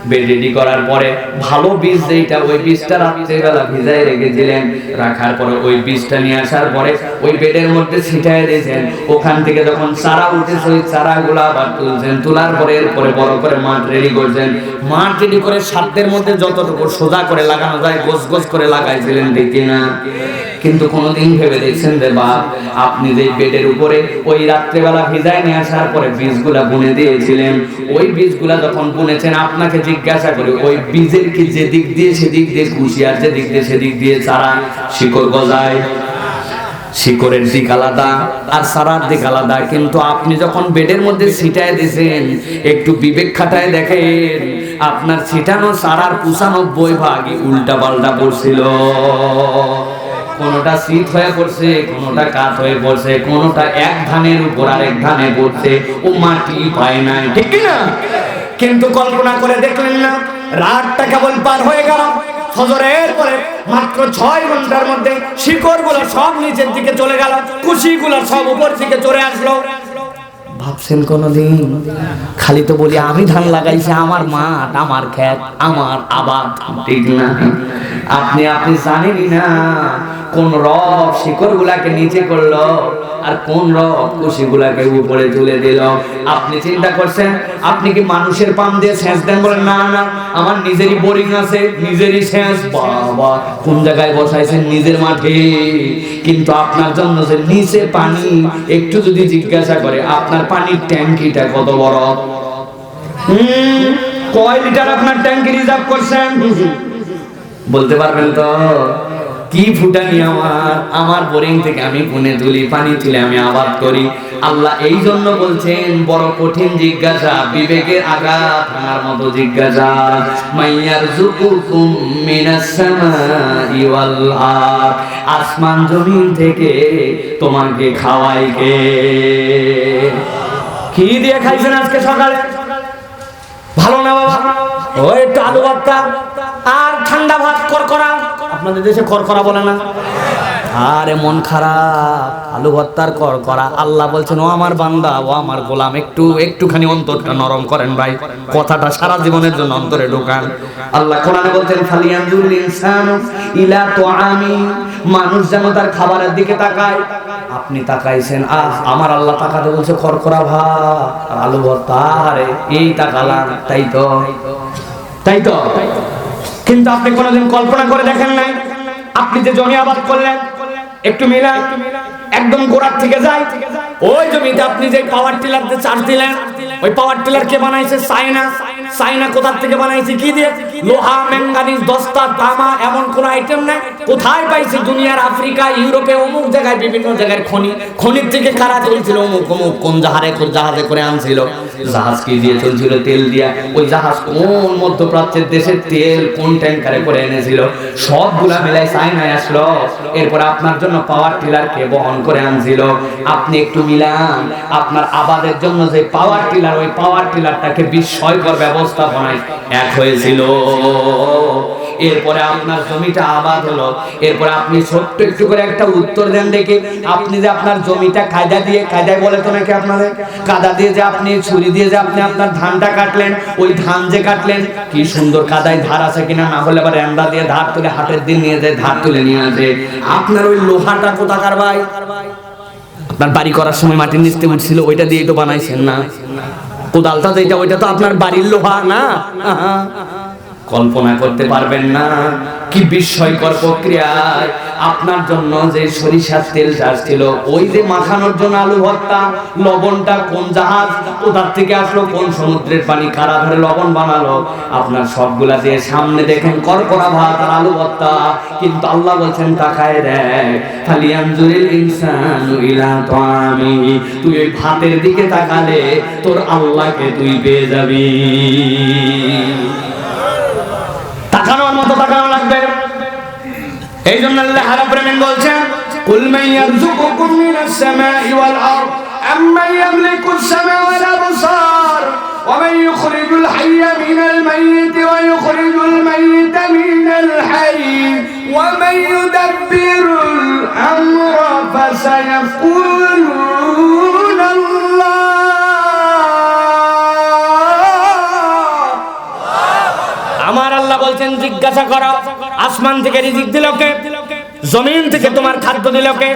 বেড রেডি করার পরে ভালো বীজ যেটা, ওই বীজটা রাত্রিবেলা ভিজাই রেখেছিলেন, রাখার পরে ওই বীজটা নিয়ে আসার পরে ওই বেডের মধ্যে ছিটাই দিয়েছেন। ওখান থেকে যখন চারা উঠেছে ওই চারাগুলো আবার তুলছেন, তোলার পরে এরপরে বড় করে মাঠ রেডি করছেন। মাঠ রেডি করে সাধ্যের মধ্যে যতটুকু সোজা করে লাগানো যায় গোছ গোছ করে লাগাইছিলেন, ঠিক না? কিন্তু কোনোদিন ভেবে দেখছেন যে বাপ, আপনি যে বেডের উপরে ওই রাত্রেবেলা ভিজায় নিয়ে আসার পরে বীজগুলা বুনে দিয়েছিলেন, ওই বীজগুলা যখন বুনেছেন আপনাকে জিজ্ঞাসা করে ওই বীজের কি যেদিক দিয়ে সেদিক দিয়ে কুশি, আর যেদিক দিয়ে সেদিক দিয়ে চারা শিকড় গজায়? শিকড়ের দিক আলাদা আর সারার দিক আলাদা। কিন্তু আপনি যখন বেডের মধ্যে ছিটায় দিয়েছেন, একটু বিবেক খাটায় দেখেন আপনার ছিটানো সারার 95 উল্টা পাল্টা পড়ছিল। কোনটা শীত হয়ে পড়ছে, কোনটা কাত হয়ে পড়ছে, কোনটা এক ধানের উপর আরেক ধানে পড়ছে, ও মাটি পায় নাই, ঠিক না? কিন্তু কল্পনা করে দেখলেন না, রাতটা কেবল পার হয়ে গেল, ফজরের পরে মাত্র 6 ঘন্টার মধ্যে শিকড়গুলো সব নিচের দিকে চলে গেল, কুশিগুলো সব উপর দিকে চলে আসলো। ভাবছেন কোনদিন? খালি তো বলি আমি ধান লাগাইছি, আমার মাঠ, আমার ক্ষেত, আমার আবাদ, ঠিক না? আপনি জানেনই না কোন রব শিকড়গুলাকে নিচে করলো আর কোন রব কুশিগুলাকে উপরে তুলে দিল। আপনি চিন্তা করছেন আপনি কি মানুষের পাম্প দিয়ে সেচ দেন? বলেন না না, আমার নিজেরই বোরিং আছে, নিজেরই সেচ। বাবা, কোন জায়গায় বসাইছেন? নিজের মাঠে। কিন্তু আপনার জন্য যে নিচে পানি, একটু যদি জিজ্ঞাসা করে আপনার পানির ট্যাঙ্কিটা কত বড়, কয় লিটার আপনার ট্যাঙ্কি রিজার্ভ করছেন বলতে পারবেন তো? কি ফুটানি আমার বোরিং থেকে আমি পুনে তুলি, পানি তুলে আমি আবাদ করি। আল্লাহ এই জন্য বলছেন বড় কঠিন জিজ্ঞাসা, বিবেকের আঘাত হানার মতো জিজ্ঞাসা। মাইয়ারযুকুকুম মিনাস সামাই ওয়াল আরদ, আসমান জমিন থেকে তোমাকে খাওয়াই কে? কি দিয়ে খাইছেন আজকে সকালে? ভালো না বাবা? ওই একটু আলু ভর্তা আর ঠান্ডা ভাত, করকরা। আপনাদের দেশে করকরা বলে না? আরে মন খারাপ, আলু ভর্তার করকরা। আল্লাহ বলছেন ও আমার বান্দা, ও আমার গোলাম, একটুখানি অন্তরটা নরম করেন ভাই, কথাটা সারা জীবনের জন্য অন্তরে ঢোকান। আল্লাহ কোরআনে বলছেন ফালিয়ানজুল ইনসানু ইলা তুআমি, মানুষ যেন তার খাবারের দিকে তাকায়। আপনি তাকাইছেন, আমার আল্লাহ তাকাতে বলছে করকরা ভাত আর আলু ভর্তা, আরে এই তাকালাম, তাই তো। কিন্তু আপনি কোনোদিন কল্পনা করে দেখেন নাই আপনি যে জমি আবাদ করলেন, একটু মিলান, একদম গোড়ার থেকে যায় ওই জমিতে আপনি যে পাওয়ার টিলার দিয়ে চাষ দিলেন, ওই পাওয়ার টিলার কে বানাইছে? চায়না। চাইনা কোথার থেকে বানাইছে, কি দিয়ে? লোহা, ম্যাঙ্গানিজ, দস্তা, তামা, এমন কোন আইটেম নাই। কোথায় পাইছে? দুনিয়ার আফ্রিকা, ইউরোপে, অমুক জায়গায়, বিভিন্ন জায়গার খনির থেকে কারা চলছিল, অমুক অমুক কোন জাহাজে করে আনছিল। জাহাজ কি দিয়ে চলছিল? তেল দিয়া। ওই জাহাজ কোন মধ্যপ্রাচ্যের দেশের তেল কোন ট্যাঙ্কারে করে এনেছিল, সবগুলা মিলাই চায়নায় আসলো। এরপর আপনার জন্য পাওয়ার টিলার কে বহন করে আনছিল? আপনি একটু মিলান, আপনার আবাদের জন্য যে পাওয়ার টিলার, ওই পাওয়ার টিলারটাকে বিস্ময়কর ব্যবস্থাপনায় এক হয়েছিল। এরপরে আপনার জমিটা আবাদ হলো। এরপরে আপনি ছোট্ট একটু করে একটা উত্তর দেন দেখি, আপনি যে আপনার জমিটা কায়দায় বলে তো নাকি আপনাদের, কাদা দিয়ে যে আপনি ছুরি দিয়ে যে আপনি আপনার ধানটা কাটলেন, ওই ধান যে কাটলেন কি সুন্দর কাদায় ধার আছে কিনা, না হলে আবার এন্ডা দিয়ে ধার তুলে হাটের দিন নিয়ে যায়, ধার তুলে নিয়ে আসে। আপনার ওই লোহাটা কোথাকার ভাই? আপনার বাড়ি করার সময় মাটির নিচে উঠছিল, ওইটা দিয়ে তো বানাইছেন না। কোদালটা যেটা, ওইটা তো আপনার বাড়ির লোহা না। কল্পনা করতে পারবেন না কি বিস্ময়কর প্রক্রিয়ায় আপনার জন্য যে সরিষার তেল ছিল, ওই যে মাখানোর জন্য আলু ভর্তা, লবণটা কোন জাহাজ কোথার থেকে আসলো, কোন সমুদ্রের পানি কারা ধরে লবণ বানালো, আপনার সবগুলা দিয়ে সামনে দেখেন করকরা ভাত আর আলু ভর্তা। কিন্তু আল্লাহ বলছেন তাকায় দেখ, ফালিয়ানজুরিল ইনসানু ইলা তাআমিহি, তুই ওই ভাতের দিকে তাকালে তোর আল্লাহকে তুই পেয়ে যাবি। তাকানোর মতো তাকানো লাগবে। এই জন্য আল্লাহ রাব্বুল আলামিন বলছেন, কুল মান ইয়ারযুকুকুম মিনাস সামাই ওয়াল আরদ আম্মান ইয়ামলিকুস সামা ওয়াল আবসার ওয়া মান ইউখরিজুল হাইয়্যা মিনাল মাইয়িতি ওয়া ইউখরিজুল মাইয়িতা মিনাল হাইয়্যি ওয়া মান ইউদাব্বিরুল আমরা ফাসায়াকুলুনা আল্লাহ। আমার আল্লাহ বলছেন, জিজ্ঞাসা করো আসমান থেকে রিজিক দিল কে, জমিন থেকে তোমার খাদ্য দিল কে,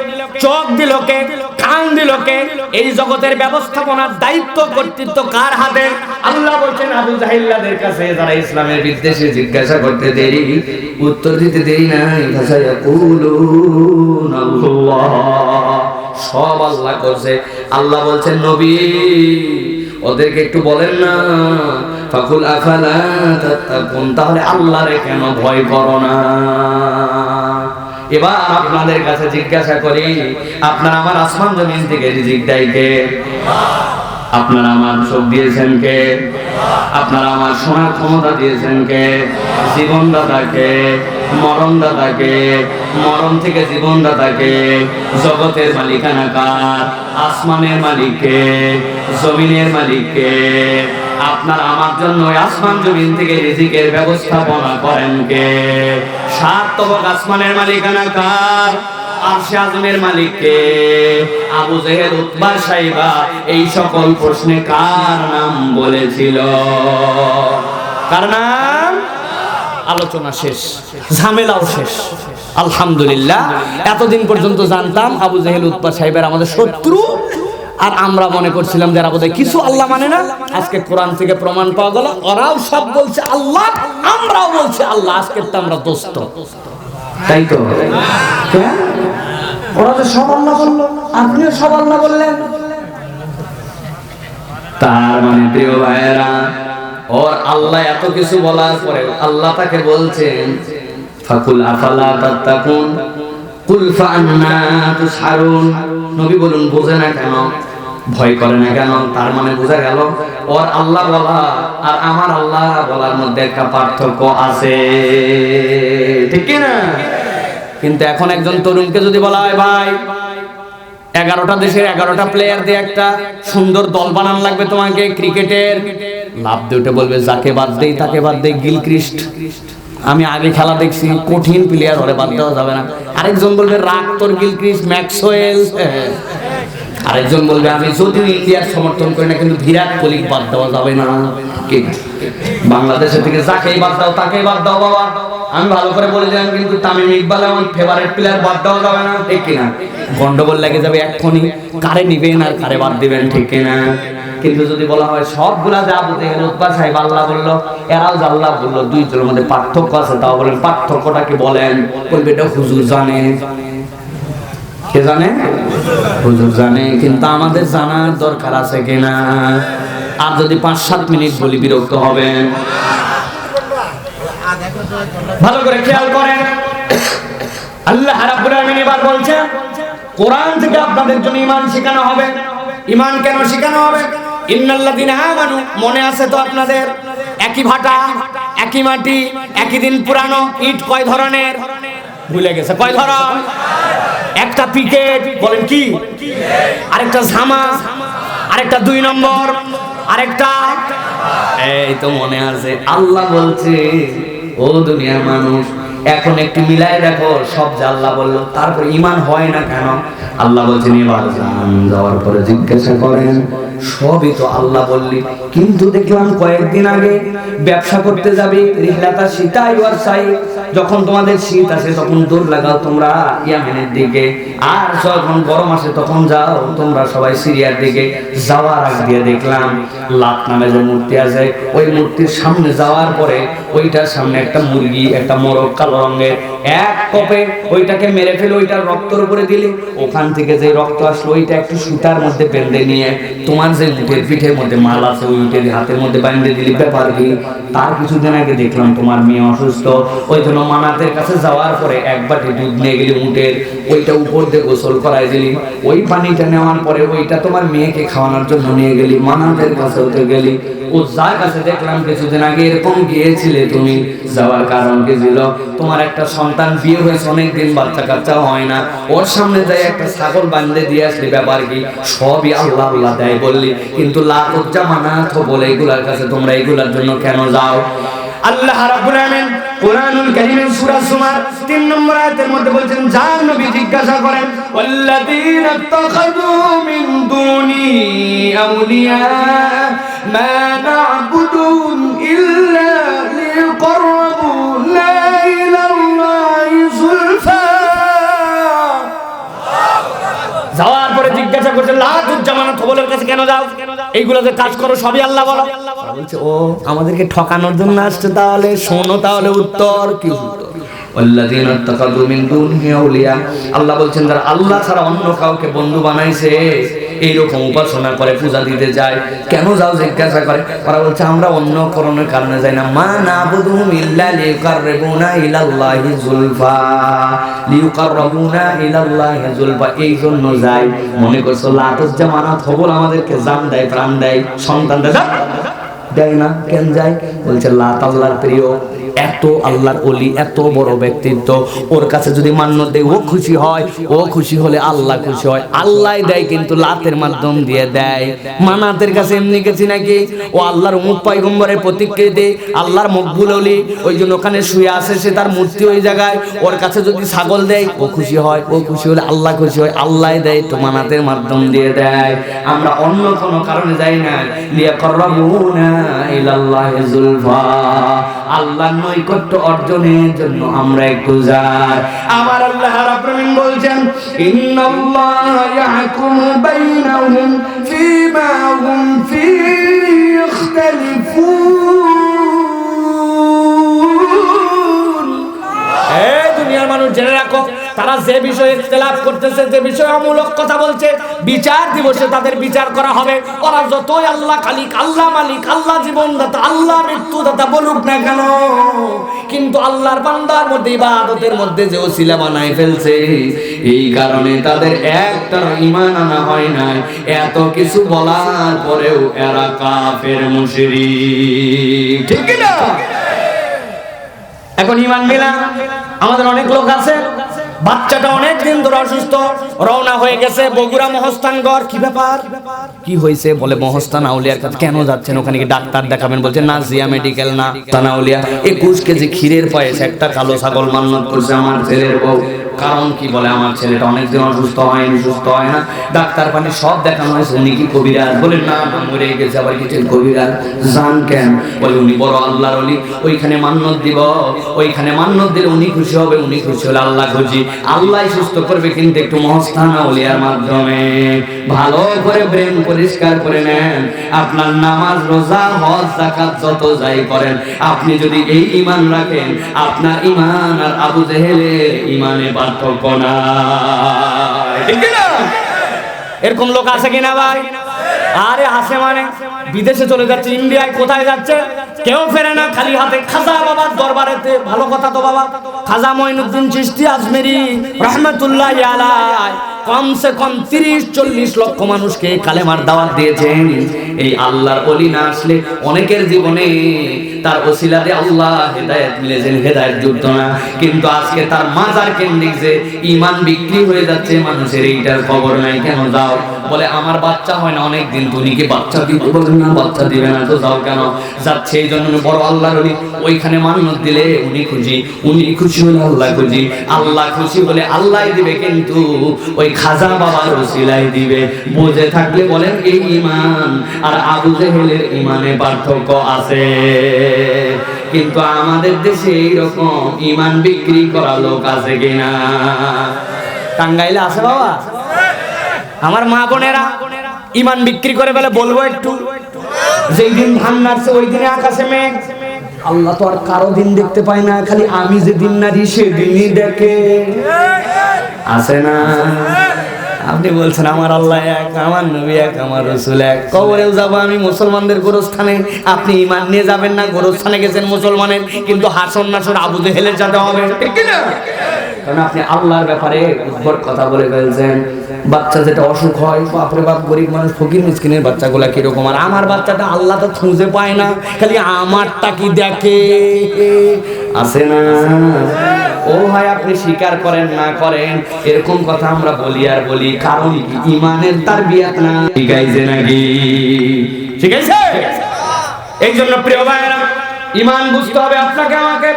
চোখ দিল কে, কান দিল কে, এই জগতের ব্যবস্থাপনার দায়িত্ব কর্তৃত্ব কার হাতে? আল্লাহ বলছেন আবু জাহিলদের কাছে, যারা ইসলামের বিদ্বেষে জিজ্ঞাসা করতে দেরি, উত্তর দিতে দেরি নাই, ফাসায়াকুলুনা আল্লাহ, সব আল্লাহ করছে। আল্লাহ বলছেন নবী ওদেরকে একটু বলেন না, ফাকুল আফালা তাত্তাকুন, তাহলে আল্লাহরে কেন ভয় করো না? এবার আপনাদের কাছে জিজ্ঞাসা করি, আপনারা আমার আসমান জমিন থেকে রিজিক দেয় কে? আপনারা আমার চোখ দিয়েছেন কে? আপনারা আমার শোনার ক্ষমতা দিয়েছেন কে? জীবন দাতাকে, মরণ দাতাকে, মরণ থেকে জীবন দাতাকে। জগতের মালিকানা কার? আসমানের মালিককে, জমিনের মালিককে। আপনার আমার জন্য আসমান জমিন থেকে রিজিকের ব্যবস্থাপনা করেন কে? সাত তবক আসমানের মালিকানা কার? আরশে আযমের মালিককে। আবু জেহেল, উতবা, সাইবা এই সকল প্রশ্নে কার নাম বলেছিল? কার নাম? আলোচনা শেষ, ঝামেলাও শেষ। আলহামদুলিল্লাহ, এতদিন পর্যন্ত জানতাম আবু জেহেল, উতবা, সাইবার আমাদের শত্রু, আর আমরা মনে করছিলাম যারা বোধহয় কিছু আল্লাহ মানে না। আজকে কোরআন থেকে প্রমাণ পাওয়া গেল, ওরাও সব বলছে আল্লাহ, আমরাও বলছি আল্লাহ। আজকে তো আমরা দোস্ত, তাই তো? ওরা তো সব আল্লাহ বললো, আপনিও সব আল্লাহ বললেন। তার মানে প্রিয় ভাইয়েরা, ওর আল্লাহ এত কিছু বলার পরে আল্লাহ তাকে বলছেন, ফাকুল আফালা তাত্তাকুন, কুল ফাআন্না তুসহারুন। নবী বলুন, বোঝে না কেন, ভয় করে না কেন? তার মানে বোঝা গেল ওর আল্লাহ বলা আর আমার আল্লাহ বলার মধ্যে একটা পার্থক্য আছে, ঠিক কি না? কিন্তু এখন একজন তরুণকে যদি বলা হয়, ভাই 11টা দেশের 11টা প্লেয়ার দিয়ে একটা সুন্দর দল বানান লাগবে তোমাকে ক্রিকেটের, লাভ দিয়ে উঠে বলবে যাকে বাদ দেই তাকে বাদ দেই, গিলক্রিস্ট। আমি আগে খেলা দেখছি, কঠিন প্লেয়ার, ওরে বাদ দেওয়া যাবে না। আরেকজন বলবে রাগ তোর গিলক্রিস্ট, ম্যাক্সওয়েল। আরেকজন বলবে আমি যদিও ইন্ডিয়ার সমর্থন করি না, কিন্তু বিরাট কোহলি বাদ দেওয়া যাবে না। বাংলাদেশের থেকে যাকেই বাদ দাও তাকেই বাদ দাও বাবা। আমি ভালো করে বলে দিলাম, কিন্তু তামিম ইকবাল আমার ফেভারিট প্লেয়ার, বাদ দেওয়া যাবে না, ঠিক কিনা? গন্ডগোল লেগে যাবে এক্ষুনি, কারে নিবেন আর কারে বাদ দিবেন, ঠিক কিনা? কিন্তু যদি বলা হয় সবগুলা যা বলতে গেলে উৎপাদ সাহেব আল্লাহ বললো, এরাও আল্লাহ বললো, দুইজনের মধ্যে পার্থক্য আছে, তাও বলেন পার্থক্যটা কি বলেন? বলবে এটা হুজুর জানে। কে জানে? হুজুর জানে। কিন্তু আমাদের জানার দরকার আছে কিনা? আর যদি 5-7 মিনিট বলি বিরক্ত হবেন। ভালো করে খেয়াল করেন, আল্লাহ রাব্বুল আলামিন এবার বলছেন কোরআন থেকে আপনাদের জন্য ঈমান শেখানো হবে। ঈমান কেন শেখানো হবে? ইন্নাল্লাযীনা আমানু, মনে আছে তো আপনাদের? একই ভাটা, একই মাটি, একই দিন পুরানো। ইট কয় ধরনের? ভুলে গেছে। কয় ধরন? একটা পিকেট, বলেন কি? আরেকটা ঝামা, আরেকটা 2 নম্বর, আরেকটা, এই তো মনে আছে। আল্লাহ বলছে ও দুনিয়ার মানুষ, এখন একটু মিলাই দেখো সব যে আল্লাহ বললো, তারপর ঈমান হয় না কেন? আল্লাহ বলছেন এবার যাওয়ার পরে জিজ্ঞাসা করেন, সবই তো আল্লাহ বললি, কিন্তু দেখলাম কয়েকদিন আগে ব্যবসা করতে যাবে রিহলাতা শীতাই ওয়ার সাই, যখন তোমাদের শীত আসে তখন দৌড় লাগাও তোমরা ইয়ামেনের দিকে, আর যখন গরম আসে তখন যাও তোমরা সবাই সিরিয়ার দিকে। যাওয়ার আগ দিয়ে দেখলাম লাত নামে যে মূর্তি আছে, ওই মূর্তির সামনে যাওয়ার পরে ওইটার সামনে একটা মুরগি, একটা মোরগ কালো রঙের, এক কপে ওইটাকে মেরে ফেলে ওইটার রক্তের উপরে দিলে ওখান থেকে যে রক্ত আসলো ওইটা একটু সুতার মধ্যে বেঁধে নিয়ে তোমার যে উটের পিঠের মধ্যে মাল আছে ওই উটের হাতের মধ্যে বাঁধে দিলি। ব্যাপার কি? তার কিছুদিন আগে দেখলাম তোমার মেয়ে অসুস্থ, ওই জন্য মানাতের কাছে যাওয়ার পরে এক বাটি দুধ নিয়ে গেলি উটের, ওইটা উপর দিয়ে গোসল করাই দিলি, ওই পানিটা নেওয়ার পরে ওইটা তোমার মেয়েকে খাওয়ানোর জন্য নিয়ে গেলি, মানাতের কাছে হতে গেলি। ও যার কাছে দেখলাম কিছুদিন আগে এরকম গিয়েছিলে তুমি, যাওয়ার কারণ কি ছিল? তোমার একটা সন্তান বিয়ে হয়েছে অনেকদিন, বাচ্চা কাচ্চা হয় না, ওর সামনে যাই একটা ছাগল বাঁধে দিয়ে আসলি। ব্যাপার কি? সবই আল্লাহ আল্লাহ দেয় বললি, কিন্তু লাতুজ্জা মানাত বলে এগুলার কাছে তোমরা এগুলার জন্য কেন যাও? আল্লাহ রাব্বুল আলামিন কুরআনুল কারীমের সূরা জুমার 3 নম্বর আয়াতের মধ্যে বলেছেন, যার নবী জিজ্ঞাসা করেন ওয়াল্লাযীনা ইত্তাখাযু মিন দুনি আউলিয়া মা না'বুদুহুম ইল্লা লিয়াকুররুনা ইলাল্লাহি যুলফা। যাওয়ার পরে জিজ্ঞাসা করছে লাতুজ্জামানাত বলের কাছে কেন যাও? এইগুলো যে কাজ করো সবই আল্লাহ বলো। বলছে ও আমাদেরকে ঠকানোর জন্য আসছে। তাহলে শোনো, তাহলে উত্তর কি? ওয়াল্লাযীনা ইত্তাখাযু মিন দুনিহি আউলিয়া, আল্লাহ বলছেন যারা আল্লাহ ছাড়া অন্য কাউকে বন্ধু বানাইছে, এইরকম উপাসনা করে, পূজা দিতে যায়, কেন যাও জিজ্ঞাসা করে। ওরা বলছে আমরা অন্য করণের কারণে যাই না, মা নাবুদুহুম ইল্লা লিয়ুকাররিবুনা ইলাল্লাহি যুলফা, লিয়ুকাররিবুনা ইলাল্লাহি যুলফা, এই জন্য যাই। মনে করছো লাতুজ্জা মানাত হবল আমাদেরকে জান দেয়, প্রাণ দেয়, সন্তান দেয় না, কেন যায়? বলছে লাত আল্লাহর প্রিয়, এত আল্লাহর ওলি, এত বড় ব্যক্তিত্ব, ওর কাছে যদি মান্যত দেয় ও খুশি হয়, ও খুশি হলে আল্লাহ খুশি হয়। আল্লাহ দেয় কিন্তু লাতের মাধ্যম দিয়ে দেয়। মানাতের কাছে এমনি গেছি নাকি? ও আল্লাহর উম্মত পয়গম্বরের প্রতিকৃতি, আল্লাহর মকবুল ওলি, ওই জন্য ওখানে শুয়ে আছে, সে তার মূর্তি ওই জায়গায়। ওর কাছে যদি ছাগল দেয় ও খুশি হয়, ও খুশি হলে আল্লাহ খুশি হয়। আল্লাহ দেয় তো মানাতের মাধ্যম দিয়ে দেয়। আমরা অন্য কোনো কারণে যাই না। লিয়াকুররুনা ইলাল্লাহি যুলফা, আল্লাহ নৈকট্য অর্জনের জন্য আমরা একটু যাই। আমার আল্লাহ রাব্বুল আলামিন বলছেন ইন্নাল্লাহা ইয়াহকুমু বাইনাহুম ফীমা হুম ফীহি ইখতালিফুন। এই দুনিয়ার মানুষ জেনে রাখো, তারা যে বিষয়ে ইখতিলাফ করতেছে, যে বিষয়ে অমূলক কথা বলছে, বিচার দিবসে তাদের বিচার করা হবে। ওরা যতই আল্লাহ খালিক, আল্লাহ মালিক, আল্লাহ জীবনদাতা, আল্লাহ মৃত্যুদাতা বলুক না কেন, কিন্তু আল্লাহর বান্দার মধ্যে, ইবাদতের মধ্যে যে ওসিলা বানায় ফেলছে, এই কারণে তাদের একটা ঈমান আনা হয় না। এত কিছু বলার পরেও এরা কাফের মুশরিক, ঠিক কি না? এখন ঈমান মিলা আমাদের অনেক লোক আছে, বাচ্চাটা অনেক দিন ধরে অসুস্থ, রওনা হয়ে গেছে বগুড়া মহস্থানগড়। কি ব্যাপার, কি হয়েছে? বলে মহস্থান আউলিয়ার কাছে। কেন যাচ্ছেন? ওখানে কি ডাক্তার দেখাবেন? বলছে না, জিয়া মেডিকেল না, তানাউলিয়া। 21 কেজি ক্ষীরের পায়েস একটা কালো ছাগল মান্নত করছে আমার ছেলের বউ। কারণ কি? বলে আমার ছেলেটা অনেকদিন অসুস্থ হয়নি, সুস্থ হয় না, ডাক্তার পানি সব দেখানো হয়েছে, উনি কি কবিরাজ? বলে না, মরে গেছে। আবার কিছু কবিরাজ জান কেন? বলে উনি বড় আল্লাহর ওলি, ওইখানে মান্নত দিব, ওইখানে মান্নত দিলে উনি খুশি হবে, উনি খুশি হলে আল্লাহ খুশি, আল্লাহ সুস্থ করবে, কিন্তু একটু মহস্থান আউলিয়ার মাধ্যমে। ভালো করে ব্রেন পরিষ্কার করে নেন। আপনার নামাজ, রোজা, হজ, যাকাত যত যাই করেন, আপনি যদি এই ঈমান রাখেন, আপনার ঈমান আর আবু জেহেলের ঈমানে পার্থক্য নাই, ঠিক না? এরকম লোক আছে কিনা ভাই? আরে আসে মানে বিদেশে চলে যাচ্ছে, ইন্ডিয়ায় কোথায় যাচ্ছে কেউ ফেরে না, খালি হাতে খাজা বাবার দরবারেতে। ভালো কথা তো বাবা, খাজা মঈনুদ্দিন চিশতি আজমেরি রহমাতুল্লাহি আলাইহি কমসে কম 30-40 লক্ষ মানুষকে কালেমার দাওয়াত দিয়েছেন। এই আল্লাহর ওলি না আসলে অনেকের জীবনে তার ওসিলাতে আল্লাহ হেদায়েত মিলেছেন, হেদায়েত যুক্ত না। কিন্তু আজকে তার মাজার কেন্দ্রিক যে ঈমান বিক্রি হয়ে যাচ্ছে মানুষের, এইটার খবর নাই। কেন যাও? বলে আমার বাচ্চা হয় না অনেক দিন, তুমি কি বাচ্চা দিতে বলেন না? বাচ্চা দিবে না তো যাও কেন? যাচ্ছে এই জন্য বড় আল্লাহর ওলি, ওইখানে মান্নত দিলে উনি খুশি, উনি খুশি হলে আল্লাহ খুশি, আল্লাহ খুশি হলে আল্লাহ দিবে, কিন্তু ওই খাজা বাবার ওসিলাই দিবে। বুঝে থাকলে বলেন এই ঈমান আর আবু জেহেলের ঈমানে পার্থক্য আছে। কিন্তু আমাদের দেশে এইরকম ঈমান বিক্রি করা লোক আছে কিনা? টাঙ্গাইলে আছে বাবা? আমার মা বোনেরা ঈমান বিক্রি করে বলে বলবো একটু, যেই দিন ধান নাড়ছে ওই দিনে আকাশে মেঘ। আল্লাহ তো আর কারো দিন দেখতে পায় না, খালি আমি যে দিন নাড়ি সেদিনই দেখে। আছে না? আপনি বলছেন আমার আল্লাহ এক, আমার নবী এক, আমার রাসূল এক। কবরেও যাব আমি মুসলমানদের গোরস্থানে, আপনি ঈমান নিয়ে যাবেন না। গোরস্থানে গেছেন মুসলমানের, কিন্তু হাসর নাসর আবু জেহেলের সাথে হবে, ঠিক কি না? কারণ আপনি আল্লাহর ব্যাপারে উদ্ভট কথা বলে ফেলছেন। বাচ্চা যেটা অসুখ হয়, বাপরে বাপ, গরিব মানুষ ফকির মিসকিনের বাচ্চাগুলা কিরকম, আর আমার বাচ্চাটা আল্লাহ তো খুঁজে পায় না, খালি আমারটা কি দেখে। আছে না? ও ভাই, আপনি স্বীকার করেন না করেন, এরকম কথা আমরা বলি আর বলি, কারণ ঈমানের তারবিয়াত না শিখাইছে নাকি? শিখাইছে? এই জন্য প্রিয় ভাইরা, ঈমান বুঝতে হবে আপনাকে আমাকে।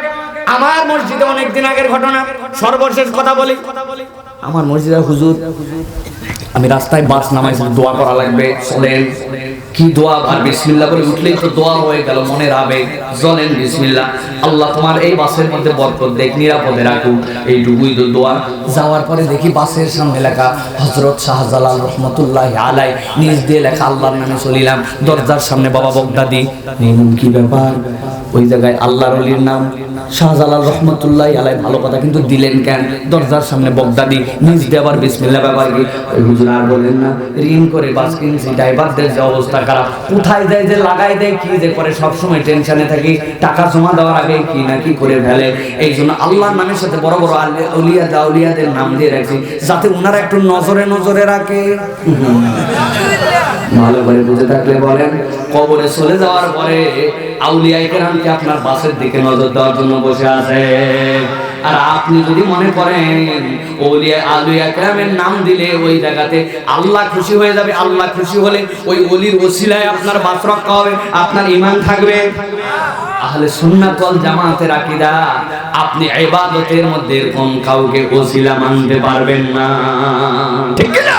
আমার মসজিদে অনেকদিন আগের ঘটনা, সর্বশেষ কথা বলি। আমার মসজিদে হুজুর, আমি রাস্তায় বাস নামাইছি, দোয়া করা লাগবে, চলেন। কি দোয়া? আর বিসমিল্লাহ বলে উঠলেই তো দোয়া হয়ে গেল, মনের আবেগ। চলেন বিসমিল্লাহ, আল্লাহ তোমার এই বাসের মধ্যে বরকত দেখ, নিরাপদে রাখুক, এইটুকুই তো দোয়া। যাওয়ার পরে দেখি বাসের সামনে লেখা হযরত শাহজালাল রহমাতুল্লাহি আলাইহি, নিজ দিয়ে লেখা আল্লাহর নামে চলিলাম। দরজার সামনে বাবা বগদাদি, কি ব্যাপার? ওই জায়গায় আল্লাহর ওলির নাম শাহজালাল রহমাতুল্লাহি আলাইহি, ভালো কথা, কিন্তু দিলেন কেন? দরজার সামনে বগদাদি, নিজ দিয়ে আবার বিসমিল্লাহ। ব্যাপার কি? ওই হুজুর আর বলেন না, ঋণ করে বাস কিনছি, ড্রাইভারদের যে অবস্থা খারাপ, কোথায় যায় যে লাগাই দেয়, কি যে করে, সবসময় টেনশনে থাকি, টাকা জমা দেওয়ার আগে কি না কি করে ফেলে। এই জন্য আল্লাহর নামের সাথে বড় বড় আউলিয়াদের নাম দিয়ে রাখছি, যাতে ওনারা একটু নজরে নজরে রাখে। ভালো করে বুঝে থাকলে বলেন, কবরে চলে যাওয়ার পরে আউলিয়ায়ে কেরামকে আপনার বাসের দিকে নজর দেওয়ার জন্য বসে আছে। আর আপনি যদি মনে করেন আউলিয়া কেরামের নাম দিলে ওই জায়গাতে আল্লাহ খুশি হয়ে যাবে, আল্লাহ খুশি হলে ওই ওলির ওসিলায় আপনার বাস রক্ষা হবে, আপনার ঈমান থাকবে। আহলে সুন্নাত ওয়াল জামাতের আকীদা, আপনি ইবাদতের মধ্যে কোন কাউকে ওসিলা মানতে পারবেন না, ঠিক না?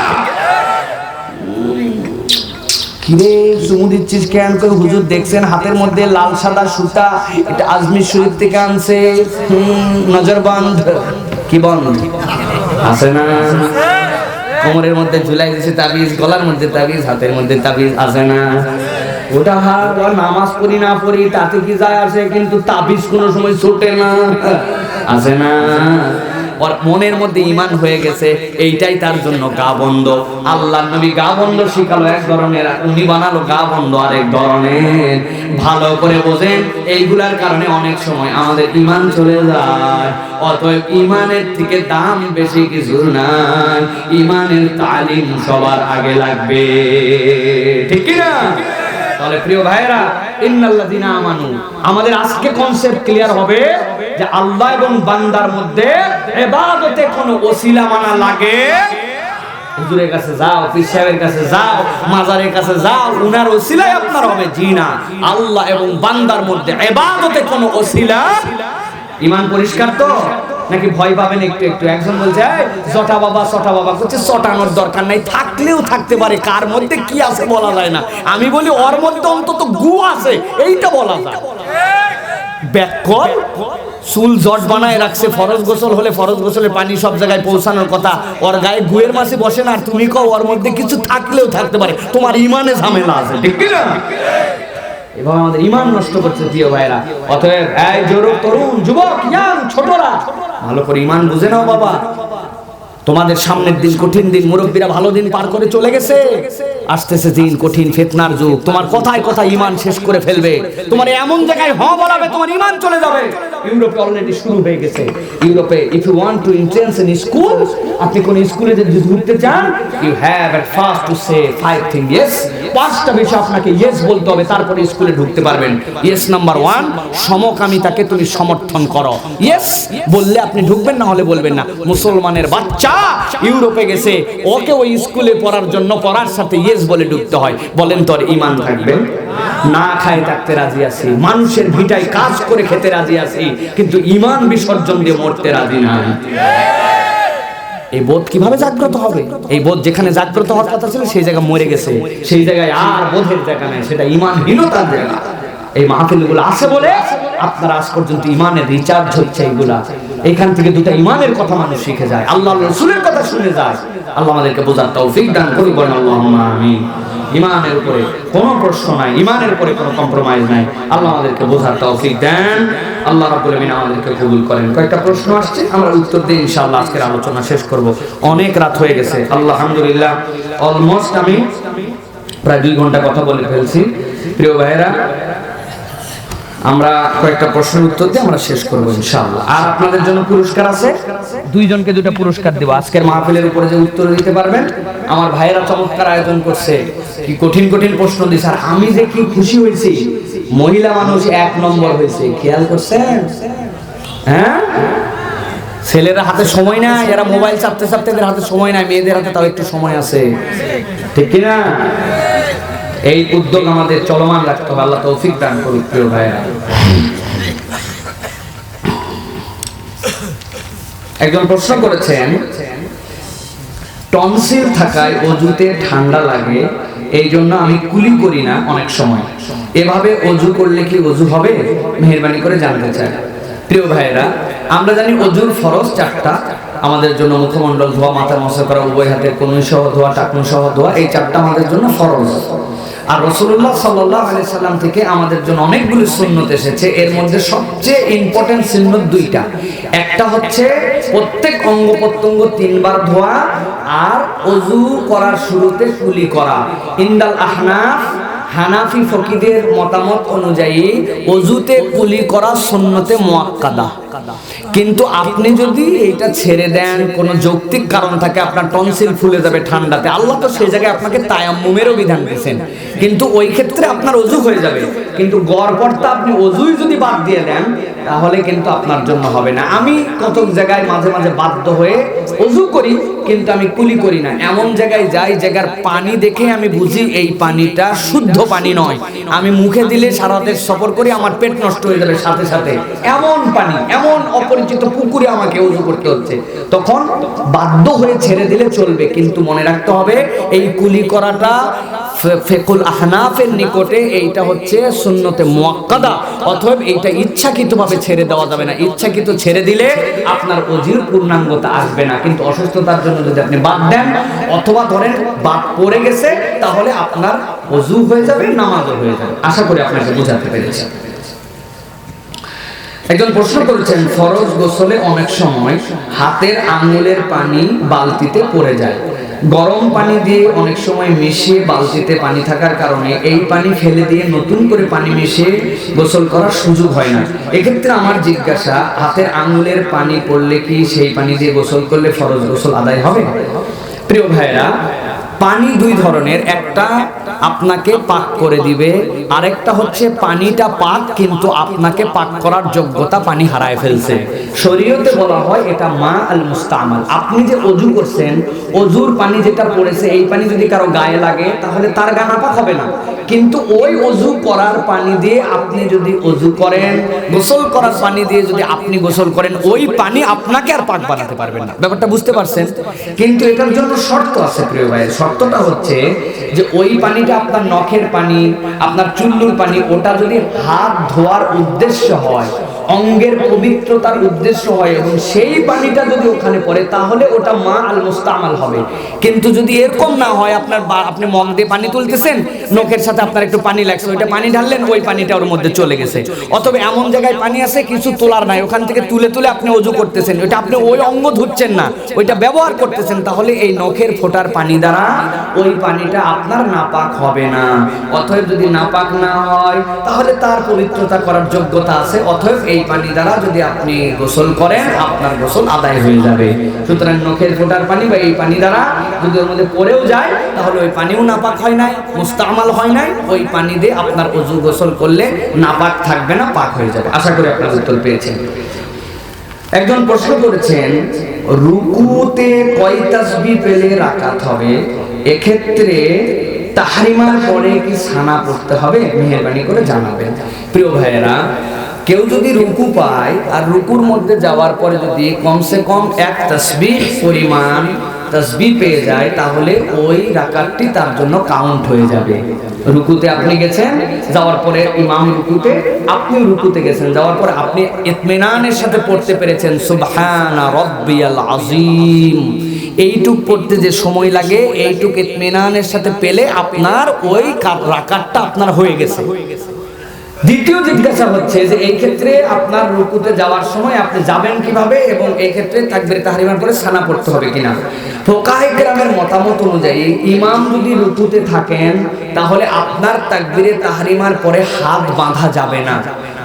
কিরে চুমু দিচ্ছিস কেন? করে হুজুর দেখছেন হাতের মধ্যে লাল সাদা সুতা, এটা আজমির শরীফ থেকে আনছে। নজরবন্ধ কি বন্ধ আছে না? কোমরের মধ্যে ঝুলাই দিয়েছে তাবিজ, গলার মধ্যে তাবিজ, হাতের মধ্যে তাবিজ, আছে না? ওটা নামাজ পড়ি না পড়ি তাতে কি যায় আসে, কিন্তু তাবিজ কোনো সময় ছোটে না, আছে না? ওর মনের মধ্যে ঈমান হয়ে গেছে, এইটাই তার জন্য গা বন্ধ। আল্লাহর নবী গা বন্ধ শিখালো এক ধরনের, উনি বানালো গা বন্ধ আরেক ধরনের। ভালো করে বোঝেন, এইগুলার কারণে অনেক সময় আমাদের ঈমান চলে যায়। অতএব ঈমানের থেকে দাম বেশি কিছু নাই, ঈমানের তালিম সবার আগে লাগবে, ঠিক কি না? তাহলে প্রিয় ভাইরা, ইন্নাল্লাযিনা আমানু, আমাদের আজকে কনসেপ্ট ক্লিয়ার হবে যে আল্লাহ এবং বান্দার মধ্যে ইবাদতে কোনো ওসিলা মানা লাগে। হুজুরের কাছে যাও, পীর সাহেবের কাছে যাও, মাজারের কাছে যাও, উনার ওসিলায় আপনার হবে, জি না। আল্লাহ এবং বান্দার মধ্যে ইবাদতে কোনো ওসিলা। ঈমান পরিষ্কার তো নাকি ভয় পাবেন একটু একটু? একজন বলছে জটা বাবা করছে, চটানোর দরকার নাই, থাকলেও থাকতে পারে, কার মধ্যে কি আছে বলা যায় না। আমি বলি ওর মধ্যে অন্তত গু আছে, এইটা বলা যায়। ব্যাককল চুল জট বানায় রাখছে, ফরজ গোসল হলে ফরজ গোসলের পানি সব জায়গায় পৌঁছানোর কথা, ওর গায়ে গুয়ের মাসে বসে না, আর তুমি কও ওর মধ্যে কিছু থাকলেও থাকতে পারে, তোমার ঈমানে ঝামেলা আছে, ঠিক কি না? এবং আমাদের ঈমান নষ্ট করছে প্রিয় ভাইরা। অতএব এই যুবক, তরুণ, যুবক, ইয়াং, ছোটরা, ভালো করে ঈমান বুঝে নাও বাবা। তোমাদের সামনের দিন কঠিন দিন, মুরব্বীরা ভালো দিন পার করে চলে গেছে, আসতেছে দিন, কঠিন ফিতনার যুগ, তোমার কথায় কথায় ঈমান শেষ করে ফেলবে, তোমার এমন জায়গায় বলাবে তোমার ঈমান চলে যাবে। ইউরোপে অলরেডি শুরু হয়ে গেছে। ইউরোপে if you want to entrance in school, আপনি কোন স্কুলে যদি ঢুকতে চান, you have at first to say 5 thing yes. 5টা বিষয় আপনাকে ইয়েস বলতে হবে, তারপরে স্কুলে ঢুকতে পারবেন। ইয়েস নাম্বার 1, সমকামিতাকে তুমি সমর্থন করো। ইয়েস বললে আপনি ঢুকবেন, না হলে বলবেন না। মুসলমানের বাচ্চা ইউরোপে গেছে, ওকে ওই স্কুলে পড়ার জন্য পড়ার সাথে ইয়েস বলে ঢুকতে হয়। বলেন তো আর ঈমান থাকবে? না খায় থাকতে রাজি আছি, মানুষের ভিটায় কাজ করে খেতে রাজি আছি, কিন্তু ঈমান বিসর্জন দিয়ে মরতে রাজি না। এই বোধ কিভাবে জাগ্রত হবে? এই বোধ যেখানে জাগ্রত হওয়ার কথা ছিল সেই জায়গা মরে গেছে, সেই জায়গায় আর বোধের জায়গা নাই, সেটা ঈমানহীনতার জায়গা। এই মাহফিলগুলো আছে বলে আপনারা আজ পর্যন্ত ঈমানের রিচার্জ হচ্ছে। এইগুলা এখান থেকে দুটো ঈমানের কথা মানুষ শিখে যায়, আল্লাহর রাসূলের কথা শুনে যায়। আল্লাহ আমাদেরকে বোঝার তৌফিক দান করুন, বলেন আল্লাহুম্মা আমিন। ঈমানের উপরে কোনো প্রশ্ন নাই, ঈমানের উপরে কোনো কম্প্রোমাইজ নাই। আল্লাহ আমাদেরকে বোঝার তৌফিক দেন, আল্লাহ রাব্বুল আমিন আমাদেরকে কবুল করেন। কয়েকটা প্রশ্ন আসছে, আমরা উত্তর দিয়ে ইনশাআল্লাহ আজকের আলোচনা শেষ করব। অনেক রাত হয়ে গেছে, আলহামদুলিল্লাহ অলমোস্ট আমি প্রায় 2 ঘন্টা কথা বলে ফেলছি। প্রিয় ভাইয়েরা, আমরা কয়েকটা প্রশ্নের উত্তর দিয়ে আমরা শেষ করব ইনশাআল্লাহ। আর আপনাদের জন্য পুরস্কার আছে, 2 জনকে 2টা পুরস্কার দেব আজকের মাহফিলের উপরে যে উত্তর দিতে পারবেন। আমার ভাইয়েরা চমৎকার আয়োজন করছে, কি কঠিন কঠিন প্রশ্ন দিছে, আর আমি যে কি খুশি হয়েছি। মহিলা মানুষ 1 নম্বর হয়েছে, খেয়াল করছেন? হ্যাঁ, ছেলেরা হাতে সময় নাই, এরা মোবাইল চাপতে চাপতে এদের হাতে সময় নাই, মেয়েদের হাতে তাও একটু সময় আছে, ঠিক কি না? এই উদ্যোগ আমাদের চলমান রাখতে হবে, আল্লাহ তৌফিক দান করুন। প্রিয় ভাইরা, একজন প্রশ্ন করেছেন, টনসিল থাকায় অজুতে ঠান্ডা লাগে, এই জন্য আমি কুলি করি না অনেক সময়, এভাবে অজু করলে কি অজু হবে? মেহেরবানি করে জানতে চাই। প্রিয় ভাইরা, আমরা জানি অজুর ফরজ 4টা আমাদের জন্য। মুখমণ্ডল ধোয়া, মাথা মসা করা, উভয় হাতের কনুই সহ ধোয়া, টাকনু সহ ধোয়া, এই 4টা আমাদের জন্য ফরজ। আর রাসূলুল্লাহ সাল্লাল্লাহু আলাইহি সাল্লাম থেকে আমাদের জন্য অনেকগুলো সুন্নত এসেছে, এর মধ্যে সবচেয়ে ইম্পর্টেন্ট সুন্নত 2টা। একটা হচ্ছে প্রত্যেক অঙ্গ প্রত্যঙ্গ 3 বার ধোয়া, আর ওযু করার শুরুতে কুলি করা। ইনদাল আহনাফ, হানাফি ফকিদের মতামত অনুযায়ী ওযুতে কুলি করা সুন্নতে মুআক্কাদা। কিন্তু আপনি যদি এইটা ছেড়ে দেন, কোনো যৌক্তিক কারণ থাকে, আপনার টনসিল ফুলে যাবে ঠান্ডাতে, আল্লাহ তো সেই জায়গায় আপনাকে তায়াম্মুমেরও বিধান দিয়েছেন, কিন্তু ওই ক্ষেত্রে আপনার ওযু হয়ে যাবে। কিন্তু গড়পড়তা আপনি ওযুই যদি বাদ দিয়ে দেন, তাহলে কিন্তু আপনার জন্য হবে না। আমি কত জায়গায় মাঝে মাঝে বাধ্য হয়ে ওযু করি, কিন্তু আমি কুলি করি না। এমন জায়গায় যাই, জায়গার পানি দেখে আমি বুঝি এই পানিটা শুদ্ধ পানি নয়, আমি মুখে দিলে সারা দেশ সফর করি, আমার পেট নষ্ট হয়ে যাবে সাথে সাথে। এমন পানি, এমন অপরিচিত পুকুরে আমাকে ওযু করতে হচ্ছে, তখন বাধ্য হয়ে ছেড়ে দিলে চলবে। কিন্তু মনে রাখতে হবে, এই কুলি করাটা ফিকুল আহনাফের নিকটে এইটা হচ্ছে সুন্নতে মুআক্কাদা, অতএব এইটা ইচ্ছাকৃতভাবে ছেড়ে দেওয়া যাবে না। ইচ্ছাকৃত ছেড়ে দিলে আপনার ওযুর পূর্ণাঙ্গতা আসবে না। কিন্তু অসুস্থতার জন্য যদি আপনি বাদ দেন, অথবা ধরেন বাদ পড়ে গেছে, তাহলে আপনার ওযু হয়ে যাবে, নামাজও হয়ে যাবে। আশা করি আপনাকে বোঝাতে পেরেছি। একজন প্রশ্ন করেছেন, ফরজ গোসলে অনেক সময় হাতের আঙ্গুলের পানি বালতিতে পড়ে যায়, গরম পানি দিয়ে অনেক সময় মিশিয়ে বালতিতে পানি থাকার কারণে এই পানি ফেলে দিয়ে নতুন করে পানি মিশিয়ে গোসল করার সুযোগ হয় না। এক্ষেত্রে আমার জিজ্ঞাসা, হাতের আঙ্গুলের পানি পড়লে কি সেই পানি দিয়ে গোসল করলে ফরজ গোসল আদায় হবে? প্রিয় ভাইরা, পানি 2 ধরনের, একটা আপনাকে পাক করে দিবে, আরেকটা হচ্ছে পানিটা পাক কিন্তু আপনাকে পাক করার যোগ্যতা পানি হারায় ফেলছে। শরীয়তে বলা হয় এটা মা আল মুস্তামাল। আপনি যে ওযু করছেন, ওযুর পানি যেটা পড়েছে, এই পানি যদি কারো গায়ে লাগে তাহলে তার গা নাপাক হবে না। কিন্তু ওই ওযু করার পানি দিয়ে আপনি যদি ওযু করেন, গোসল করার পানি দিয়ে যদি আপনি গোসল করেন, ওই পানি আপনাকে আর পাক বানাতে পারবেন না। ব্যাপারটা বুঝতে পারছেন? কিন্তু এটার জন্য শর্ত আছে প্রিয় ভাই। শর্তটা হচ্ছে যে ওই পানিটা আপনার নখের পানি, আপনার চুল্লুর পানি, ওটা যদি হাত ধোয়ার উদ্দেশ্য হয়, অঙ্গের পবিত্রতার উদ্দেশ্য হয় এবং সেই পানিটা যদি ওখানে পড়ে তাহলে ওটা মা আল মুস্তামাল হবে। কিন্তু যদি এরকম না হয়, আপনি মগ দিয়ে পানি তুলতেছেন, নখের সাথে আপনার একটু পানি লাগছে, ওইটা পানি ঢাললেন, ওই পানিটা ওর মধ্যে চলে গেছে। অথবা এমন জায়গায় পানি আছে কিছু তোলার নাই, ওখান থেকে তুলে তুলে আপনি ওযু করতেছেন, ওইটা আপনি ওই অঙ্গ ধুচ্ছেন না, ওইটা ব্যবহার করতেছেন, তাহলে এই নখের ফোঁটার পানি দ্বারা ওই পানিটা আপনার নাপাক হবে না। অতএব যদি নাপাক না হয় তাহলে তার পবিত্রতা করার যোগ্যতা আছে। অতএব এই পানি দ্বারা যদি আপনি গোসল করেন আপনার গোসল আদায় হয়ে যাবে। সুতরাং নখের ফোঁটার পানি বা এই পানি দ্বারা যদি ওর মধ্যে পড়েও যায় তাহলে ওই পানিও নাপাক হয় নাই, মুস্তামাল হয় নাই। ওই পানি দিয়ে আপনার ওযু গোসল করলে নাপাক থাকবে না, পাক হয়ে যাবে। আশা করি আপনার উত্তর পেয়েছেন। একজন প্রশ্ন করেছেন, রুকুতে কয় তাসবিহ পেলে রাকাত হবে? এক্ষেত্রে তাহরিমার পরে কি সানা পড়তে হবে? মেহেরবানি করে জানাবেন। প্রিয় ভাইয়েরা, কেউ যদি রুকু পায় আর রুকুর মধ্যে যাওয়ার পরে যদি কমসে কম এক তাসবিহ পরিমাণ তাসবিহ পেয়ে যায় তাহলে ওই রাকাতটি তার জন্য কাউন্ট হয়ে যাবে। রুকুতে আপনি গেছেন, যাওয়ার পরে ইমাম রুকুতে, আপনি রুকুতে গেছেন, যাওয়ার পরে আপনি ইতমিনানের সাথে পড়তে পেরেছেন সুবহানা রাব্বিয়াল আযীম, এইটুক পড়তে যে সময় লাগে এইটুক ইতমিনানের সাথে পেলে আপনার ওই রাকাতটা আপনার হয়ে গেছে। দ্বিতীয় জিজ্ঞাসা হচ্ছে যে এই ক্ষেত্রে আপনার রুকুতে যাওয়ার সময় আপনি যাবেন কিভাবে এবং এই ক্ষেত্রে তাকবীরে তাহরিমার পরে সানা পড়তে হবে কিনা। ফুকাহায়ে কেরামের মতামত অনুযায়ী ইমাম যদি রুকুতে থাকেন তাহলে আপনার তাকবীরে তাহরিমার পরে হাত বাঁধা যাবে না।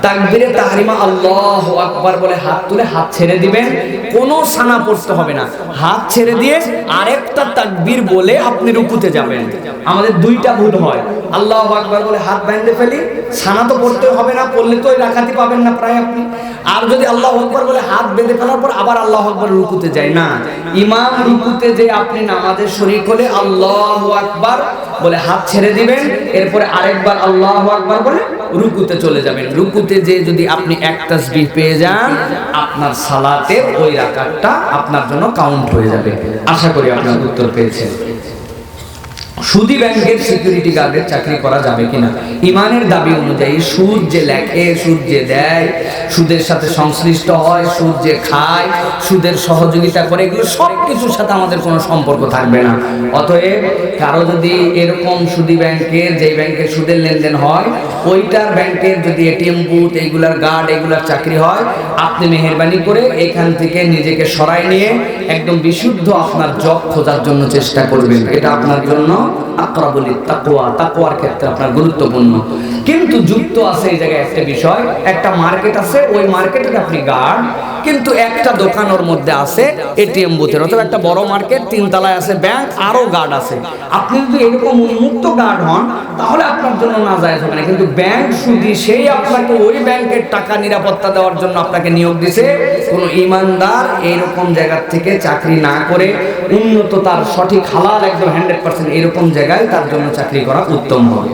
তাকবীরে তাহরিমা আল্লাহু আকবার বলে হাত তুলে হাত ছেড়ে দিবেন, কোনো সানা পড়তে হবে না। হাত ছেড়ে দিয়ে আরেকটা তাকবীর বলে আপনি রুকুতে যাবেন। আমাদের দুইটা ভুল হয়, আল্লাহু আকবার বলে হাত বেঁধে ফেলি, সানা তো পড়তে হবে না, পড়লে তো ওই রাকাতই পাবেন না প্রায় আপনি। আর যদি আল্লাহু আকবার বলে হাত বেঁধে ফেলার পর আবার আল্লাহু আকবার রুকুতে যায় না, ইমাম রুকুতে যে আপনি নামাজে শরীক হলে আল্লাহু আকবার বলে হাত ছেড়ে দিবেন, এরপরে আরেকবার আল্লাহু আকবার বলে রুকুতে চলে যাবেন। রুকুতে যে যদি আপনি এক তাসবিহ পেয়ে যান আপনার সালাতের ওই রাকাতটা আপনার জন্য কাউন্ট হয়ে যাবে। আশা করি আপনার উত্তর পেয়েছেন। সুদী ব্যাংকের সিকিউরিটি গার্ডের চাকরি করা যাবে কিনা? ইমানের দাবি অনুযায়ী সুদ যে লেখে, সুদ যে দেয়, সুদের সাথে সংশ্লিষ্ট হয়, সুদ যে খায়, সুদের সহযোগিতা করে, এগুলো সব কিছুর সাথে আমাদের কোনো সম্পর্ক থাকবে না। অতএব কারো যদি এরকম সুদী ব্যাংকের, যেই ব্যাংকের সুদের লেনদেন হয় ওইটার ব্যাংকের যদি এটিএম বুথ, এইগুলার গার্ড, এগুলার চাকরি হয়, আপনি মেহেরবানি করে এখান থেকে নিজেকে সরাই নিয়ে একদম বিশুদ্ধ আপনার জব খোঁজার জন্য চেষ্টা করবেন। এটা আপনার জন্য আকরাবুল তাকওয়া, তাকওয়ার ক্ষেত্রে আপনার গুরুত্বপূর্ণ। কিন্তু যুক্ত আছে এই জায়গায় একটা বিষয়, একটা মার্কেট আছে, ওই মার্কেটের আপনি গার্ড, কিন্তু একটা দোকান ওর মধ্যে আছে এটিএম বুথের, অথবা একটা বড় মার্কেট, 3 তলায় আছে ব্যাংক, আরো গার্ড আছে। আপনি যদি এরকম উন্মুক্ত গার্ড হন তাহলে আপনার জন্য নাজায়েজ হবে না। কিন্তু ব্যাংক সুদী, সেই আপনাকে ওই ব্যাংকের টাকা নিরাপত্তা দেওয়ার জন্য আপনাকে নিয়োগ দিছে, কোনো ইমানদার এইরকম জায়গা থেকে চাকরি না করে উন্নত, তার সঠিক হালাল একদম 100% এরকম জায়গায় তার জন্য চাকরি করা উত্তম হবে।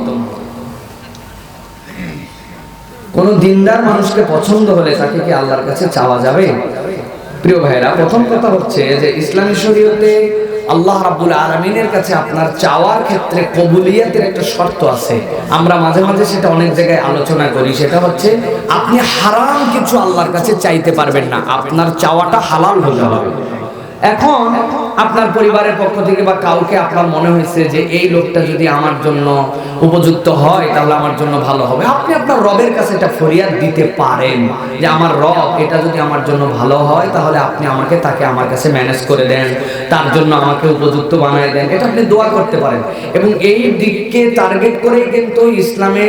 কোন দিনদার মানুষকে পছন্দ হলে তাকে কি আল্লাহর কাছে চাওয়া যাবে? প্রিয় ভাইরা, প্রথম কথা হচ্ছে যে ইসলামী শরীয়তে আল্লাহ রাব্বুল আলামিনের কাছে আপনার চাওয়ার ক্ষেত্রে কবুলিয়াতের একটা শর্ত আছে। আমরা মাঝে মাঝে সেটা অনেক জায়গায় আলোচনা করি। সেটা হচ্ছে আপনি হারাম কিছু আল্লাহর কাছে চাইতে পারবেন না, আপনার চাওয়াটা হালাল হতে হবে। এখন আপনার পরিবারের পক্ষ থেকে বা কাউকে আপনার মনে হয়েছে যে এই লোকটা যদি আমার জন্য উপযুক্ত হয় তাহলে আমার জন্য ভালো হবে, আপনি আপনার রবের কাছে এটা ফরিয়াদ দিতে পারেন যে আমার রব, এটা যদি আমার জন্য ভালো হয় তাহলে আপনি আমাকে, তাকে আমার কাছে ম্যানেজ করে দেন, তার জন্য আমাকে উপযুক্ত বানায় দেন, এটা আপনি দোয়া করতে পারেন। এবং এই দিককে টার্গেট করেই কিন্তু ইসলামে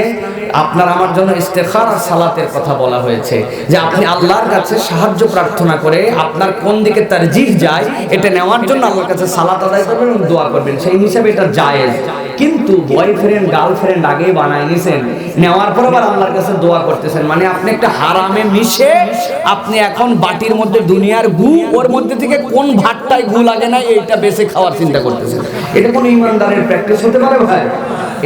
আপনার আমার জন্য ইস্তেখার আর সালাতের কথা বলা হয়েছে, যে আপনি আল্লাহর কাছে সাহায্য প্রার্থনা করে আপনার কোন দিকে তারজিহ যায় এটা নেওয়ার জন্য আল্লাহর কাছে সালাত আদায় করবেন এবং দোয়া করবেন, সেই হিসাবে এটা জায়েজ। কিন্তু বয়ফ্রেন্ড গার্লফ্রেন্ড আগেই বানায় নিছেন, নেওয়ার পর আবার আল্লাহর কাছে দোয়া করতেছেন, মানে আপনি একটা হারামে মিশে আপনি এখন বাটির মধ্যে দুনিয়ার গু, ওর মধ্যে থেকে কোন ভাতটায় গু লাগে না এইটা বেছে খাওয়ার চিন্তা করতেছেন। এটা কোন ইমানদারের প্র্যাকটিস হতে পারে ভাই?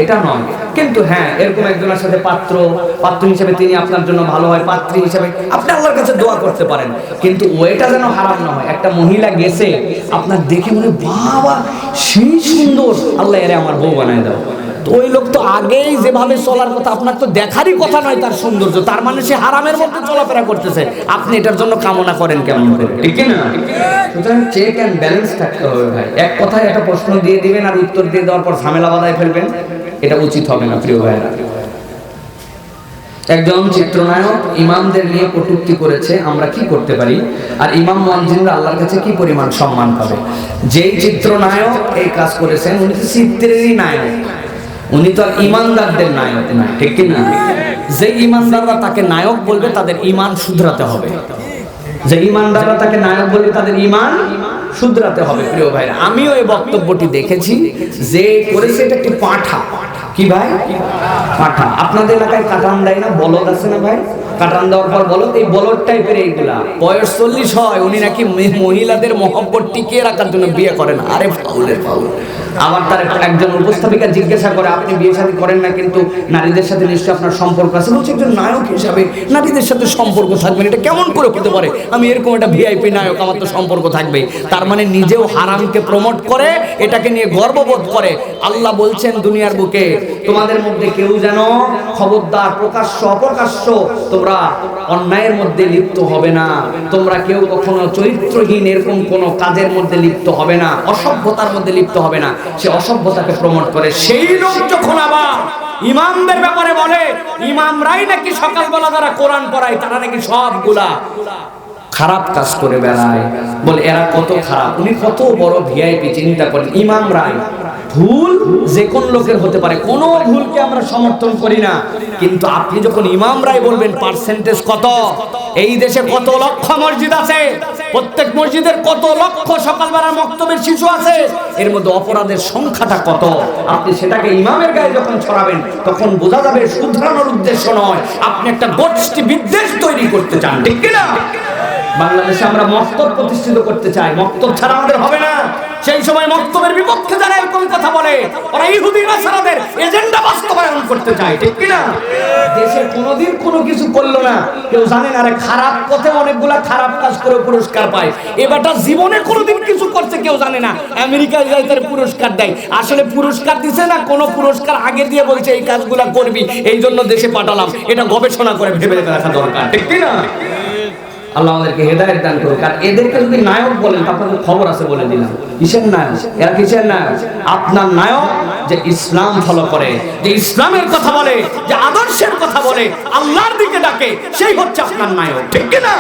এটা নয়। কিন্তু হ্যাঁ, এরকম একজনের সাথে পাত্র হিসেবে তিনি আপনার জন্য ভালো হয়, পাত্রী হিসেবে আপনি আল্লাহর কাছে দোয়া করতে পারেন, কিন্তু ওইটা যেন হারাম না হয়। একটা মহিলা গেছে, আপনার দেখে মনে বাবা সেই সুন্দর, আল্লাহ এরে আমার বউ বানায় দাও, তো ওই লোক তো আগেই যেভাবে চলার কথা, আপনার তো দেখারই কথা নয় তার সৌন্দর্য, তার মানে সে হারামের মধ্যে চলাফেরা করতেছে, আপনি এটার জন্য কামনা করেন কেমন করে? ঠিক না? সুতরাং চেক অ্যান্ড ব্যালেন্স থাকতে হবে ভাই। এক কথায় একটা প্রশ্ন দিয়ে দিবেন আর উত্তর দিয়ে দেওয়ার পর ঝামেলা বাঁধায় ফেলবেন, এটা উচিত হবে না প্রিয় ভাইরা। একজন চিত্রনায়ক ইমামদের নিয়ে কটূক্তি করেছে, আমরা কি করতে পারি? আর ইমাম মুয়াজ্জিনরা আল্লাহর কাছে কি পরিমাণ সম্মান পাবে? যেই চিত্রনায়ক এই কাজ করেছেন উনি তো চিত্রেরই নায়ক, উনি তো আর ইমানদারদের নায়ক না, ঠিক কি না? যে ইমানদাররা তাকে নায়ক বলবে তাদের ঈমান শুধরাতে হবে, যে ইমানদাররা তাকে নায়ক বলবে তাদের ঈমান শুধরাতে হবে। প্রিয় ভাইরা, আমিও এই বক্তব্যটি দেখেছি, যে করেছে এটা একটি পাঁঠা। কি ভাই? পাঁঠা। আপনাদের এলাকায় কাটান দেয় না, বলদ আছে না ভাই? কাটান দেওয়ার পর বলদ, এই বলদ টাইপের এইগুলা বয়স 40 হয়, উনি নাকি মহিলাদের মহব্বত টিকিয়ে রাখার জন্য বিয়ে করেন। আরে ফাউলের ফাউল। আবার তার একজন উপস্থাপিকা জিজ্ঞাসা করে, আপনি বিয়ে শাদী করেন না কিন্তু নারীদের সাথে নিশ্চয়ই আপনার সম্পর্ক আছে। বলছে একজন নায়ক হিসাবে নারীদের সাথে সম্পর্ক থাকবে এটা কেমন করে হতে পারে? আমি এরকম একটা ভিআইপি নায়ক, আমার তো সম্পর্ক থাকবে। তার মানে নিজেও হারামকে প্রমোট করে, এটাকে নিয়ে গর্ববোধ করে। আল্লাহ বলছেন দুনিয়ার বুকে, তোমাদের মধ্যে কেউ যেন খবরদার প্রকাশ্য অপ্রকাশ্য তোমরা অন্যায়ের মধ্যে লিপ্ত হবে না, তোমরা কেউ কখনো চরিত্রহীন এরকম কোনো কাজের মধ্যে লিপ্ত হবে না, অসভ্যতার মধ্যে লিপ্ত হবে না। সে অসভ্যতাকে প্রমোট করে। সেই লোক যখন আবার ইমামদের ব্যাপারে বলে, ইমামরাই নাকি সকালবেলা যারা কোরআন পড়ায় তারা নাকি সবগুলা খারাপ কাজ করে বেড়ায়, বলে এরা কত খারাপ। উনি কত বড় ভিআইপি, চিন্তা করেন। ইমামরাই, ভুল যে কোন লোকের হতে পারে, কোন ভুলকে আমরা সমর্থন করি না, কিন্তু আপনি যখন ইমামরাই বলবেন, পার্সেন্টেজ কত? এই দেশে কত লক্ষ মসজিদ আছে, প্রত্যেক মসজিদের কত লক্ষ সকালবেলার মক্তবের শিশু আছে, এর মধ্যে অপরাধের সংখ্যাটা কত? আপনি সেটাকে ইমামের গায়ে যখন ছড়াবেন তখন বোঝা যাবে শুধরানোর উদ্দেশ্য নয়, আপনি একটা গোষ্ঠী বিদ্বেষ তৈরি করতে চান, ঠিক কিনা? বাংলাদেশে আমরা মক্তব প্রতিষ্ঠিত করতে চাই, মক্তব ছাড়া আমাদের হবে না। সেই সময় মক্তবের বিপক্ষে যারা এরকম কথা বলে, ওরা ইহুদি নাসারাদের এজেন্ডা বাস্তবায়ন করতে চায়, ঠিক কিনা? দেশে কোনোদিন কোনো কিছু করলো না, কেউ জানে না। আরে খারাপ পথে অনেকগুলা খারাপ কাজ করে পুরস্কার পায়, এবারটা জীবনে কোনোদিন কিছু করছে কেউ জানে না, আমেরিকায় যাই তার পুরস্কার দেয়। আসলে পুরস্কার দিছে না, কোনো পুরস্কার আগে দিয়ে বলছে এই কাজগুলা করবি, এই জন্য দেশে পাঠালাম। এটা গবেষণা করে ভেবে রাখা দরকার, ঠিক কিনা? আল্লাহ আমাদেরকে হেদায়েত দান করুক। আর এদেরকে যদি নায়ক বলেন, আপনাদের খবর আছে বলে দিলাম। কিসের নায়ক? এরা কিসের নায়ক? আপনার নায়ক যে ইসলাম ফলো করে, যে ইসলামের কথা বলে, যে আদর্শের কথা বলে, আল্লাহর দিকে ডাকে, সেই হচ্ছে আপনার নায়ক, ঠিক কি না?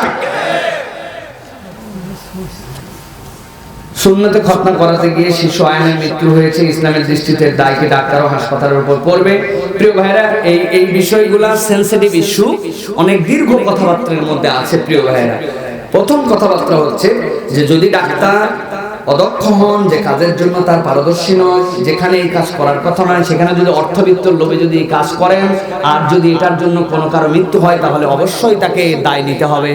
সুন্নতে খতনা করাতে গিয়ে শিশু আয়নের মৃত্যু হয়েছে, ইসলামের দৃষ্টিতে দায়কে ডাক্তার ও হাসপাতালের উপর পড়বে। প্রিয় ভাইরা, এই বিষয়গুলা সেনসিটিভ ইস্যু, অনেক দীর্ঘ কথাবার্তার মধ্যে আছে। প্রিয় ভাইরা, প্রথম কথাবার্তা হচ্ছে যে যদি ডাক্তার অদক্ষ হন, যে কাজের জন্য তার পারদর্শী নয়, যেখানে এই কাজ করার কথা নয়, সেখানে যদি অর্থবিত্তর লোভে যদি এই কাজ করেন, আর যদি এটার জন্য কোনো কারো মৃত্যু হয়, তাহলে অবশ্যই তাকে দায় নিতে হবে।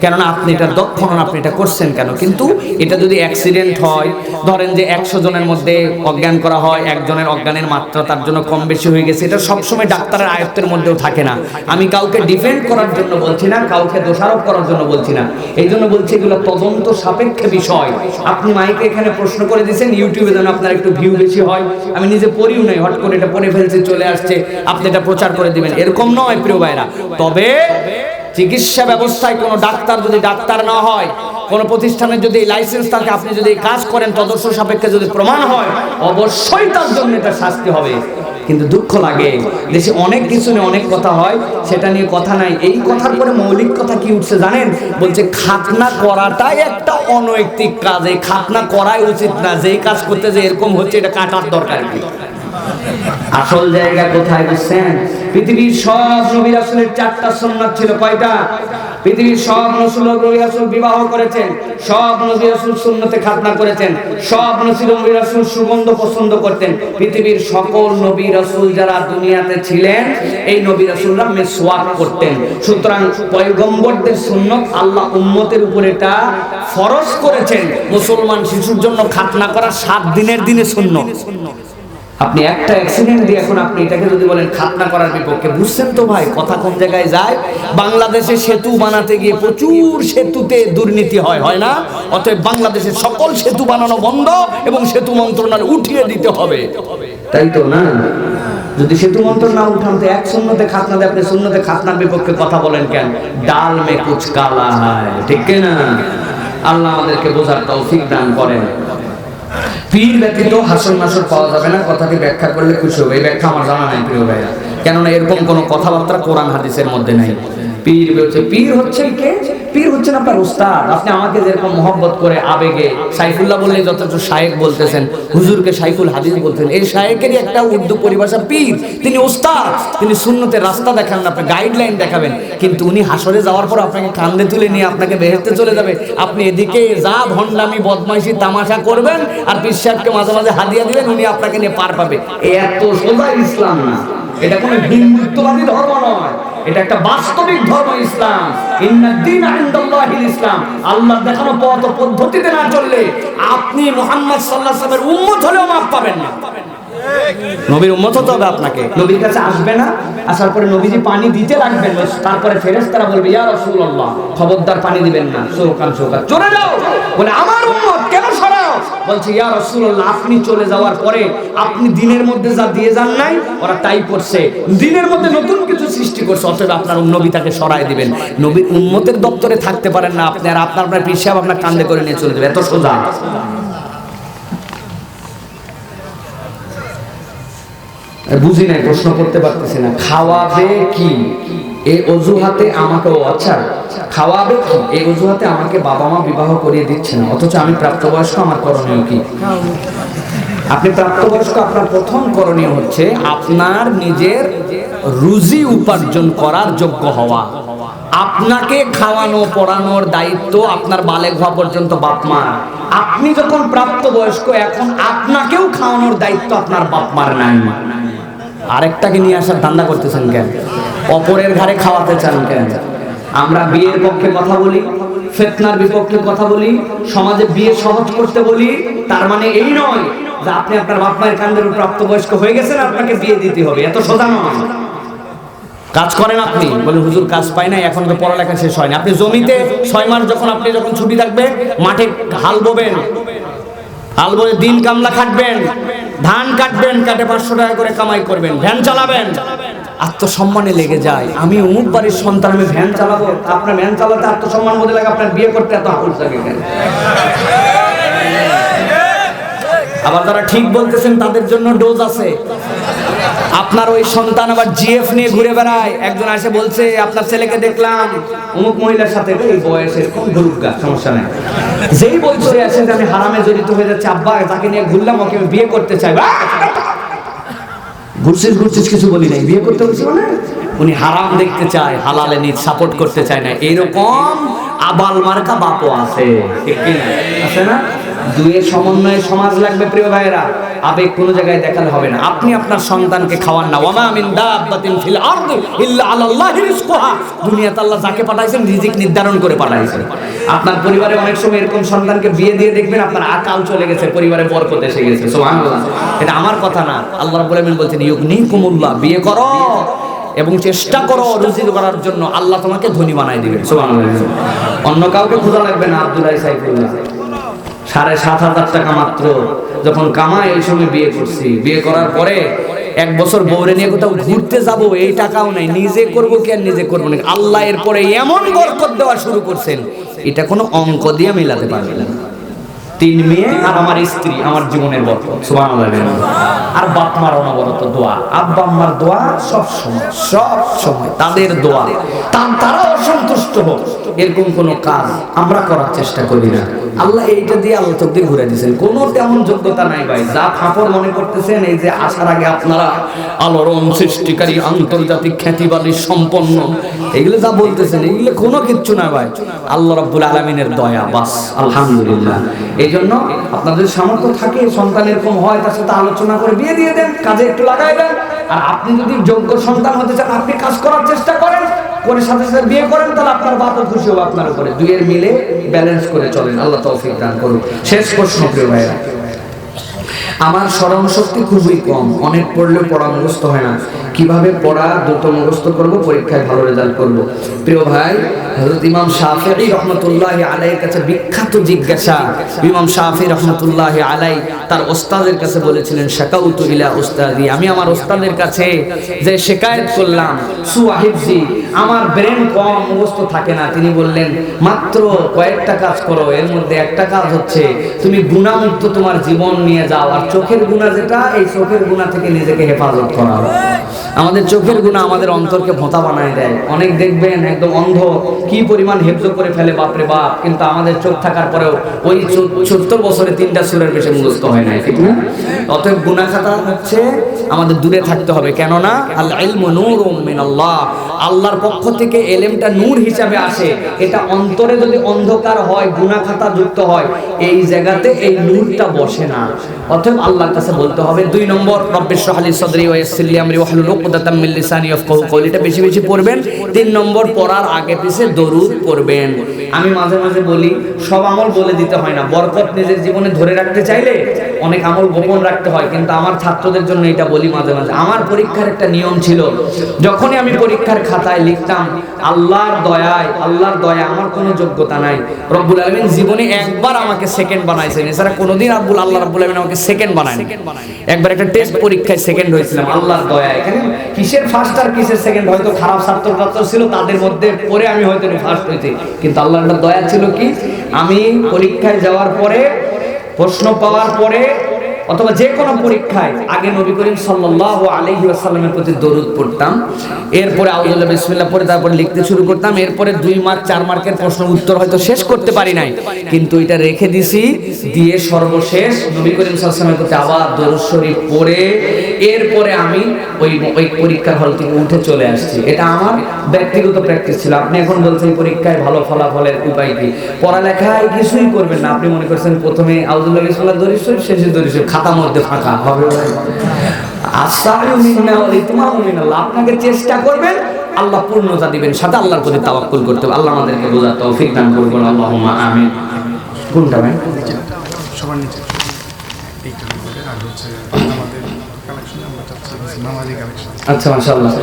কেননা আপনি এটার দক্ষ নন, আপনি এটা করছেন কেন? কিন্তু এটা যদি অ্যাক্সিডেন্ট হয়, ধরেন যে 100 জনের মধ্যে অজ্ঞান করা হয়, একজনের অজ্ঞানের মাত্রা তার জন্য কম বেশি হয়ে গেছে, এটা সবসময় ডাক্তারের আয়ত্তের মধ্যেও থাকে না। আমি কাউকে ডিফেন্ড করার জন্য বলছি না, কাউকে দোষারোপ করার জন্য বলছি না, এই জন্য বলছি এগুলো তদন্ত সাপেক্ষে বিষয়। আপনি মাইকে এখানে প্রশ্ন করে দিয়েছেন, ইউটিউবে যেন আপনার একটু ভিউ বেশি হয়, আমি নিজে পড়িও নাই, হট করে এটা পড়ে ফেলছি, চলে আসছে, আপনি এটা প্রচার করে দিবেন, এরকম নয় প্রিয় ভাইরা। তবে চিকিৎসা ব্যবস্থায় কোনো ডাক্তার যদি ডাক্তার না হয়, কোনো প্রতিষ্ঠানের যদি লাইসেন্স থাকে, আপনি যদি কাজ করেন তদর্শ সাপেক্ষে যদি প্রমাণ হয়, অবশ্যই তার জন্য এটা শাস্তি হবে। কিন্তু দুঃখ লাগে, দেশে অনেক কিছু নিয়ে অনেক কথা হয়, সেটা নিয়ে কথা নাই। এই কথার পরে মৌলিক কথা কি উঠছে জানেন? বলছে খাতনা করাটাই একটা অনৈতিক কাজ, এই খাতনা করাই উচিত না, যেই কাজ করতে যে এরকম হচ্ছে এটা কাটার দরকার কি? আসল জায়গা কোথায় বুঝছেন? পৃথিবীর সব নবী রাসূলের 4টা সুন্নাত ছিল। কয়টা? পৃথিবীর সব নবী রাসূল বিবাহ করেছেন, সব নবী রাসূল সুন্নতে খাতনা করেছেন, সব নবী রাসূল সুগন্ধ পছন্দ করতেন। পৃথিবীর সকল নবী রাসূল যারা দুনিয়াতে ছিলেন, এই নবী রাসূলরা মিসওয়াক করতেন। সুতরাং পয়গম্বরদের সুন্নত আল্লাহ উম্মতের উপর এটা ফরজ করেছেন। মুসলমান শিশুর জন্য খাতনা করা 7 দিনের দিনে সুন্নত। আপনি একটা অ্যাক্সিডেন্ট দিয়ে এখন আপনি এটাকে যদি বলেন খাতনা করার বিপক্ষে, বুঝছেন তো ভাই কথা কোন জায়গায় যায়। বাংলাদেশে সেতু বানাতে গিয়ে প্রচুর সেতুতে দুর্নীতি হয়, হয় না? অতএব বাংলাদেশের সকল সেতু বানানো বন্ধ এবং সেতু মন্ত্রণালয় উঠিয়ে দিতে হবে, তাই তো না? যদি সেতু মন্ত্রণালয় না উঠান তো এক সুন্নতে খাতনা দিয়ে আপনি সুন্নতে খাতনার বিপক্ষে কথা বলেন কেন? ডাল মে কুছ কালা হয়, ঠিক না? আল্লাহ আমাদেরকে বোঝার তৌফিক দান করেন। পীর ব্যতীত হাসন নাসর পাওয়া যাবে না, কথাটি ব্যাখ্যা করলে খুশি হবে। এই ব্যাখ্যা আমার জানা নাই প্রিয় ভাইরা, কেননা এরকম কোনো কথাবার্তা কোরআন হাদিসের মধ্যে নাই। পীর হচ্ছেন কে? পীর হচ্ছেন আপনার উস্তাদ। আপনি আমাকে যেরকম মহব্বত করে আবেগে সাইফুল্লাহ বললে যথেষ্ট শায়েক বলতেছেন, হুজুরকে সাইফুল হাদিস বলতেন, এই শায়েকেরই একটা উর্দু পরিভাষা পীর। তিনি উস্তাদ, তিনি সুন্নতের রাস্তা দেখাবেন, আপনি গাইডলাইন দেখাবেন। কিন্তু উনি হাসরে যাওয়ার পর আপনাকে কান্দে তুলে নিয়ে আপনাকে বেহেশতে চলে যাবে। আপনি এদিকে যা ভণ্ডামি বদমাইশি তামাশা করবেন আর পীর সাহেবকে মাঝে মাঝে হাদিয়া দিবেন, উনি আপনাকে নিয়ে পার পাবে। এত সোজা ইসলাম না, এটা কোনো হিন্দুত্ববাদী ধর্ম নয়, এটা একটা বাস্তবিক ধর্ম ইসলাম। ইন্নাদ-দীনা ইনদাল্লাহিল ইসলাম। আল্লাহর দেখানো পথ ও পদ্ধতিতে না চললে আপনি মুহাম্মদ সাল্লাল্লাহু আলাইহি ওয়াসাল্লামের উম্মত হলেও মাফ পাবেন না। নবীর উম্মত হতে হবে আপনাকে। নবীর কাছে আসবে না, আসার পরে নবীজি পানি দিতে লাগবেন, তারপরে ফেরেশতারা বলবে ইয়া রাসূলুল্লাহ খবরদার পানি দিবেন না, সৌকান চলে যাও। বলে আমার উম্মত কেন সরাও? বলছে ইয়া রাসূলুল্লাহ আপনি চলে যাওয়ার পরে আপনি দিনের মধ্যে যা দিয়ে যান নাই ওরা তাই করছে, দিনের মধ্যে নতুন কিছু সৃষ্টি করছে, অতএব আপনার নবী তাকে সরায় দিবেন। নবীর উম্মতের দপ্তরে থাকতে পারেন না আপনি, আর আপনার পীর সাহেব আপনার কান্দে করে নিয়ে চলে যাবে, এত সোজা। বুঝি নাই, প্রশ্ন করতে পারতেছি না। খাওয়াবে কি এই অজুহাতে আমাকে, আচ্ছা খাওয়াবে কি এই অজুহাতে আমাকে বাবা মা বিবাহ করিয়ে দিচ্ছে না, অথচ আমি প্রাপ্তবয়স্ক, আমার করণীয় কি? আপনি প্রাপ্তবয়স্ক, আপনার প্রথম করণীয় হচ্ছে আপনার নিজের রুজি উপার্জন করার যোগ্য হওয়া। আপনাকে খাওয়ানো পড়ানোর দায়িত্ব আপনার বালেগ হওয়া পর্যন্ত বাপ মার। আপনি যখন প্রাপ্তবয়স্ক এখন আপনাকেও খাওয়ানোর দায়িত্ব আপনার বাপ মার নাই। আরেকটাকে নিয়ে আসার ধান্দা করতেছেন কেন? অপরের ঘরে খাওয়াতে চান কেন? আমরা বিয়ের পক্ষে কথা বলি, ফিতনার বিপক্ষে কথা বলি, সমাজে বিয়ে সহজ করতে বলি, তার মানে এই নয় যে আপনি আপনার বাপ মায়ের কান্দের প্রাপ্তবয়স্ক হয়ে গেছেন আপনাকে বিয়ে দিতে হবে, এত সোজা নয়। কাজ করেন আপনি, বলে হুজুর কাজ পাই না, এখন তো পড়ালেখা শেষ হয়নি। আপনি জমিতে 6 মাস আপনি যখন ছুটি থাকবে মাঠে হাল ববেন, হাল বলে দিন কামলা খাটবেন, ধান কাটবেন, কাটে 500 টাকা করে কামাই করবেন, ভ্যান চালাবেন, আত্মসম্মানে লেগে যায় আমি অমুক বাড়ির সন্তান, আমি ভ্যান চালাবো। আপনার ভ্যান চালাতে আত্মসম্মান বোধ লাগে, আপনার বিয়ে করতে এত আকুল থাকে কেন? আবার যারা ঠিক বলতেছেন তাদের জন্য ডোজ আছে। আপনার ওই সন্তান আবার জিএফ নিয়ে ঘুরে বেড়ায়, একজন এসে বলছে আপনার ছেলেকে দেখলাম অমুক মহিলার সাথে, এই বয়সে কোন গরুগা, সমস্যা নাই, যেই বলছে আসে যে আমি হারামে জড়িত হয়ে যাচ্ছি, আব্বা তাকে নিয়ে ঘুরলাম, ওকে আমি বিয়ে করতে চাই। ঘুরছিস কিছু বলি নাই, বিয়ে করতে বলছি মানে উনি হারাম দেখতে চায়, হালালে নিজ সাপোর্ট করতে চায় না। এরকম আবাল মার্কা বাপও আছে, ঠিক কি না? আছে না? দুয়ের সমন্বয়ে সমাজ লাগবে প্রিয় ভাইরা, আবেগ কোনো জায়গায় দেখালে হবে না। আপনি আপনার সন্তানকে খাওয়ান না, ওয়ামা মিন দাব্বাতিন ফিল আরদি ইল্লা আলাল্লাহি রিজকুহা। দুনিয়াতে আল্লাহ যাকে পাঠাইছেন রিজিক নির্ধারণ করে পাঠাইছেন। আপনার পরিবারে অনেক সময় এরকম সন্তানকে বিয়ে দিয়ে দেখবেন আপনার আকাল চলে গেছে, পরিবারে বরকত এসে গেছে, সুবহানাল্লাহ। এটা আমার কথা না, আল্লাহ রাব্বুল আলামিন বলছেন ইউগনিকুমুল্লাহ, বিয়ে করো এবং চেষ্টা করো রুজি করার জন্য, আল্লাহ তোমাকে ধনী বানাই দিবেন, সুবহানাল্লাহ। অন্য কাউকে খোঁজা লাগবে না। আব্দুল্লাহ সাইফুল্লাহ 7,500 টাকা মাত্র যখন কামায় এই সময় বিয়ে করছি, বিয়ে করার পরে 1 বছর বউরে নিয়ে কোথাও ঘুরতে যাব এই টাকাও নাই, নিজে করবো কি আর নিজে করবো না, আল্লাহ এরপরে এমন বরকত দেওয়া শুরু করছেন এটা কোনো অঙ্ক দিয়ে মেলাতে পারবে না। 3 মেয়ে আর আমার স্ত্রী আমার জীবনের বরকত, সুবহানাল্লাহ। আর বাপ মার অনবরত দোয়া, আব্বা আম্মার দোয়া সব সময় তাদের দোয়া, তারা অসন্তুষ্ট হোক এরকম কোন কাজ আমরা করার চেষ্টা করি না। আল্লাহ এইটা দিয়ে আল্লাহ চোখ দিয়ে ঘুরে দিয়েছেন, কোনো তেমন যোগ্যতা নাই ভাই। যা ফাঁপড় মনে করতেছেন এই যে আসার আগে আপনারা আলোড়ন সৃষ্টিকারী আন্তর্জাতিক খ্যাতিবাদী সম্পন্ন এগুলো যা বলতেছেন এগুলো কোনো কিচ্ছু না ভাই, আল্লাহ রাব্বুল আলামিনের দয়া, বাস আলহামদুলিল্লাহ। এই জন্য আপনাদের সামর্থ্য থাকে সন্তান এরকম হয় তার সাথে আলোচনা করে বিয়ে দিয়ে দেন, কাজে একটু লাগাই দেন। আর আপনি যদি যোগ্য সন্তান হতে চান আপনি কাজ করার চেষ্টা করেন, করে সাথে সাথে বিয়ে করেন, তাহলে আপনার বাপও খুশি হবে আপনার উপরে। দুইয়ের মিলে ব্যালেন্স করে চলেন, আল্লাহ তৌফিক দান করুন। শেষ প্রশ্ন প্রিয় ভাইরা, আমার স্মরণ শক্তি খুবই কম, অনেক পড়লেও পড়া মুখস্থ হয় না। কিভাবে পড়া দ্রুত মুখস্থ করব, পরীক্ষায় ভালো রেজাল্ট করব? প্রিয় ভাই, হযরত ইমাম শাফিঈ রাহমাতুল্লাহি আলাইহির কাছে বিখ্যাত জিজ্ঞাসা। ইমাম শাফিঈ রাহমাতুল্লাহি আলাইহি তার ওস্তাদের কাছে বলেছিলেন, শাকাউতু ইলা উস্তাদি, আমি আমার ওস্তাদের কাছে যে শিকায়েত করলাম, সুহিফজি, আমার ব্রেন কম, মুখস্থ থাকে না। তিনি বললেন, মাত্র কয়েকটা কাজ করো, এর মধ্যে একটা কাজ হচ্ছে তুমি গুনাহমুক্ত তোমার জীবন নিয়ে যাও। আর চোখের গুনাহ যেটা, এই চোখের গুনাহ থেকে নিজেকে হেফাজত করা। আমাদের চোখের গুনাহ আমাদের অন্তরকে ভোঁতা বানায় দেয়। অনেক দেখবেন একদম অন্ধ, কি পরিমাণ হেফজ করে ফেলে, বাপরে বাপ, কিন্তু আমাদের চোখ থাকার পরেও ওই 70 বছরে 3টা সূরার বেশি মুখস্থ হয় না, ঠিক না? অতএব গুনাহ খাতা হচ্ছে আমাদের দূরে থাকতে হবে। কেননা আল ইলমু নূরুম মিনাল্লাহ, আল্লাহর পক্ষ থেকে এলেমটা নূর হিসাবে আসে। এটা অন্তরে যদি অন্ধকার হয়, গুনাহ খাতা যুক্ত হয়, এই জায়গাতে এই নূরটা বসে না। অতএব আল্লাহর কাছে বলতে হবে। 2 নম্বর, রব্বিশ রাহ লি সাদরি ওয়া ইয়াসসির লি আমরি ওয়াহলুল উকদাতাম মিন লিসানি ইয়াফকাহু কওলি, এটা বেশি বেশি পড়বেন। 3 নম্বর, পড়ার আগে পিছে দরুদ পড়বেন। আমি মাঝে মাঝে বলি, সব আমল বলে দিতে হয় না। বরকত নিজের জীবনে ধরে রাখতে চাইলে অনেক আমল গোপন রাখতে হয়, কিন্তু আমার ছাত্রদের জন্য এটা বলি মাঝে মাঝে। আমার পরীক্ষার একটা নিয়ম ছিল, যখনই আমি পরীক্ষার খাতায় লিখতাম, আল্লাহর দয়ায়, আল্লাহর দয়া, আমার কোনো যোগ্যতা নাই, রব্বুল আলামিন জীবনে একবার আমাকে সেকেন্ড বানাইছেন, এছাড়া কোনোদিন আল্লাহ রাব্বুল আলামিন আমাকে সেকেন্ড বানায়নি। একবার একটা টেস্ট পরীক্ষায় সেকেন্ড হয়েছিলাম আল্লাহর দয়ায়। এখানে কিসের ফার্স্ট আর কিসের সেকেন্ড, হয়তো খারাপ ছাত্র ছিল, তাদের মধ্যে পরে আমি হয়তো ফার্স্ট হয়েছি, কিন্তু আল্লাহর দয়া ছিল কি, আমি পরীক্ষায় যাওয়ার পরে, প্রশ্ন পাওয়ার পরে, অথবা যে কোনো পরীক্ষায় আগে নবী করিম সাল্লাল্লাহু আলাইহি ওয়াসাল্লামের প্রতি দরুদ পড়তাম, এরপরে আউযুবিল্লাহ বিসমিল্লাহ পড়ে তারপর লিখতে শুরু করতাম। এরপরে 2 মার্ক 4 মার্কের প্রশ্ন উত্তর হয়তো শেষ করতে পারি নাই, কিন্তু এটা রেখে দিছি, দিয়ে সর্বশেষ নবী করিম সাল্লাল্লাহু আলাইহি ওয়াসাল্লামের প্রতি আবার দরুদ শরীফ পড়ে এরপরে আমি ওই পরীক্ষার হল থেকে উঠে চলে আসছি। এটা আমার ব্যক্তিগত প্র্যাকটিস ছিল। আপনি এখন বলছেন পরীক্ষায় ভালো ফলাফলের উপায় কি? পড়ালেখায় কিছুই করবেন না। আপনি মনে করছেন প্রথমে আউযুবিল্লাহ বিসমিল্লাহ দরুদ শরীফ, শেষে দরুদ শরীফ, খাতার মধ্যে ফাঁকা হবে। আপনাকে চেষ্টা করবেন, আল্লাহ পূর্ণতা দিবেন, সাথে আল্লাহর প্রতি তাওয়াক্কুল করতে হবে। আল্লাহ আমাদেরকে বোঝার তৌফিক দান করুন, আল্লাহুম্মা আমিন। কোনটা ভাই? সবার নিচে এইটা আমাদের আর হচ্ছে আমাদের কালেকশনে আমরা চাচ্ছি মামাজি কালেকশন। আচ্ছা, মাশাআল্লাহ।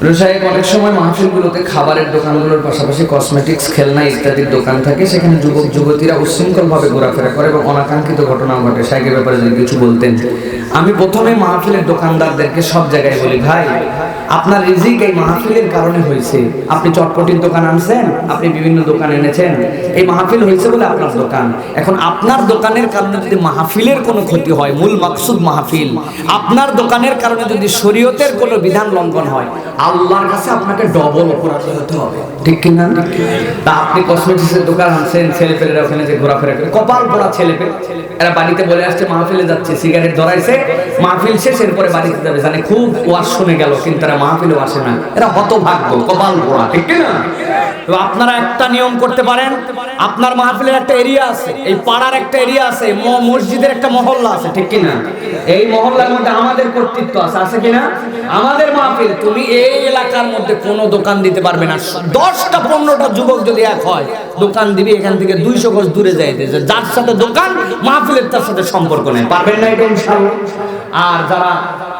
রুশায়েক, অনেক সময় মাহফিলগুলোতে খাবারের দোকানগুলোর পাশাপাশি কসমেটিক্স, খেলনা ইত্যাদির দোকান থাকে, সেখানে যুবক যুবতীরা উচ্ছৃঙ্খলভাবে ঘোরাফেরা করে এবং অনাকাঙ্ক্ষিত ঘটনা ঘটে। শায়েখের ব্যাপারে যদি কিছু বলতেন। আমি প্রথমে মাহফিলের দোকানদারদেরকে সব জায়গায় বলি, ভাই, আপনার রিজিক এই মাহফিলের কারণে হয়েছে। আপনি চটপটির দোকান আনছেন, আপনি বিভিন্ন দোকান এনেছেন, এই মাহফিল হয়েছে বলে আপনার দোকান। এখন আপনার দোকানের কারণে যদি মাহফিলের কোনো ক্ষতি হয়, মূল মাকসুদ মাহফিল, আপনার দোকানের কারণে যদি শরীয়তের কোনো বিধান লঙ্ঘন হয়, আল্লাহর কাছে আপনাকে ডবল অপরাধী হতে হবে, ঠিক কি না? তা আপনি কসমেটিক্সের দোকান আনছেন, ছেলেপেলেরা ওখানে যে ঘোরাফেরা করে, কপাল পোড়া ছেলেপেলে, এরা বাড়িতে বলে আসছে মাহফিলে যাচ্ছে, সিগারেট ধরাইছে, মাহফিল শেষ, এরপরে বাড়িতে যাবে, জানে খুব ওয়াজ শুনে গেল, কিন্তু এরা মাহফিলেও আসে না। এরা হতভাগ্য, কপাল পোড়া, ঠিক কি না? তো আপনারা একটা নিয়ম করতে পারেন, আপনার মাহফিলের একটা এরিয়া আছে, এই পাড়ার একটা এরিয়া আছে, মসজিদের একটা মহল্লা আছে, ঠিক কি না? এই মহল্লার মধ্যে আমাদের কর্তৃত্ব আছে, আছে কিনা? আমাদের মাহফিল, তুমি এই এলাকার মধ্যে কোনো দোকান দিতে পারবে না। 10টা 15টা যুবক যদি এক হয়, দোকান দিবি এখান থেকে 200 গজ দূরে যাইতে, যার সাথে দোকান মাহফিলের তার সাথে সম্পর্ক নেই, পারবেন না এটা ইনশাআল্লাহ। আর যারা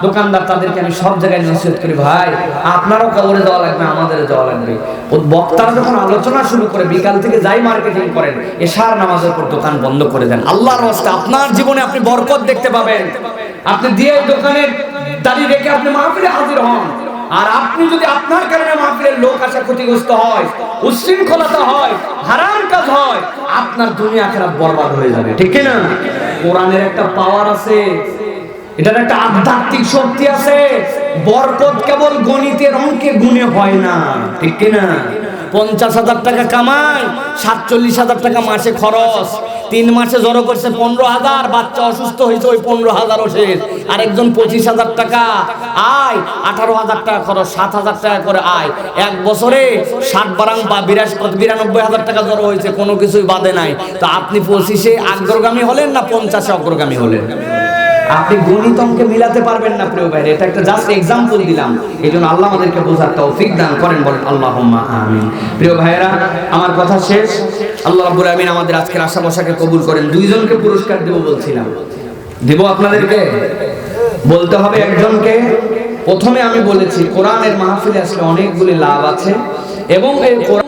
দোকানদার, তাদেরকে আমি সব জায়গায় নসিহত করি, ভাই, আপনারও কবরে যাওয়া লাগবে, আমাদেরও যাওয়া লাগবে। ও বক্তারা যখন আলোচনা শুরু করে, বিকাল থেকে যাই মার্কেটিং করেন, এশার নামাজের পর দোকান বন্ধ করে দেন। আল্লাহর রাস্তা, আপনার জীবনে আপনি বরকত দেখতে পাবেন। আপনি দিয়ে দোকানের দাঁড়িয়ে রেখে আপনি মাহফিলে হাজির হন। আর আপনি যদি আপনার কারণে মাহফিলের লোক আসা ক্ষতিগ্রস্ত হয়, উচ্ছৃঙ্খলতা হয়, হারাম কাজ হয়, আপনার দুনিয়া আখিরাত বরবাদ হয়ে যাবে, ঠিক কি না? কোরআনের একটা পাওয়ার আছে, এটার একটা আধ্যাত্মিক শক্তি আছে। বরকত কেবল গণিতের অঙ্কে গুণে হয় না, ঠিক কি না? 50,000 টাকা কামাই, 47,000 টাকা মাসে খরচ, 3 মাসে জড়ো করছে 15,000, বাচ্চা অসুস্থ হয়েছে, ওই 15,000 শেষ। আরেকজন 25,000 টাকা আয়, 18,000 টাকা খরচ, 7,000 টাকা করে আয়। 1 বছরে 60 বারাং বা 92,000 টাকা জড়ো হয়েছে, কোনো কিছুই বাদে নাই। তো আপনি 25-এ অগ্রগামী হলেন না 50-এ অগ্রগামী হলেন? আপনি গণিত অঙ্কে মিলাতে পারবেন না প্রিয় ভাই, এটা একটা জাস্ট এক্সাম্পল দিলাম। এইজন্য আল্লাহ আমাদেরকে বোঝার তৌফিক দান করেন, বলেন আল্লাহুম্মা আমিন। প্রিয় ভাইয়েরা, আমার কথা শেষ। আল্লাহ রাব্বুল আমিন আমাদের আজকের আশা বসাকে কবুল করেন। 2 জনকে পুরস্কার দেব বলছিলাম, দিব আপনাদেরকে? বলতে হবে একজনকে। প্রথমে আমি বলেছি কোরআনের মাহফিলে আসলে অনেকগুলি লাভ আছে এবং এই কোরআন